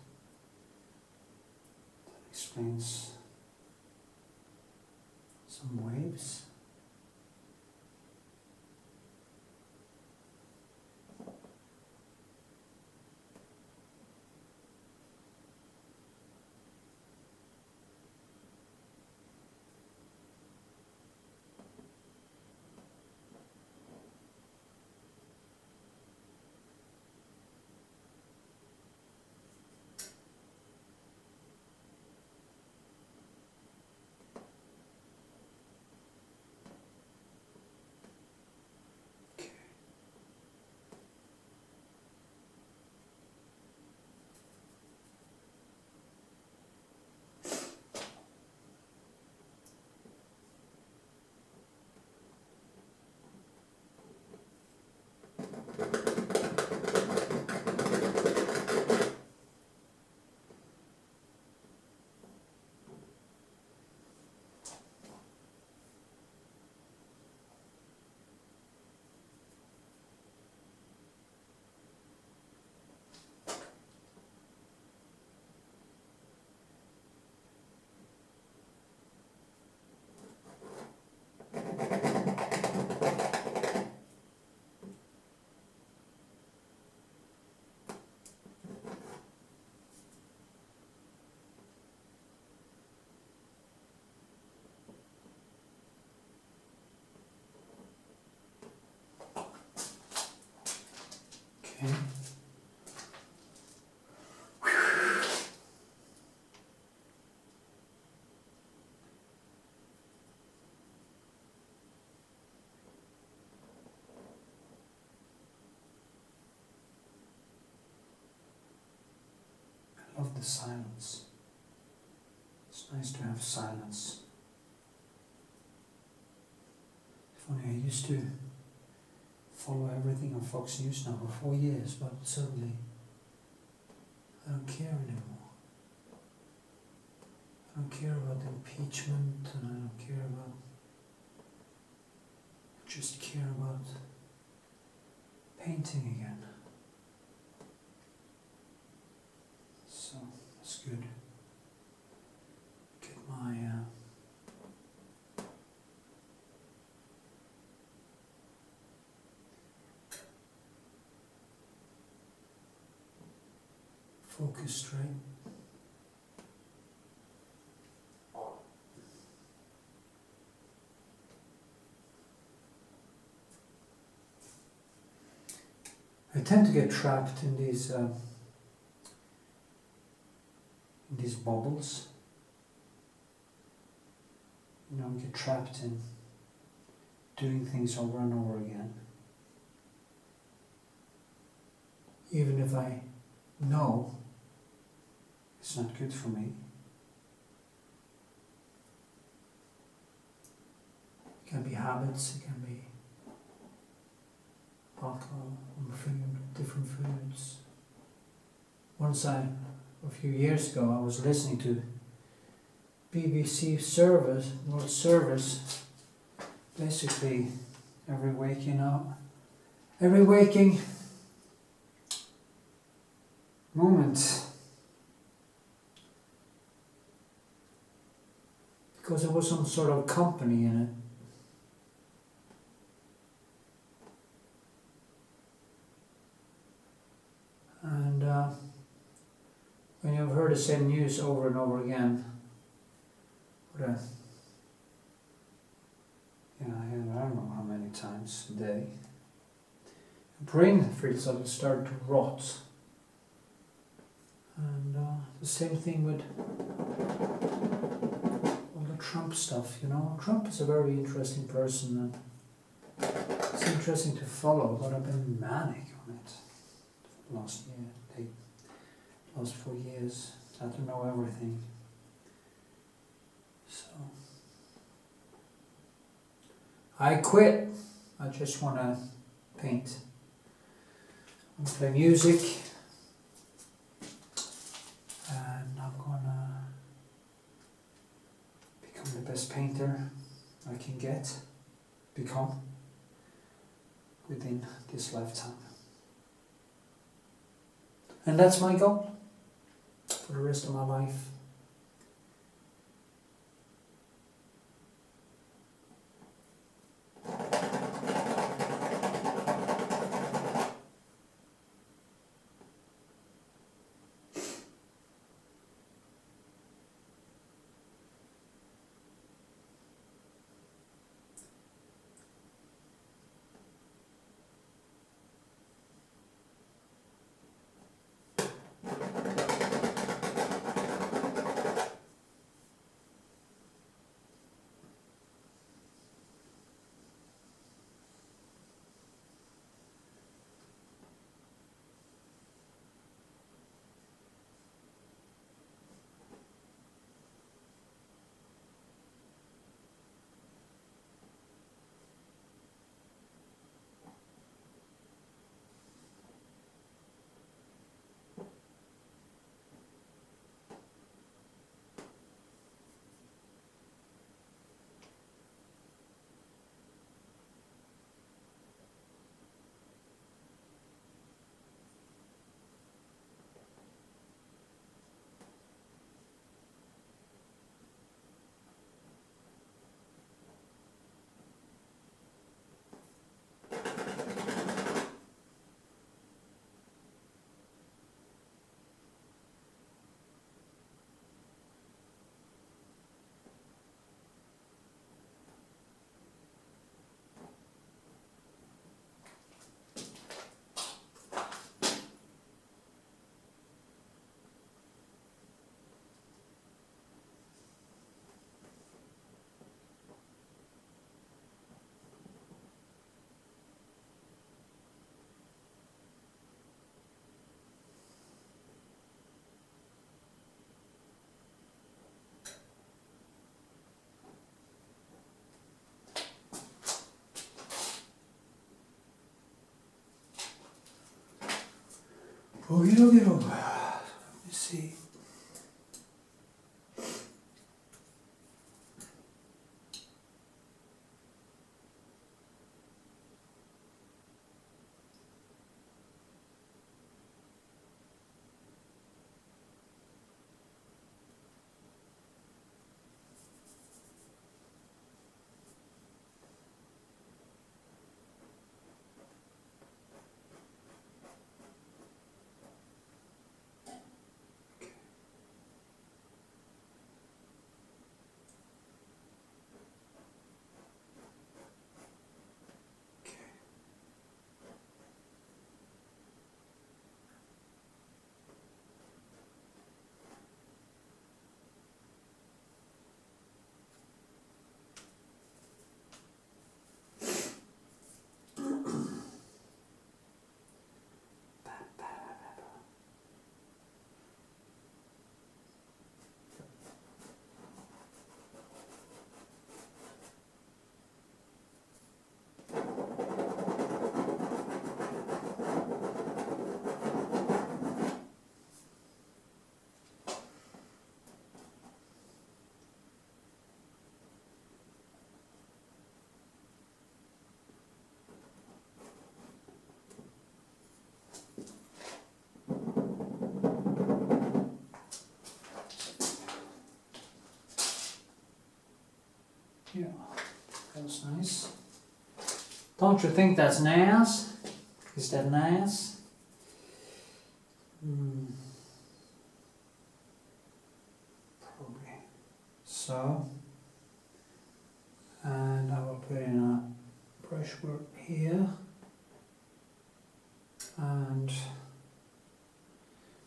That explains some waves. the silence. It's nice to have silence. Funny, I used to follow everything on Fox News now for 4 years, but suddenly I don't care anymore. I don't care about the impeachment, and I don't care about... I just care about painting again. So, that's good. Get my... focus straight. I tend to get trapped in these bubbles. You know, get trapped in doing things over and over again. Even if I know it's not good for me. It can be habits, it can be alcohol, food, different foods. Once a few years ago, I was listening to BBC World Service, basically every waking moment, because there was some sort of company in it. And when you've heard the same news over and over again, I don't know how many times a day, your brain feels like it started to rot. And the same thing with all the Trump stuff, you know. Trump is a very interesting person, and it's interesting to follow, but I've been manic on it last 4 years. I had to know everything. So I quit. I just want to paint. I play music. And I'm gonna become the best painter I can become within this lifetime. And that's my goal for the rest of my life. Okie dokie. Let me see. Yeah, that's nice. Don't you think that's nice? Is that nice? Probably. So, and I will put in a brushwork here and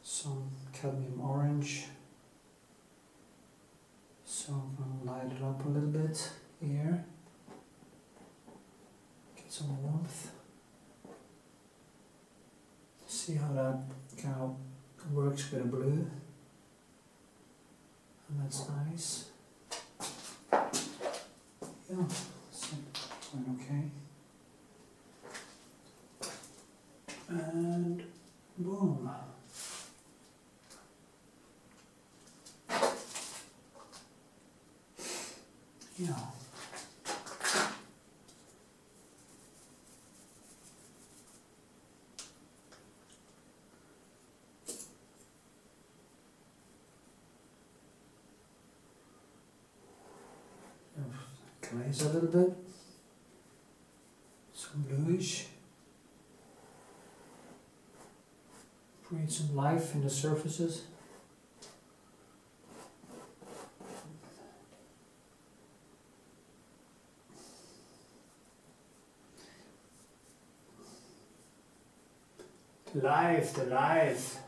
some cadmium orange. So I'm going to light it up a little bit here, get some warmth. See how that kind of works with the blue, and that's nice. Yeah, so going okay. And boom. Yeah. Glaze a little bit. Some bluish. Create some life in the surfaces. The life.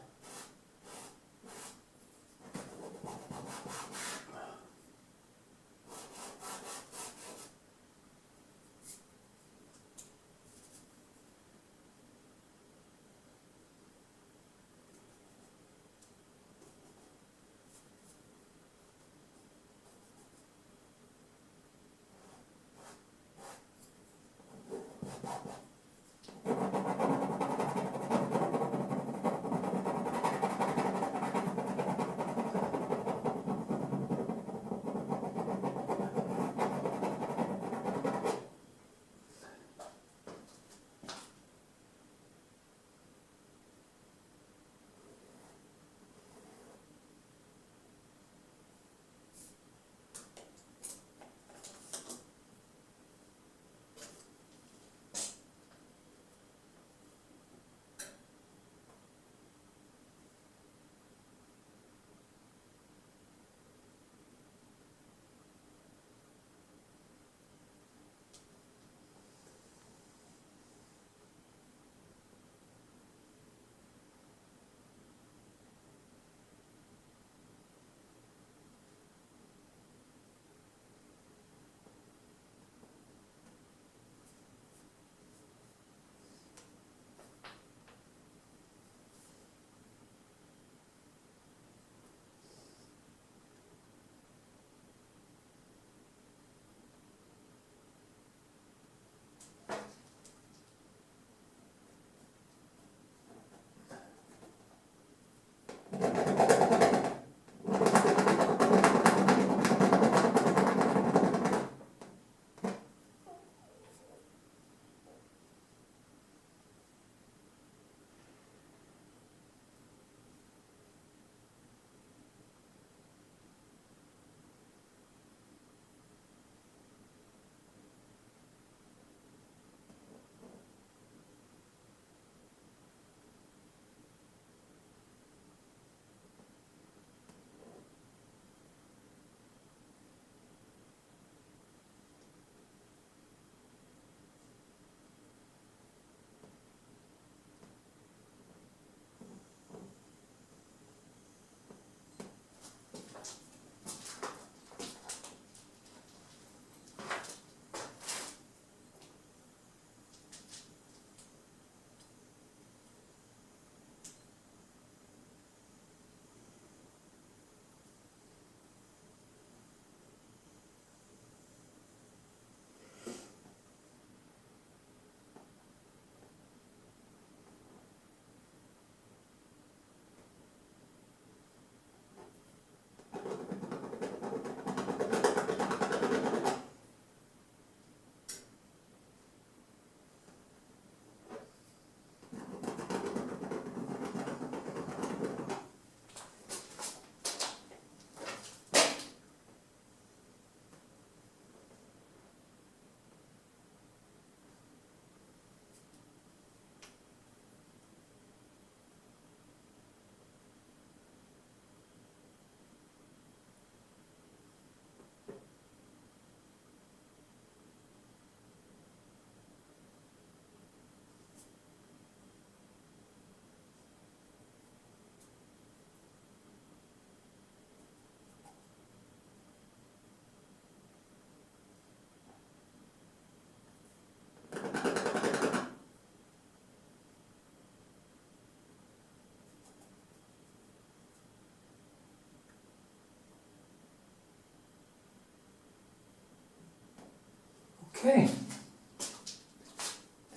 Okay. I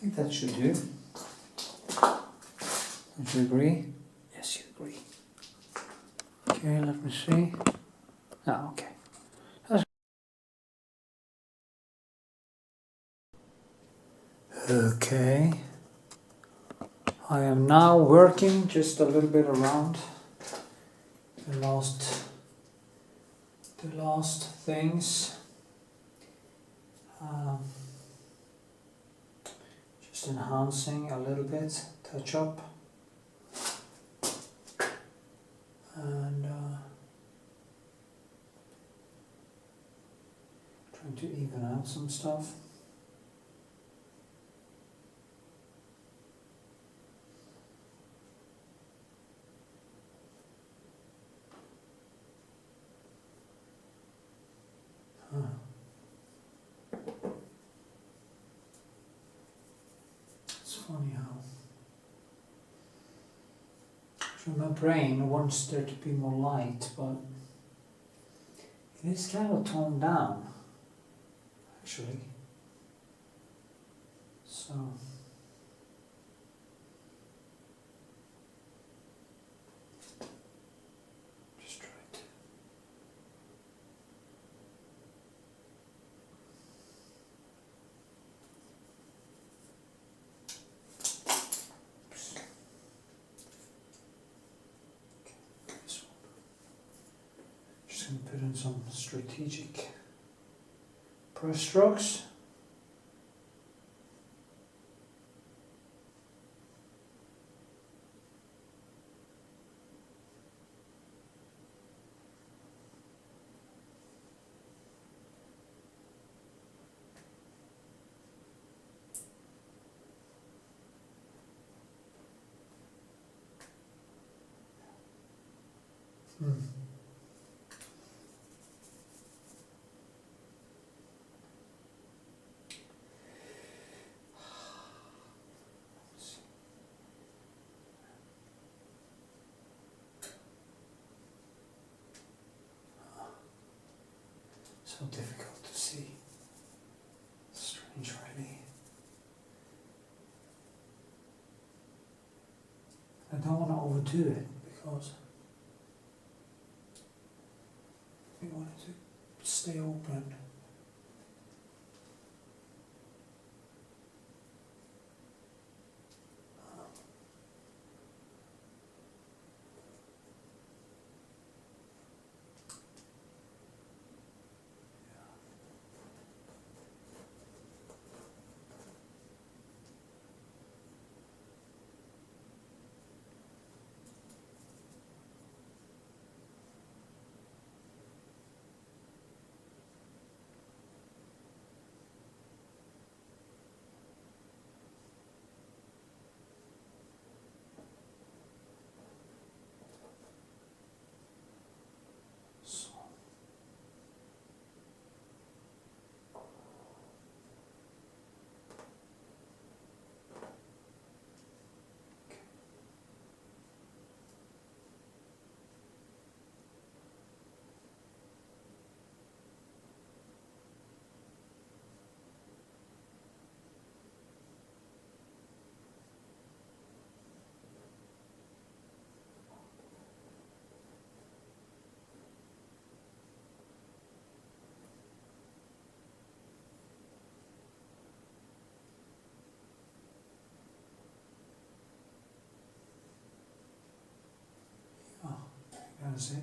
think that should do. Would you agree? Yes, you agree. Okay, let me see. Oh, okay. Okay. I am now working just a little bit around the last things. Just enhancing a little bit, touch up, and trying to even out some stuff. It's funny how my brain wants there to be more light, but it is kind of toned down, actually. So just try to. This one. Just going to put in some strategic brush strokes. So difficult to see. Strange, really. I don't want to overdo it because we want it to stay open. That's it.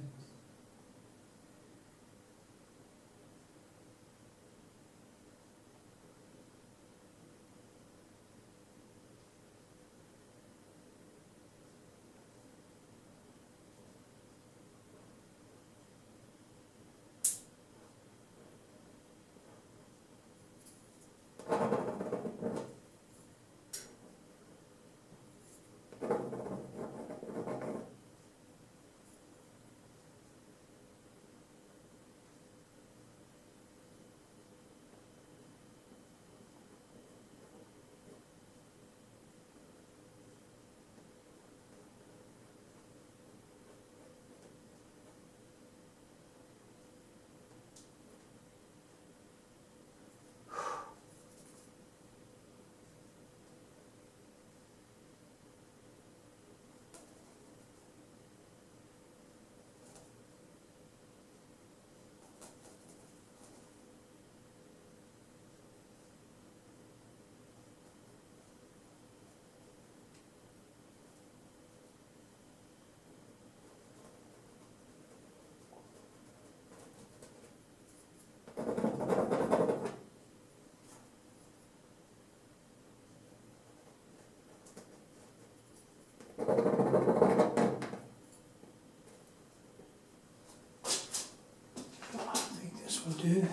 will do.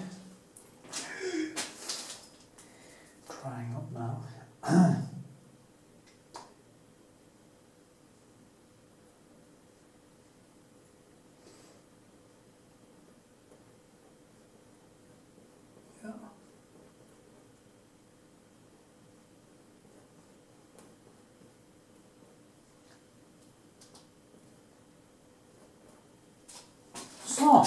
Drying up now. Yeah. So.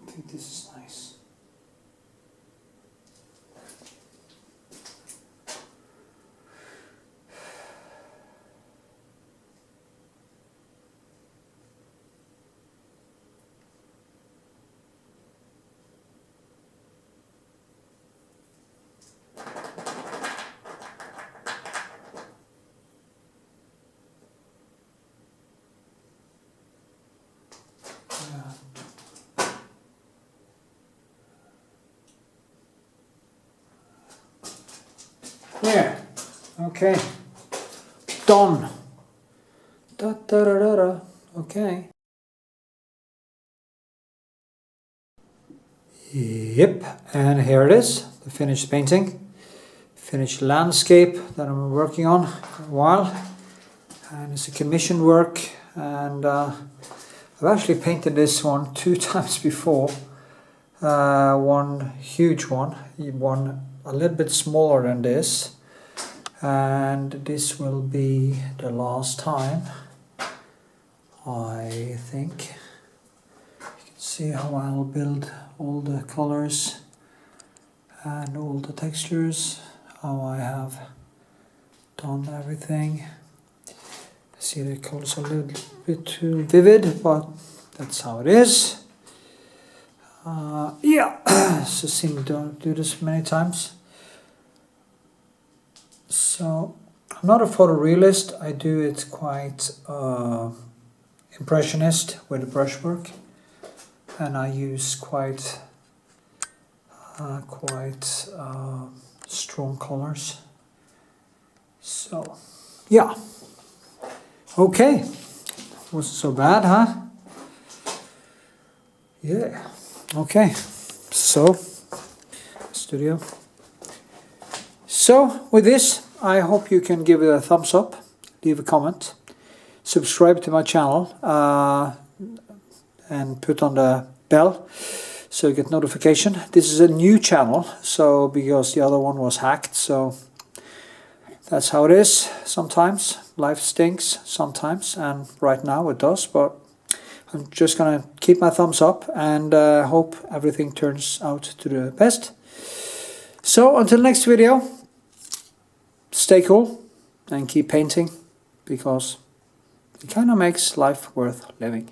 I think this is nice. Yeah, okay, done. Da, da, da, da, da. Okay. Yep, and here it is, the finished painting. Finished landscape that I'm working on for a while. And it's a commission work, and I've actually painted this one 2 times before. One huge one a little bit smaller than this, and this will be the last time, I think. You can see how I'll build all the colors and all the textures, how I have done everything. I see the colors are a little bit too vivid, but that's how it is. Yeah, so seen to do this many times. So I'm not a photorealist. I do it quite impressionist with the brushwork, and I use quite strong colors. So yeah, okay, wasn't so bad, huh? Yeah. Okay, so studio. So with this, I hope you can give it a thumbs up, leave a comment, subscribe to my channel, and put on the bell so you get notification. This is a new channel, so because the other one was hacked, so that's how it is. Sometimes life stinks, sometimes, and right now it does, but I'm just gonna keep my thumbs up and hope everything turns out to the best. So until next video, stay cool and keep painting, because it kind of makes life worth living.